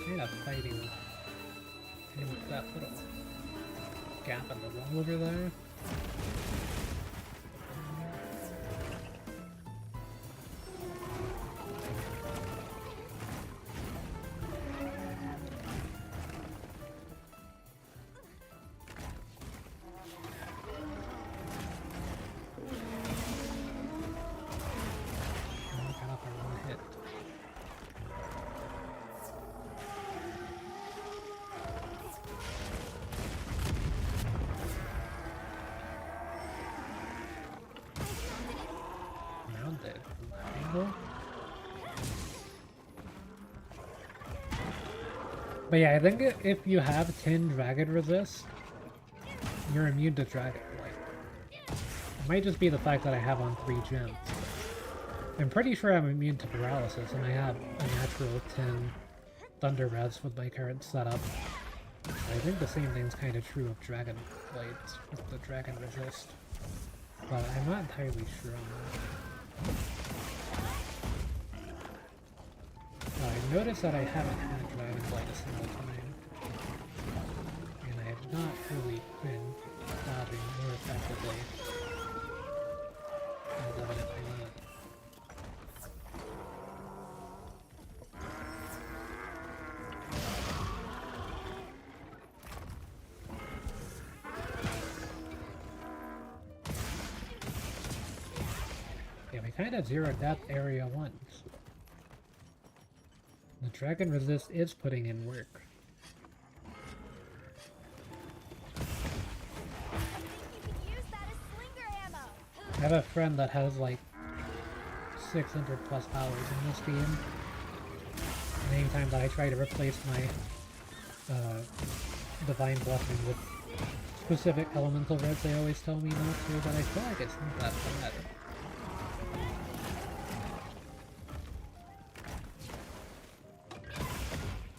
Yeah, fighting with that little gap in the wall over there. Got up in one hit. Mounted. Angle. But yeah, I think if you have 10 dragon resist, you're immune to dragon blight. It might just be the fact that I have on 3 gems. I'm pretty sure I'm immune to paralysis, and I have a natural 10 thunder revs with my current setup. I think the same thing's kind of true of dragon blades with the dragon resist, but I'm not entirely sure on that. I noticed that I haven't had dragon blight a single time, and I have not really been dodging more effectively. As evident by that. Yeah, we kind of zeroed that area once. The dragon resist is putting in work. I have a friend that has like 600 plus hours in this game. And anytime that I try to replace my divine blessing with specific elemental reds, they always tell me not to, but I feel like it's not that bad.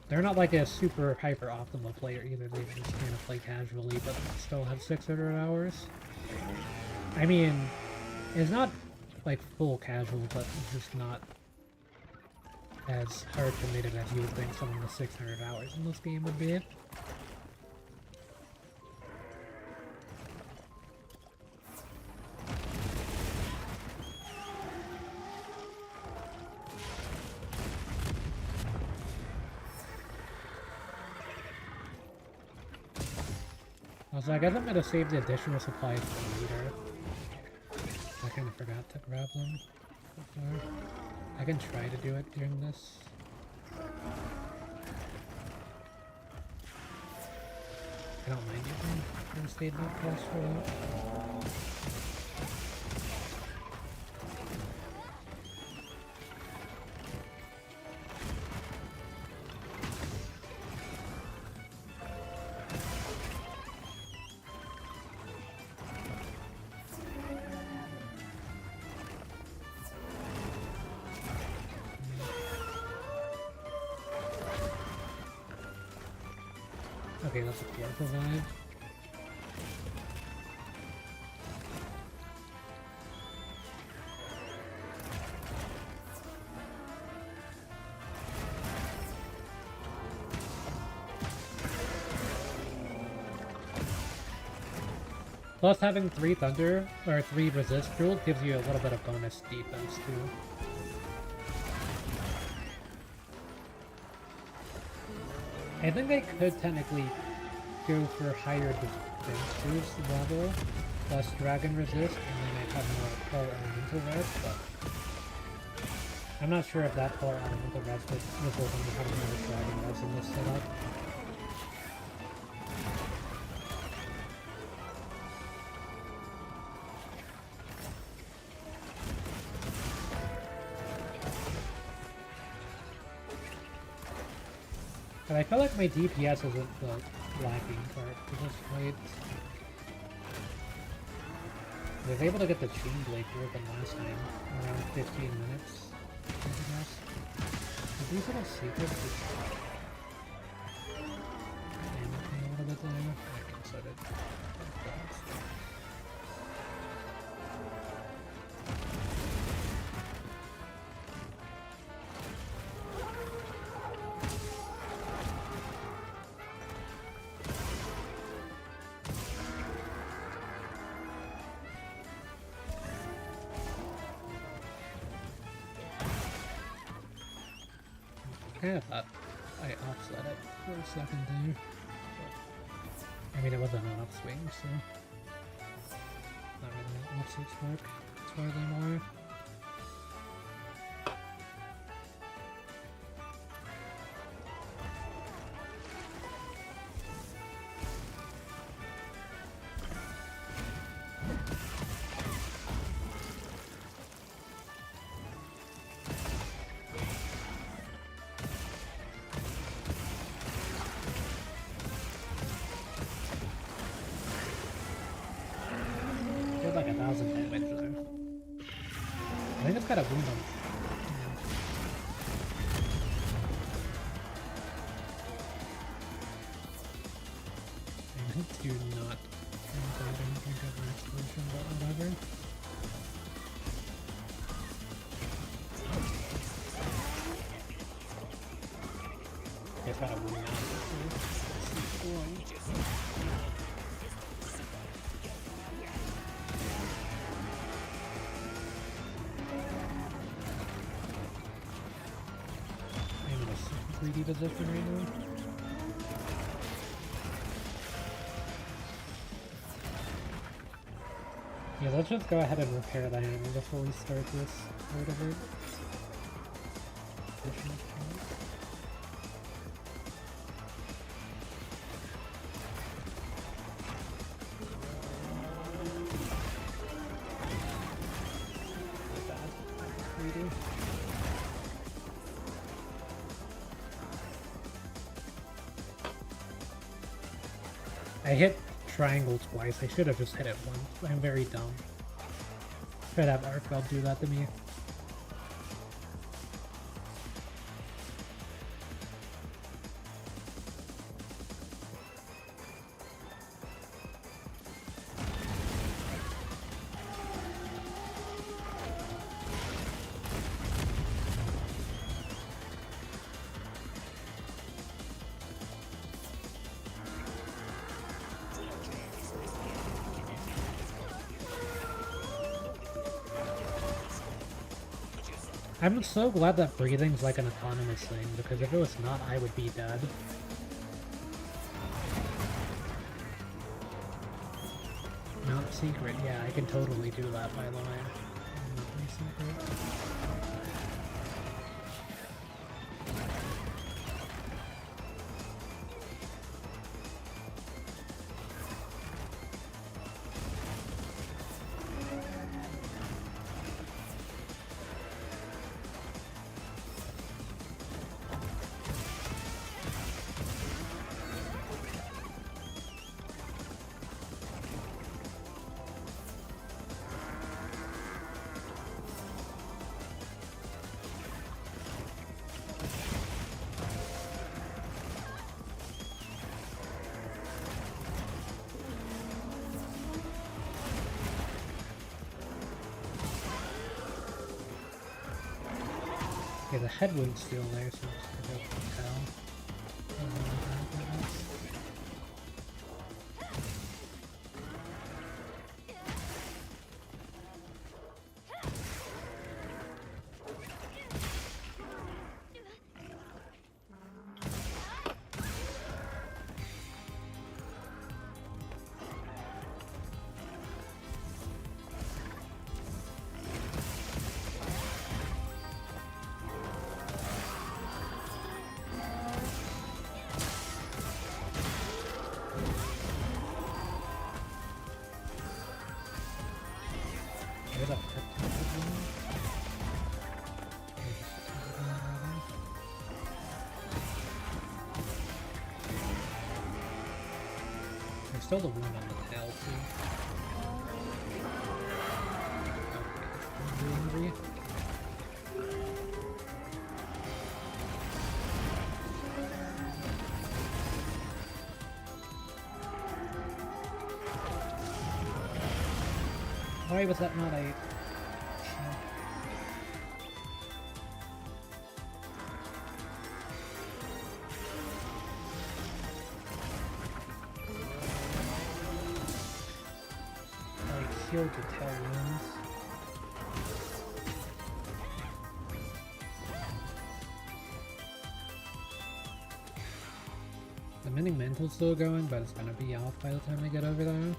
They're not like a super hyper optimal player either, they just kind of play casually but still have 600 hours. I mean, it's not like full casual, but it's just not as hard committed as you would think someone with 600 hours in this game would be. Also, I guess I'm gonna save the additional supplies for later. I kind of forgot to grab them before. I can try to do it during this. I don't mind using first aid note for that. Okay, that's a fourth alive. Plus having 3 thunder, or 3 resist rule gives you a little bit of bonus defense too. I think I could technically go for higher defense boost level, plus dragon resist, and then I'd have more polar elemental res, but I'm not sure if that polar elemental res would result in me having more dragon res in this setup. And I feel like my DPS isn't the lacking part for this fight. I was able to get the chain blade broken last time, around 15 minutes, something else. Are these little secrets just damage me a little bit there? I can set it. I thought I offset it for a second there. But, I mean, it wasn't an upswing, so not really an offset spark, as far as I'm aware. Like 1,000 damage there. I think it's got a wound on. I hope to not translate anything of an explosion, but whatever. It's got a wound on it. Greedy position right now. Yeah, let's just go ahead and repair the hammer before we start this part of it. Greedy. I hit triangle twice. I should have just hit it once. I'm very dumb. Try to have Arkveld do that to me. I'm so glad that breathing's like an autonomous thing, because if it was not, I would be dead. Not secret, yeah, I can totally do that, by the way. Not secret. Okay, the headwind's still there, so it's a bit tell. There's still the wound on the tail, too. Okay, injury. Why was that not a... I healed the tail wounds. The mini mental's still going, but it's gonna be off by the time I get over there.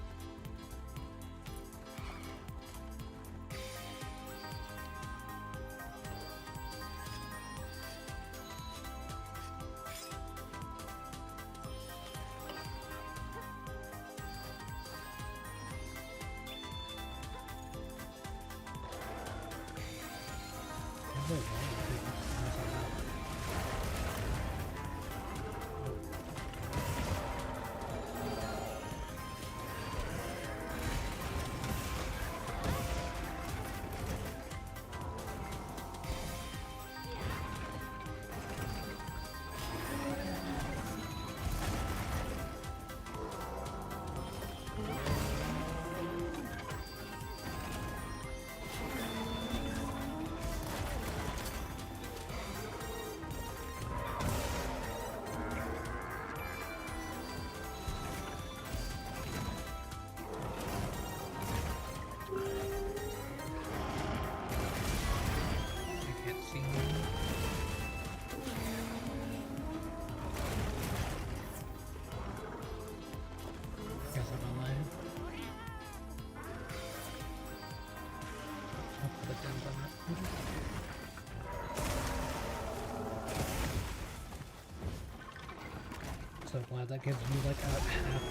So glad that gives me like a half.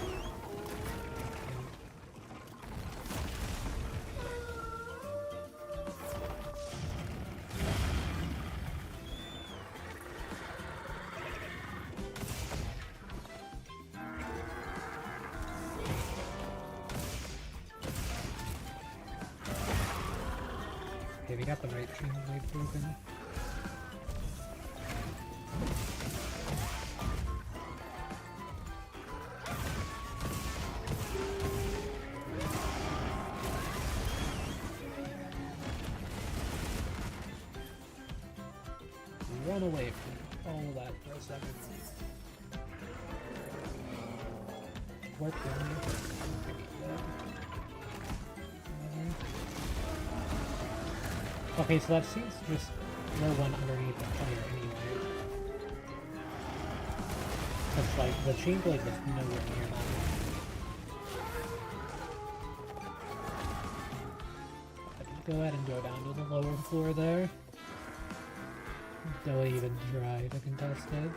Okay, we got the right chain blade broken. Run away from all of that for a second. Work down. Okay, so that seems just no one underneath the fire anyway. It's like the chain blade was nowhere near that. Go ahead and go down to the lower floor there. Don't even try to contest it.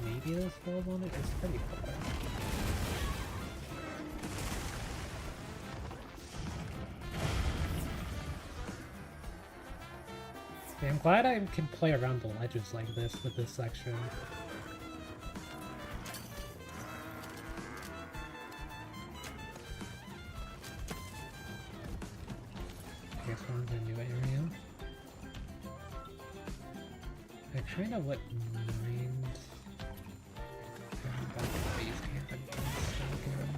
Maybe this falls on it? It's pretty far. Okay, I'm glad I can play around the ledges like this with this section. Guess we're in a new area. I kind of wouldn't mind going back to the base camp and doing stuff again.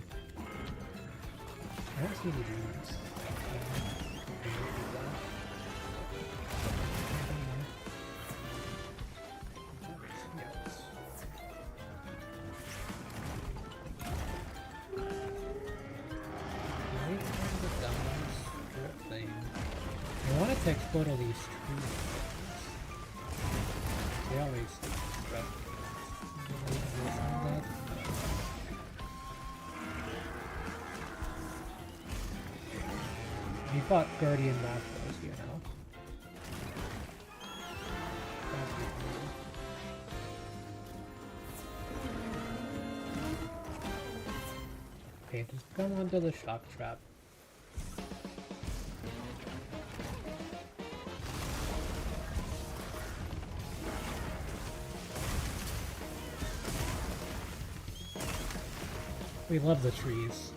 I don't see any dudes. I wanted to explode all these trees. They always spread. We fought Guardian Raptors, you know. Okay, just come onto the shock trap. We love the trees.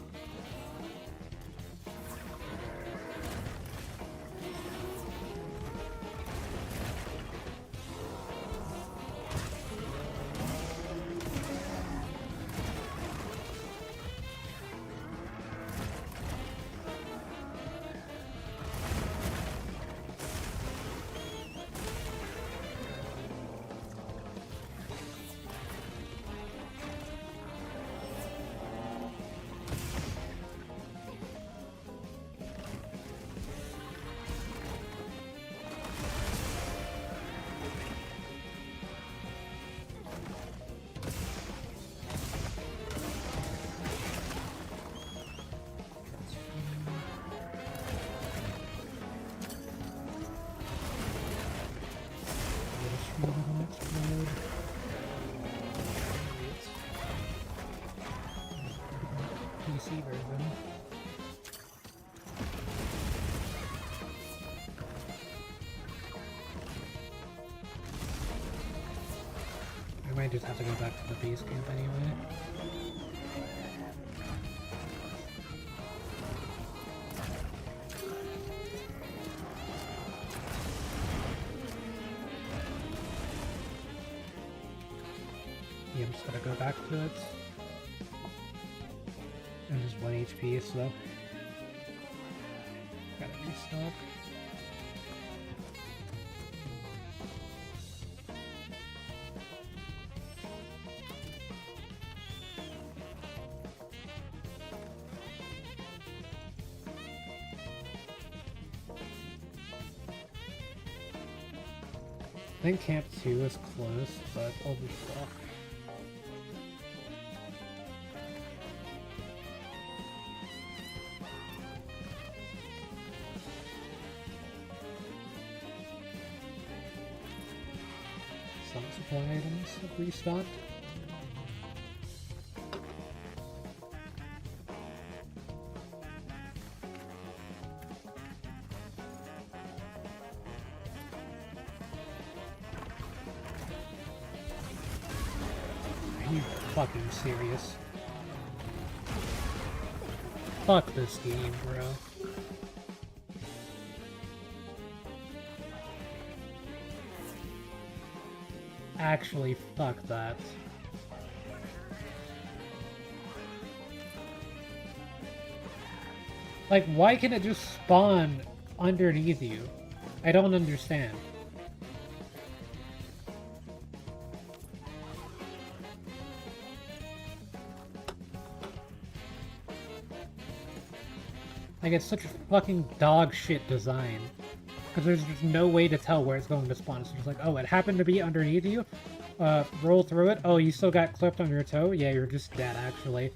PC version. I might just have to go back to the base camp anyway. Yeah, I'm just gonna go back to it. I'm just 1 HP, so gotta restock. I think Camp 2 is close, but I'll be stuck. Some supply items have restocked. Are you fucking serious? Fuck this game, bro. Actually, fuck that. Like, why can it just spawn underneath you? I don't understand. Like, it's such a fucking dog shit design. Because there's just no way to tell where it's going to spawn. It's just like, oh, it happened to be underneath you. Roll through it. Oh, you still got clipped on your toe? Yeah, you're just dead, actually.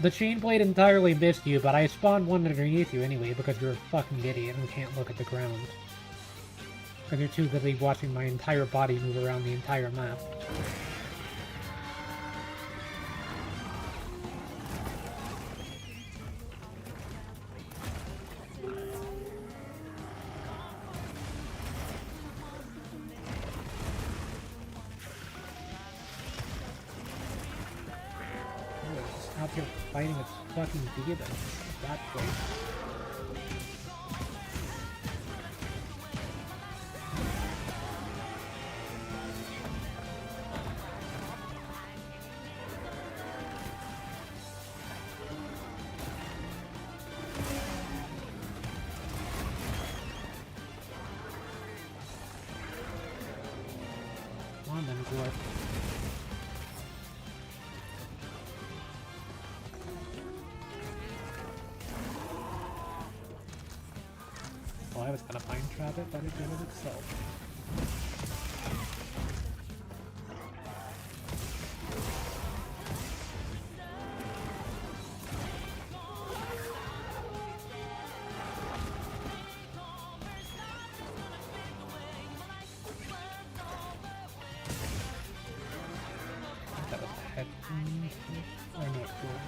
The chain blade entirely missed you, but I spawned one underneath you anyway because you're a fucking idiot and can't look at the ground. Because you're too busy watching my entire body move around the entire map. Out here fighting its fucking demons. That place. Come on then, Glorp. Well, I was gonna mind trap it, but it did it itself. That was head. Or no, cool.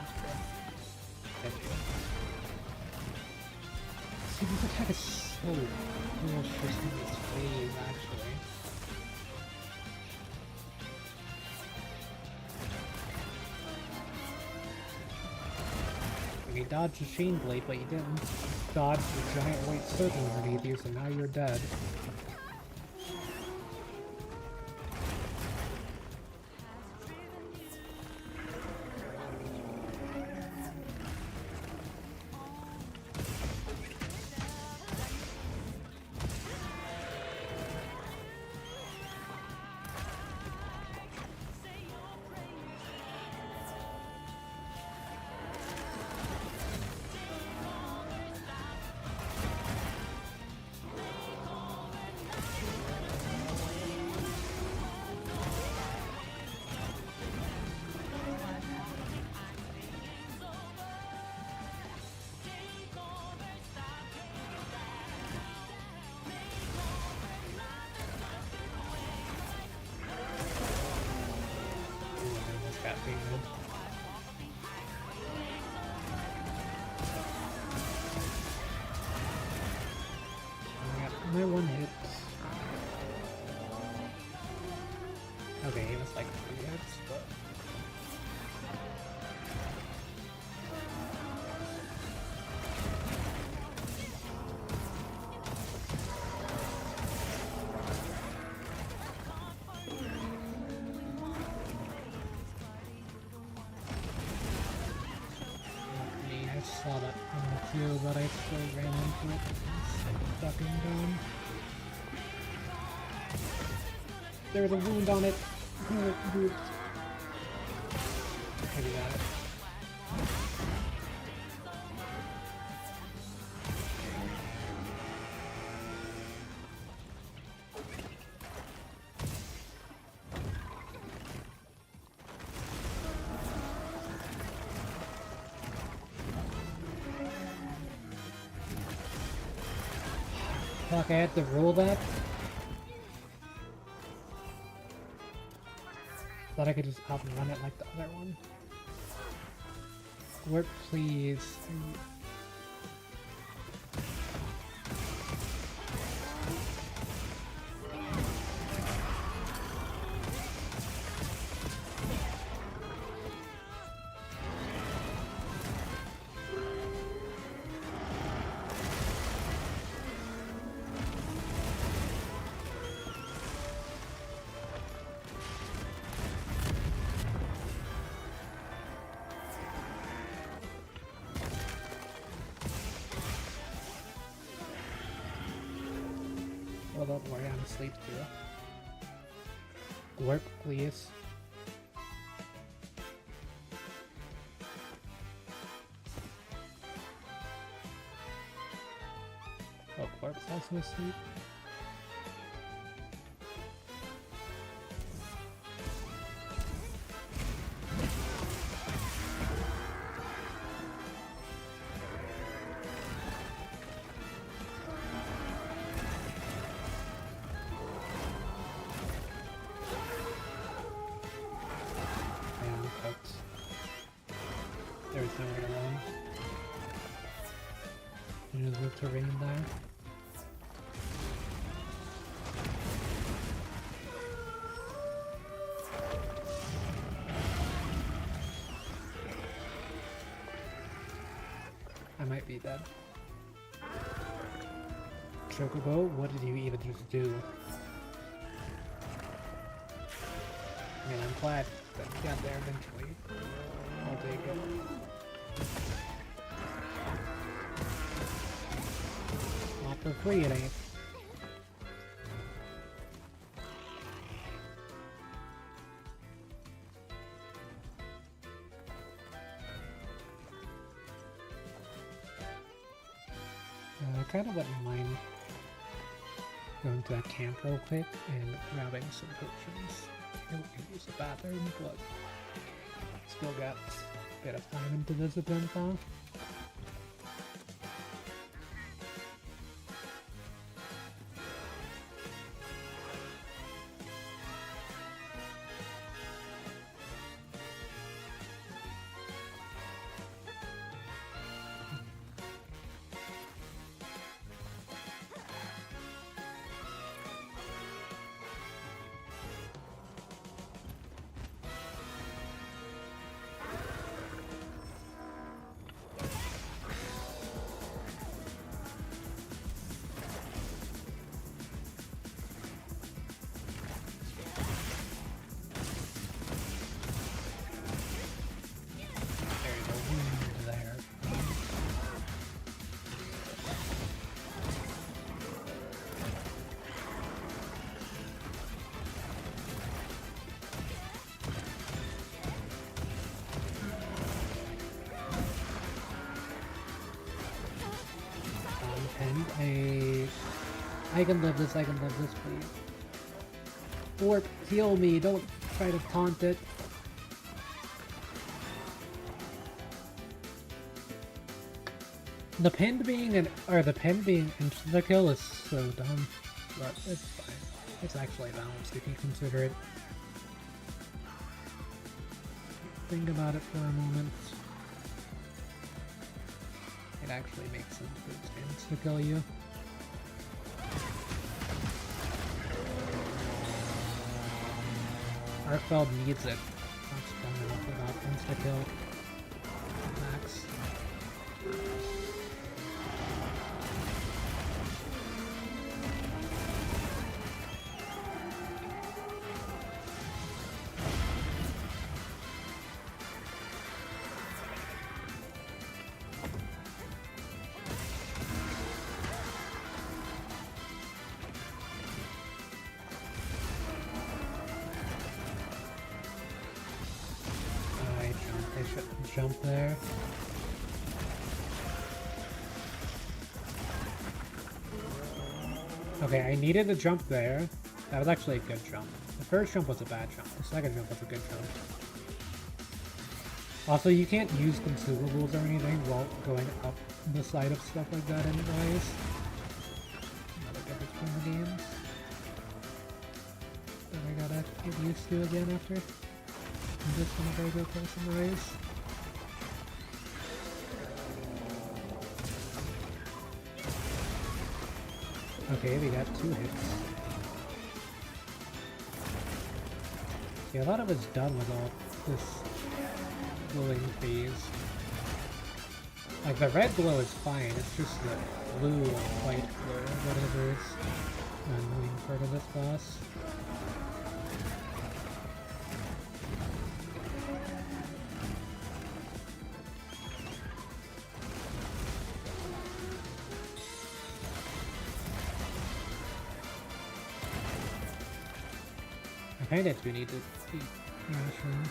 See, this attack is so bullshit in its phase, actually. dodged the chain blade, but you didn't dodge the giant white circle underneath you, so now you're dead. Got baited. I got my one hit. Okay, it was like 3 hits, but... I saw that on the field, but I still ran into it. It's fucking dumb. There's a wound on it. Oh, dude. Okay, we got it. Fuck, I had to roll that? Thought I could just outrun it like the other one. Work, please. Well, don't worry, I'm asleep too. Work, please. Oh, Quark's also asleep. There's nowhere to run. There's no terrain there. I might be dead. Chocobo, what did you even just do? I mean, I'm glad that we got there eventually. I'll take it. Not for free, it ain't. I kind of wouldn't mind going to a camp real quick and grabbing some potions. I can use the bathroom, but still got a bit of time into this event though. And I can live this, please. Or heal me, don't try to taunt it. The pin being instant kill is so dumb, but it's fine. It's actually balanced if you consider it. Think about it for a moment. It actually makes sense for it insta kill you. Arkveld needs it. Not strong enough without insta kill. Max. I shouldn't jump there. Okay, I needed to jump there. That was actually a good jump. The first jump was a bad jump. The second jump was a good jump. Also, you can't use consumables or anything while going up the side of stuff like that anyways. Another difference from the games that I gotta get used to again after I'm just gonna go person race. Okay, we got 2 hits. Yeah, I thought it was done with all this glowing phase. Like, the red glow is fine, it's just the blue and white glow, whatever is an annoying part of this boss. I kinda do need to keep mashing.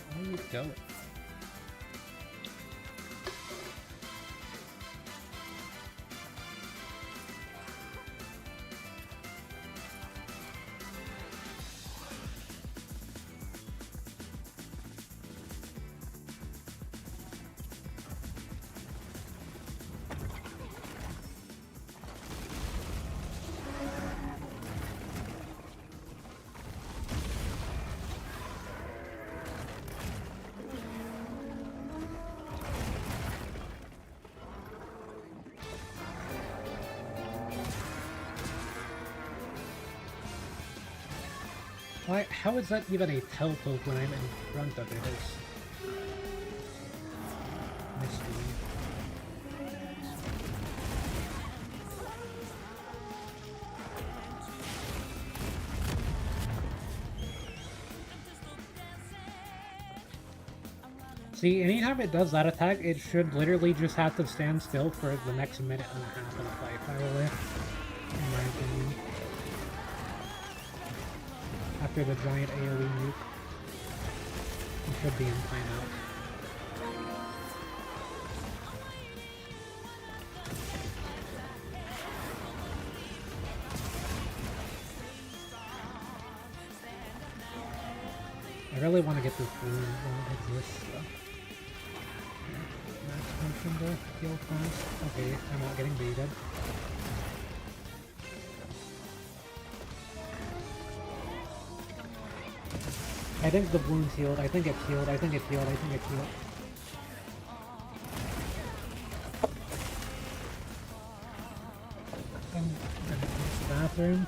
Where are you going? Why? How is that even a teleport when I'm in front of it? It's mystery. See, anytime it does that attack, it should literally just have to stand still for the next minute and a half of the fight, probably. In my opinion. After the giant AoE nuke. It should be in timeout. I really want to get this balloon while it exists, so. Max function to heal fast. Okay, I'm not getting baited. I think the balloon's healed. I think it's healed. I think it's healed. I think it's healed. I'm gonna use the bathroom.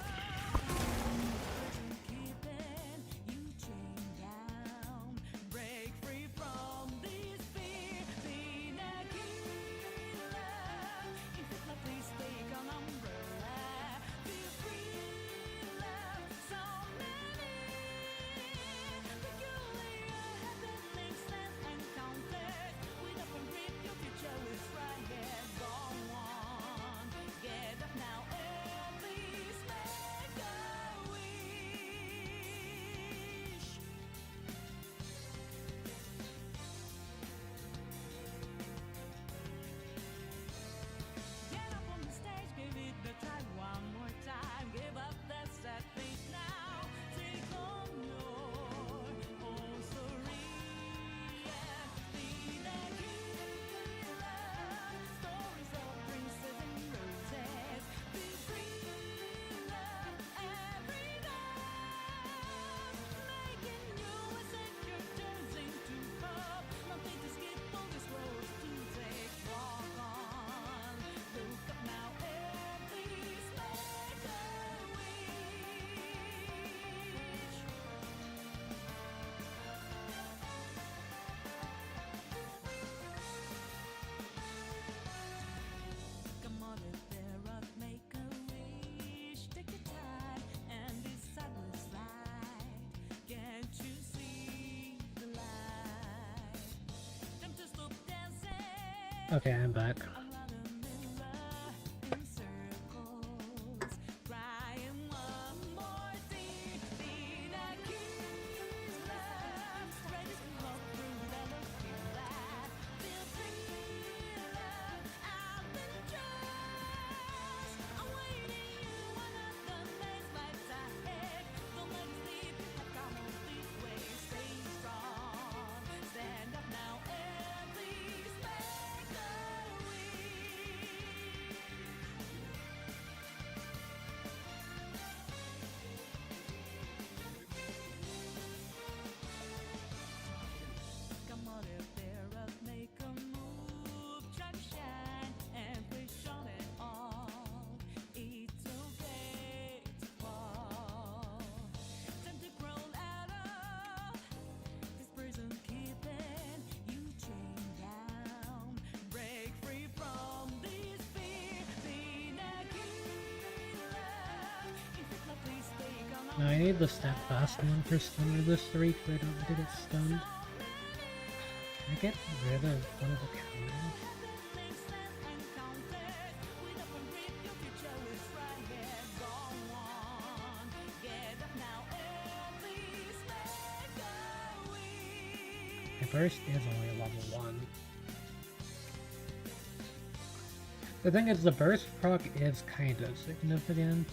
Okay, I'm back. Now I need the steadfast one for stun resist 3 because I don't get it stunned. Can I get rid of one of the counters? My burst is only level 1. The thing is, the burst proc is kind of significant.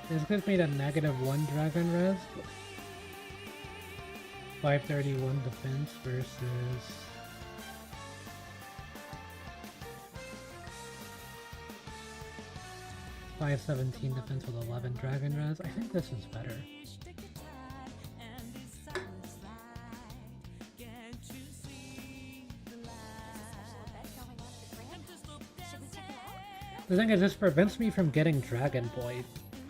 This gives me the -1 Dragon Res. 531 defense versus... $517 defense with 11 Dragon Res. I think this is better. The thing is, this prevents me from getting Dragon Blade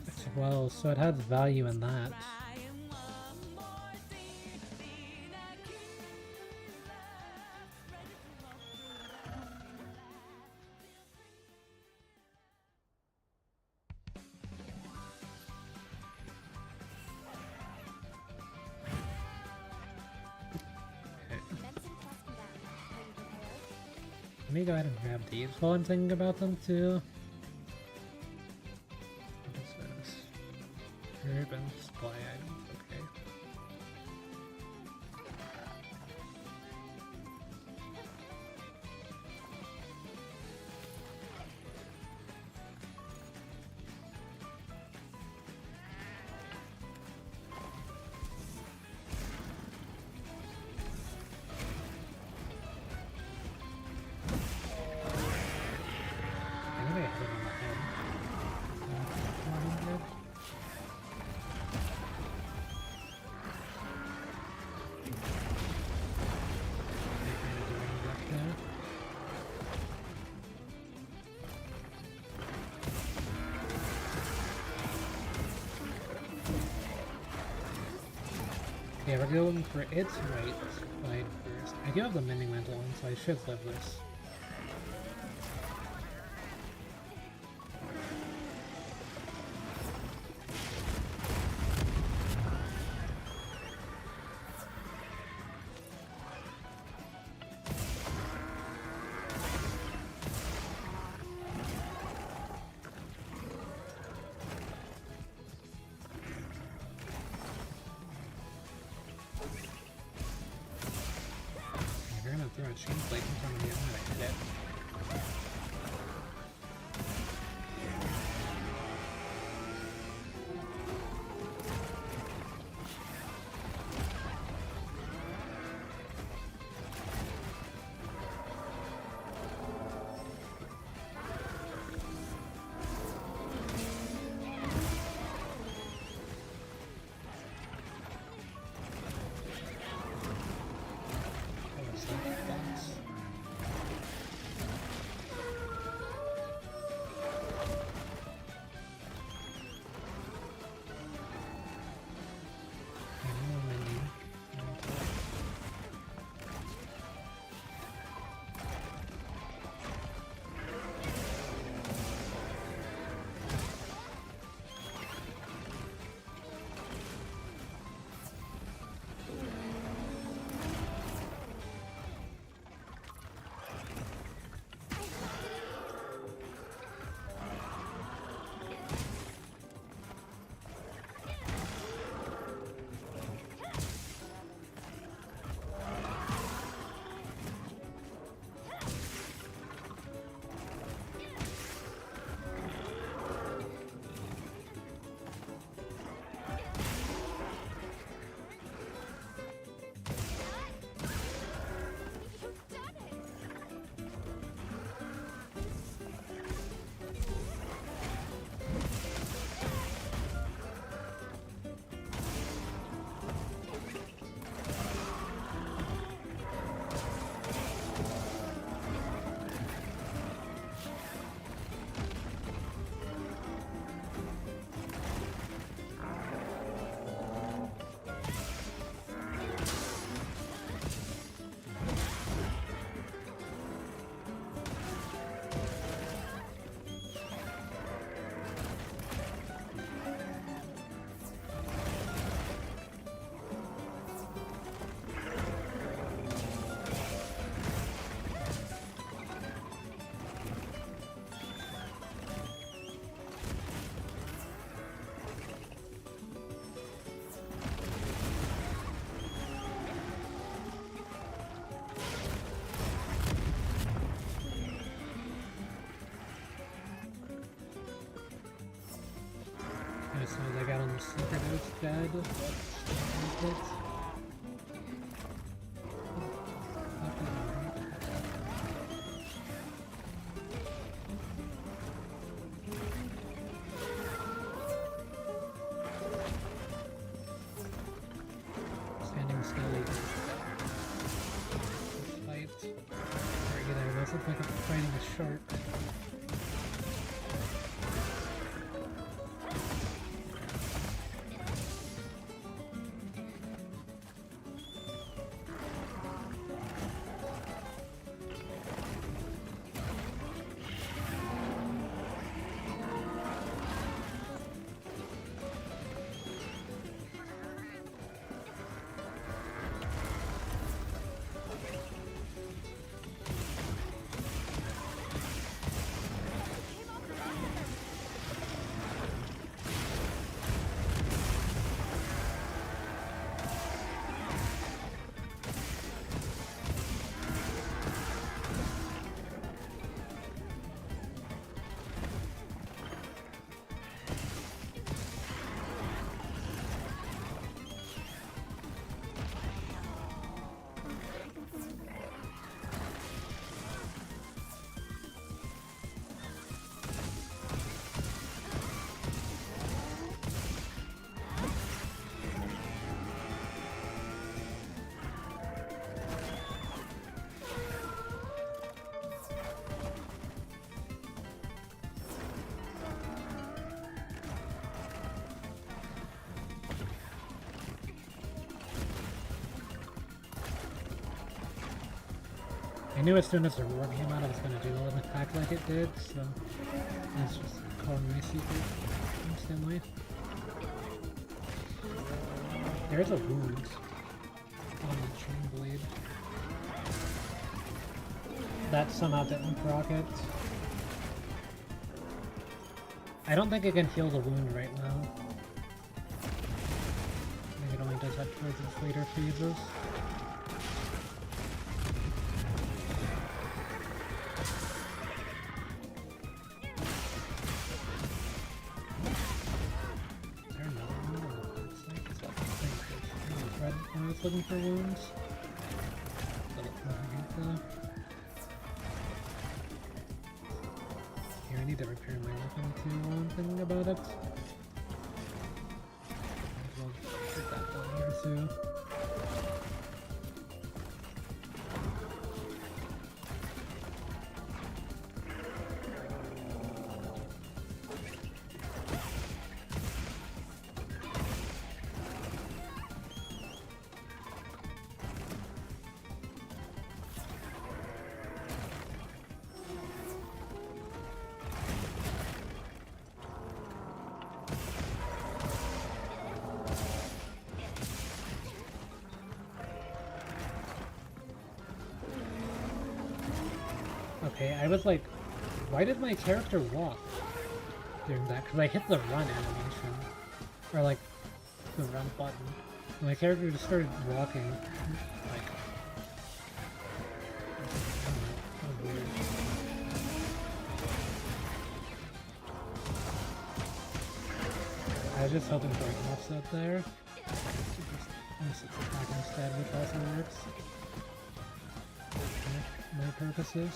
as well, so it has value in that. Let me go ahead and grab these while I'm thinking about them too. What is this? Urban supply items, okay. Yeah, we're going for its right side first. I do have the mending mantle on, so I should live this. Throw a chain plate in front of me, I'm gonna hit it. And as soon as I got on the secret, I was dead. Standing still. Fight. Or either of us look like I'm fighting a shark. I knew as soon as the roar came out I was going to do an attack like it did, so let's just call my secret instantly. There's a wound on the chain blade. That somehow didn't proc it. I don't think it can heal the wound right now. I think it only does that towards its later phases. Looking for wounds. Here, I need to repair my weapon too while I'm thinking about it. Might as well get that done here too. Okay, I was like, why did my character walk during that? Because I hit the run animation. Or like, the run button. And my character just started walking. Like, I don't know, that was weird. I was just hoping for an offset there. Just attack instead, which also works. For my purposes.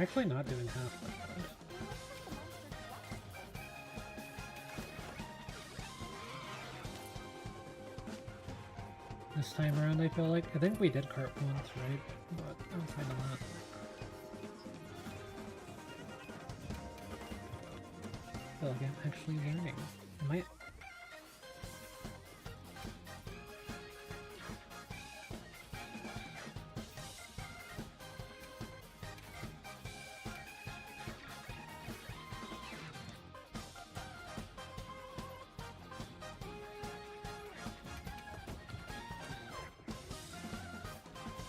Actually not doing half that bad. This time around I feel like, I think we did cart once, right? But outside of that. I feel like I'm actually learning. Am I...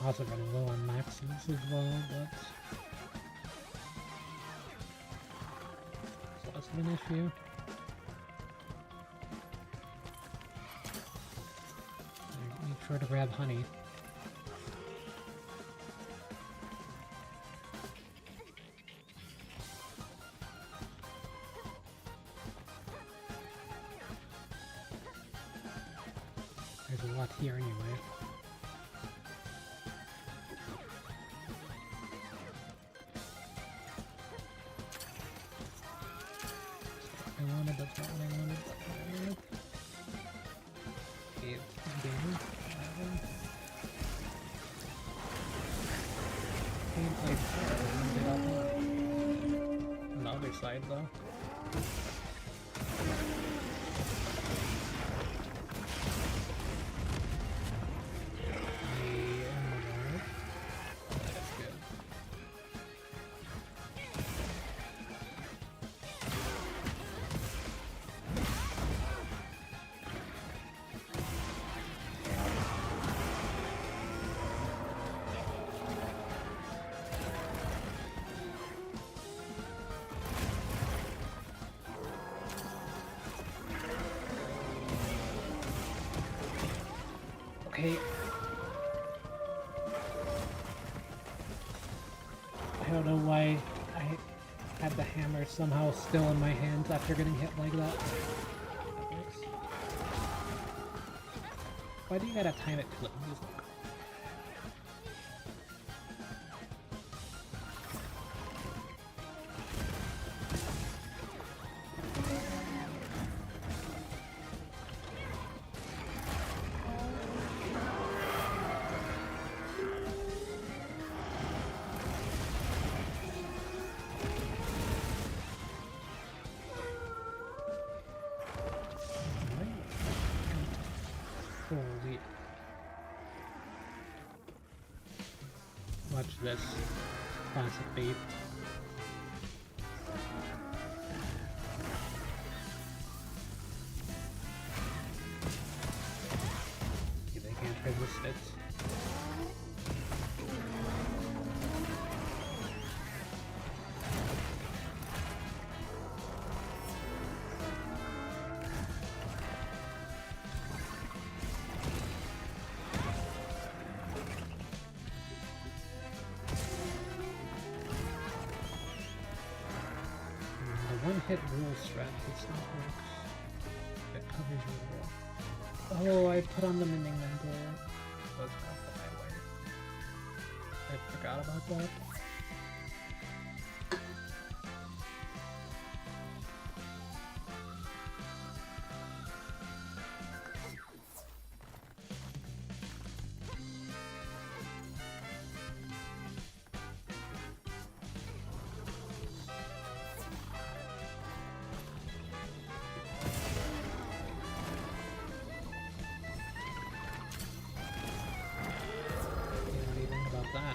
Also running low on maxims as well, but it's less of an issue. Make sure to grab honey. There's a lot here anyway. I wanted, that's not what I wanted, that's what I wanted. Okay, damage, that one. Gameplay power, on the other side though. Okay. I don't know why I had the hammer somehow still in my hands after getting hit like that. That works. Why do you gotta time it to the music? Holy. Watch this. Classic bait. Okay, they can't resist it. One-hit rule strat does not work. It covers your roll. Oh, I put on the mending mantle. That was gonna put my way. I forgot about that. That.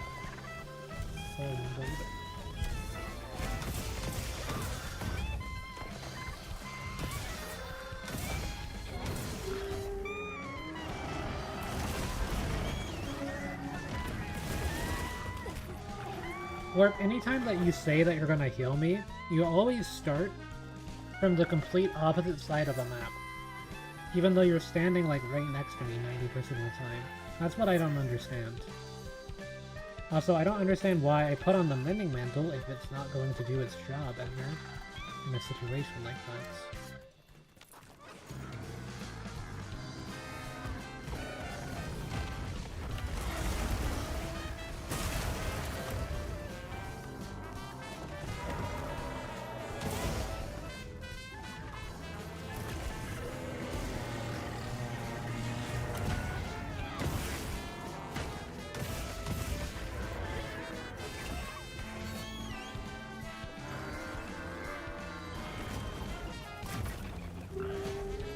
Warp, anytime that you say that you're gonna heal me, you always start from the complete opposite side of the map. Even though you're standing like right next to me 90% of the time. That's what I don't understand. Also, I don't understand why I put on the Mending Mantle if it's not going to do its job ever in a situation like that.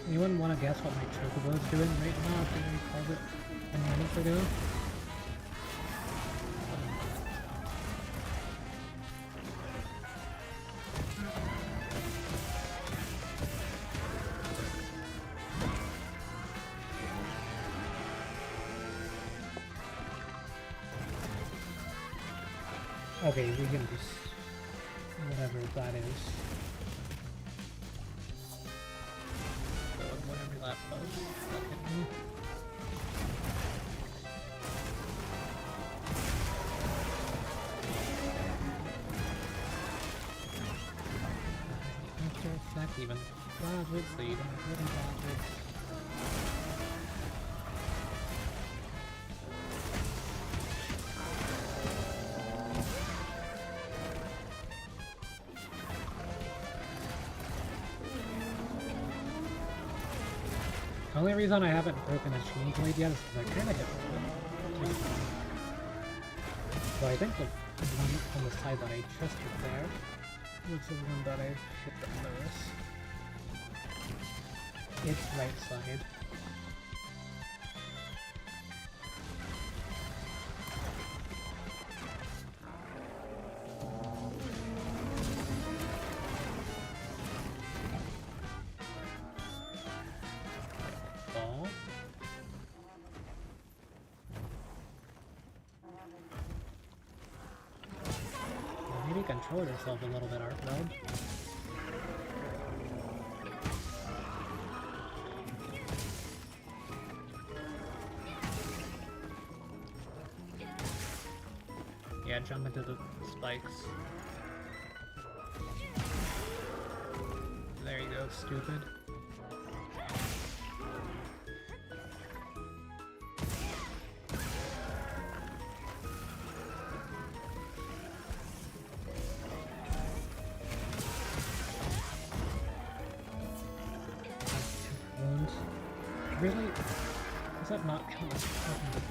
Anyone want to guess what my Chocobo is doing right now after I called it 10 minutes ago? Okay, we can just... whatever that is. So whatever that was, that hit me. After effect even dodges, so you don't really dodge. The only reason I haven't broken a chain blade yet is because I kind of hit one. So I think the one on the side that I just hit there was the one that I hit the most. It's right side. Ball. Maybe control yourself a little bit, Arkveld. Yeah, jump into the spikes. There you go, stupid. Wounds. Really? Does that not count as fucking...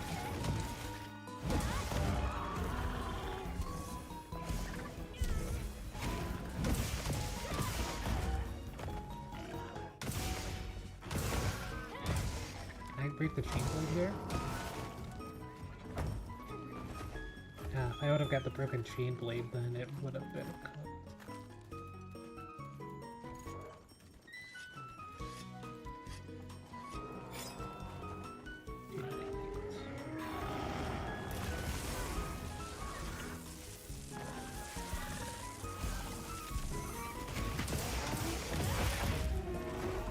Can I break the chain blade here? Yeah, if I would have got the broken chain blade, then it would have been cut.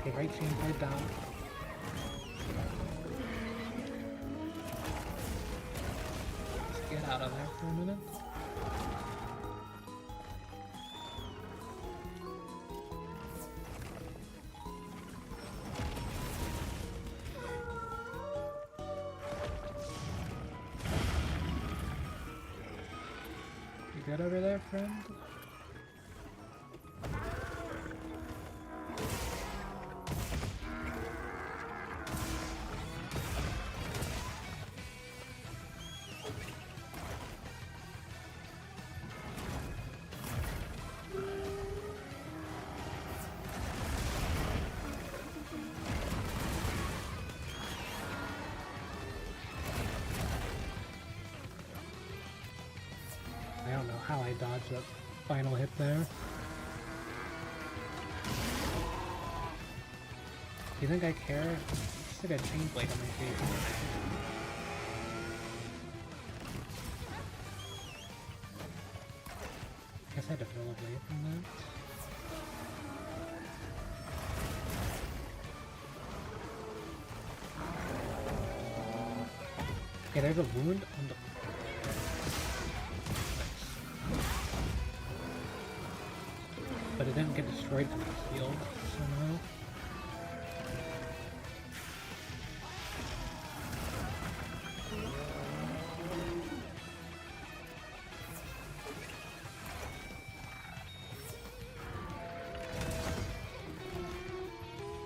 Okay, right chain blade down. Let's get out of there for a minute. You good over there, friend? I don't know how I dodged that final hit there. Do you think I care? Just like a chain blade on my face. Guess I had to roll away from that. Okay, there's a wound on the... But it didn't get destroyed from the shield somehow.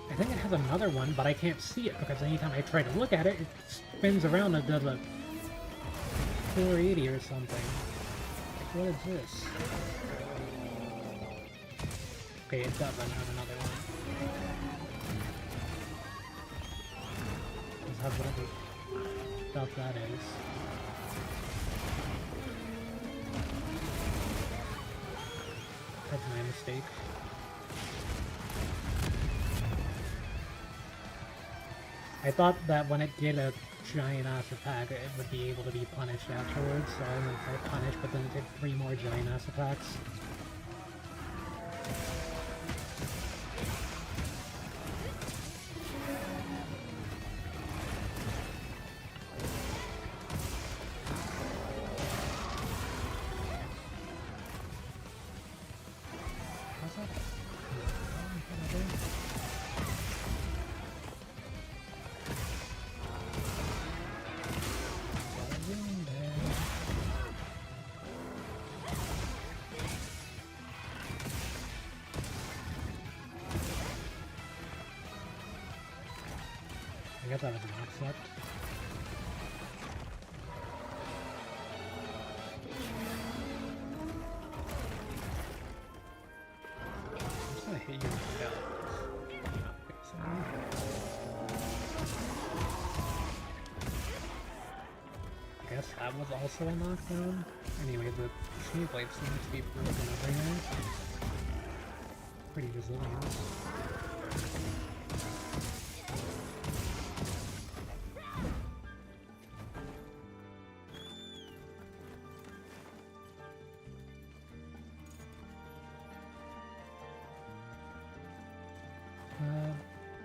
I think it has another one, but I can't see it because anytime I try to look at it, it spins around and does a 480 or something. Like, what is this? Okay, it doesn't have another one. Just have whatever stuff that is. That's my mistake. I thought that when it did a giant ass attack, it would be able to be punished afterwards, so I went for punish, but then it did 3 more giant ass attacks. What's that? I guess that was an offset. I'm just gonna hit you in the tail. I guess that was also a knockdown. Anyway, the Shade Blade seems to be broken everywhere. Pretty resilient.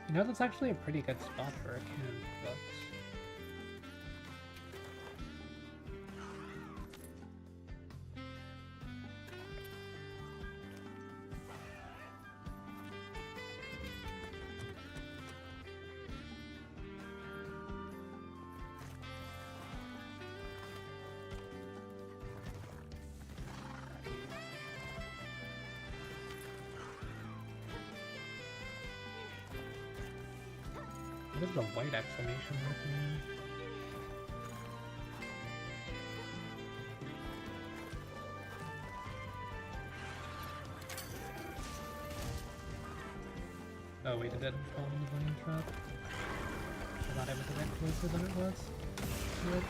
You know, that's actually a pretty good spot for a cannon, but... What is the white exclamation mark mean? Oh wait, it didn't fall in the bunny trap. I thought it was a bit closer than it was. Yep.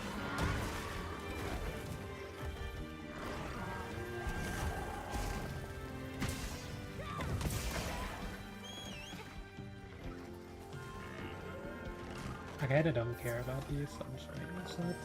I kinda don't care about these, so I'm just gonna use that.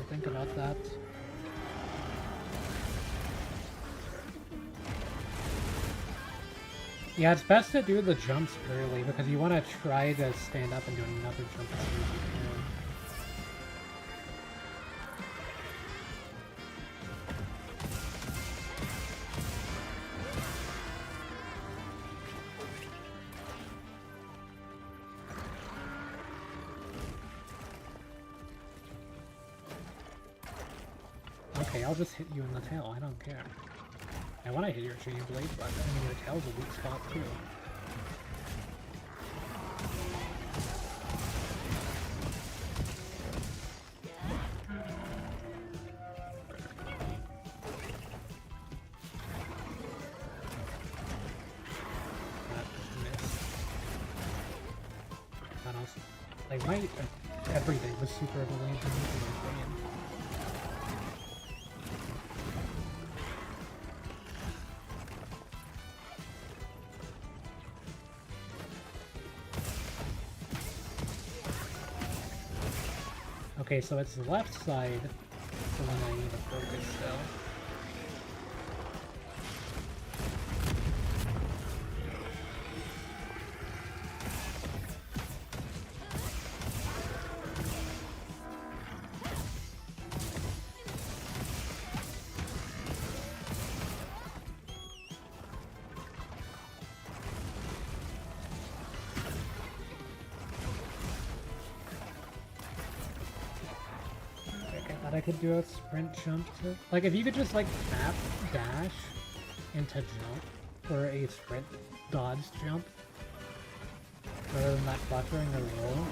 Think about that. Yeah, it's best to do the jumps early because you want to try to stand up and do another jump as soon as you can. Okay, I'll just hit you in the tail, I don't care. I want to hit your Shade Blade, but I mean your tail's a weak spot too. That missed. That also, like everything was super delayed for me to my game. Okay, so it's the left side, the one I need to focus still. thought I could do a sprint jump to... Like, if you could just, like, tap, dash, into jump, or a sprint dodge jump, rather than that cluttering or roll.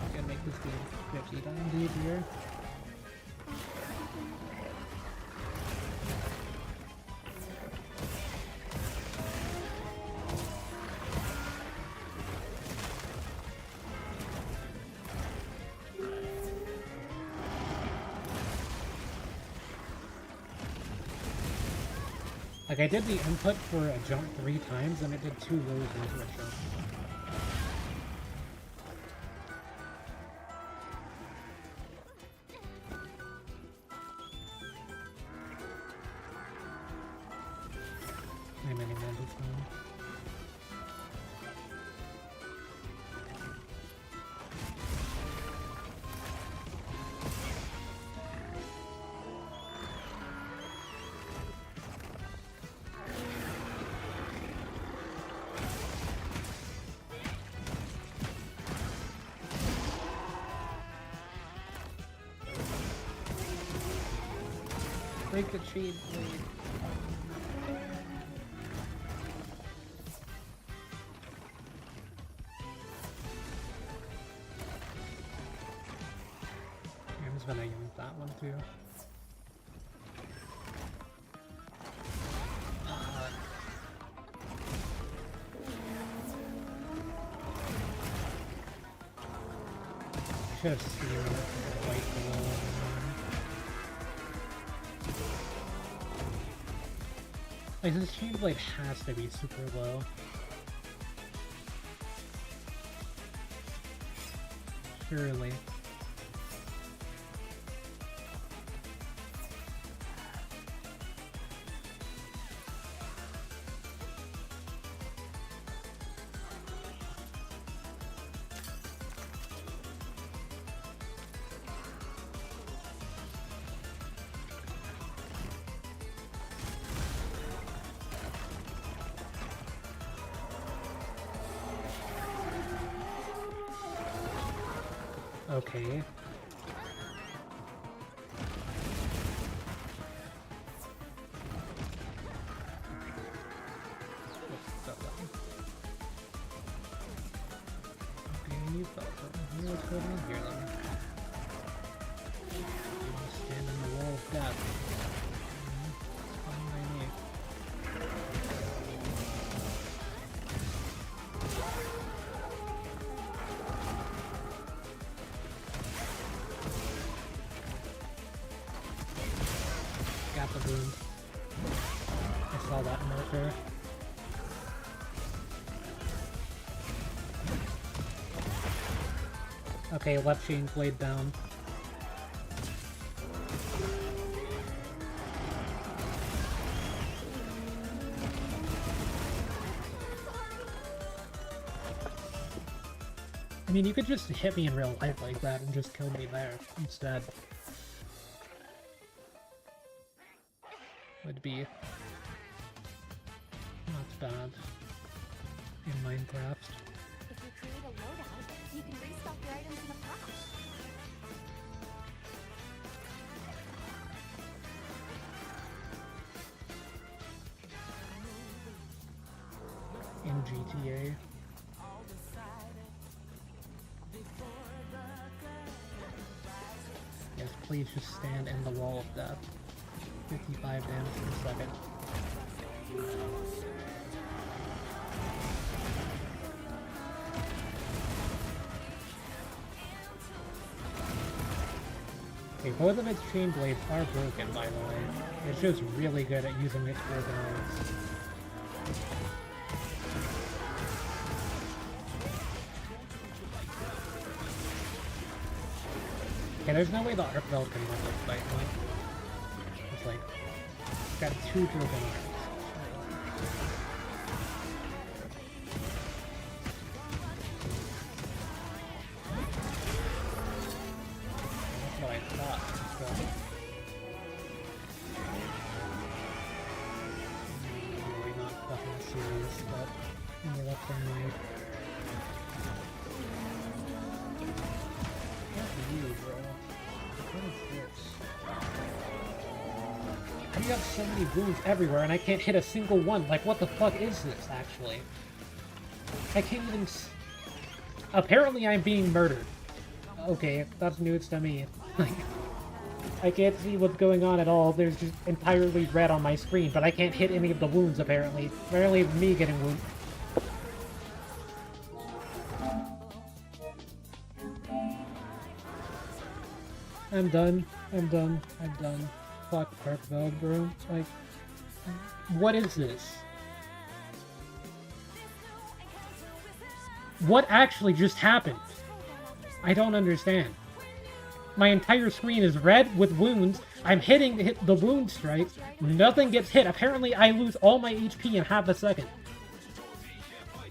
I'm gonna make this game 50 times easier. Like, I did the input for a jump 3 times, and it did 2 rows into a jump. My mini man is gone. Break the chain blade. I'm just gonna use that one too. I should have seen the white below. Like, this chain blade has to be super low. Surely. Okay. What's going on here then? Stand on the wall of death. It's fine by me. Got the wound. I saw that marker. Okay, left chain blade down. I mean, you could just hit me in real life like that and just kill me there instead. Would be not bad in Minecraft. If you create a loadout, you can restock your items in a pouch. In GTA. Yes, please just stand in the wall of death. 55 damage per second. Okay, both of its chain blades are broken, by the way. It's just really good at using its broken arms. Okay, there's no way the Arkveld can win this fight, like. It's like, it's got 2 broken arms. That's what I thought, so. I'm really not fucking serious, but maybe that's from my... What is this? How do you have so many wounds everywhere and I can't hit a single one? Like, what the fuck is this, actually? I can't even Apparently I'm being murdered. Okay, that's news to me. Like, I can't see what's going on at all. There's just entirely red on my screen, but I can't hit any of the wounds, apparently. Apparently it's me getting wounded. I'm done. I'm done. I'm done. Fuck Arkveld, bro. Like, what is this? What actually just happened? I don't understand. My entire screen is red with wounds. I'm hitting the wound strikes. Nothing gets hit. Apparently I lose all my HP in half a second.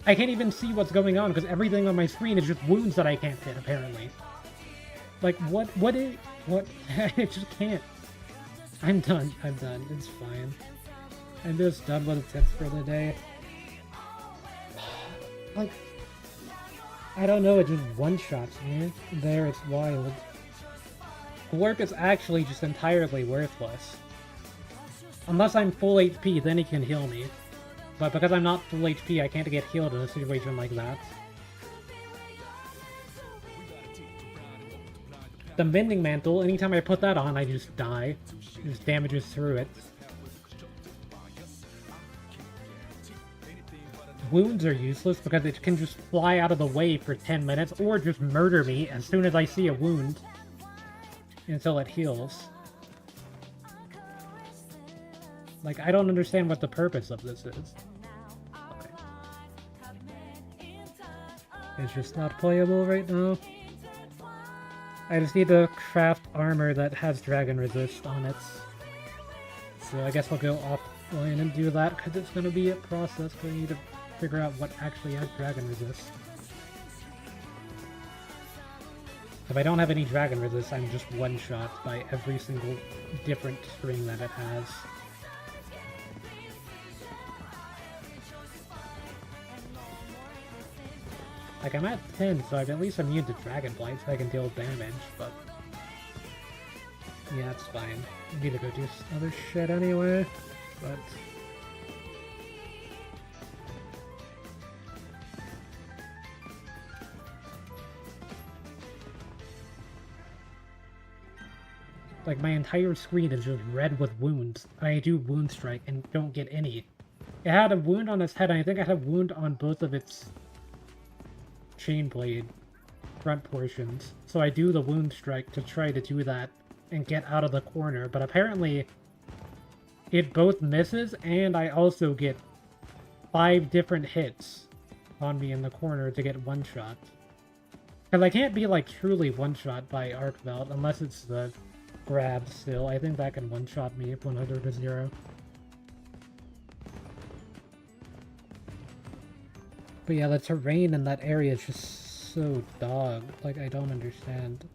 I can't even see what's going on because everything on my screen is just wounds that I can't hit, apparently. Like, what, I just can't. I'm done, it's fine. I'm just done with the tips for the day. Like, I don't know, it just one-shots me. There, it's wild. Warp is actually just entirely worthless. Unless I'm full HP, then he can heal me. But because I'm not full HP, I can't get healed in a situation like that. The Mending Mantle, anytime I put that on, I just die. It just damages through it. Wounds are useless because it can just fly out of the way for 10 minutes or just murder me as soon as I see a wound until it heals. Like, I don't understand what the purpose of this is. Okay. It's just not playable right now. I just need to craft armor that has dragon resist on it. So I guess I'll go offline and do that because it's going to be a process. We need to figure out what actually has dragon resist. If I don't have any dragon resist, I'm just one-shot by every single different string that it has. Like, I'm at 10, so I'm at least immune to Dragon Blight, so I can deal damage, but... yeah, it's fine. I need to go do other shit anyway, but... like, my entire screen is just red with wounds. I do Wound Strike and don't get any. It had a wound on its head, and I think I had a wound on both of its chain blade front portions. So I do the Wound Strike to try to do that and get out of the corner, but apparently it both misses, and I also get 5 different hits on me in the corner to get one-shot. Because I can't be, like, truly one-shot by Arkveld unless it's the grab still. I think that can one-shot me 100-0. But yeah, the terrain in that area is just so dog. Like, I don't understand.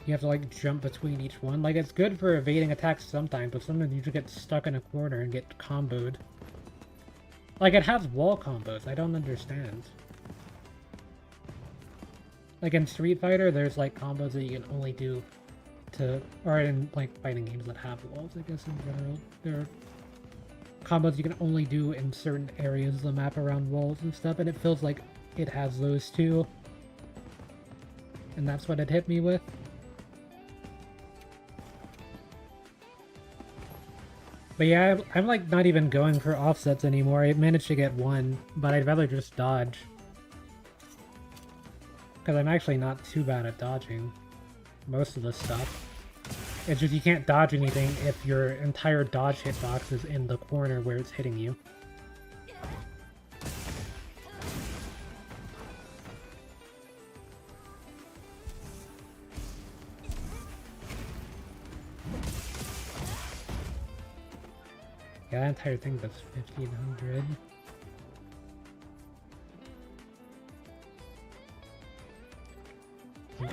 You have to, like, jump between each one. Like, it's good for evading attacks sometimes, but sometimes you just get stuck in a corner and get comboed. Like, it has wall combos. I don't understand. Like, in Street Fighter, there's, like, combos that you can only do to... or in, like, fighting games that have walls, I guess, in general. There are combos you can only do in certain areas of the map around walls and stuff, and it feels like it has those too. And that's what it hit me with. But yeah, I'm like not even going for offsets anymore. I managed to get one, but I'd rather just dodge. Because I'm actually not too bad at dodging most of the stuff. It's just you can't dodge anything if your entire dodge hitbox is in the corner where it's hitting you. Yeah, that entire thing does 1500.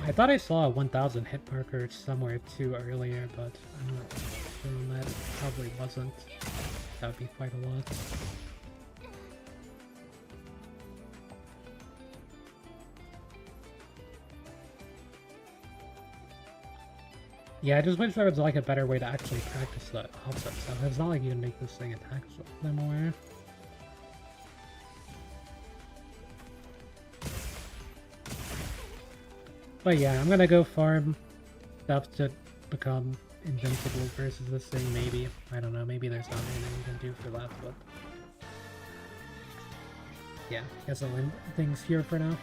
I thought I saw a 1000 hit marker somewhere too earlier, but I'm not sure on that. It probably wasn't. That would be quite a lot. Yeah, I just wish there was like a better way to actually practice the offset stuff. It's not like you can make this thing attack them away. But yeah, I'm gonna go farm stuff to become invincible versus this thing, maybe. I don't know, maybe there's not anything you can do for that, but... Yeah, guess I'll end things here for now.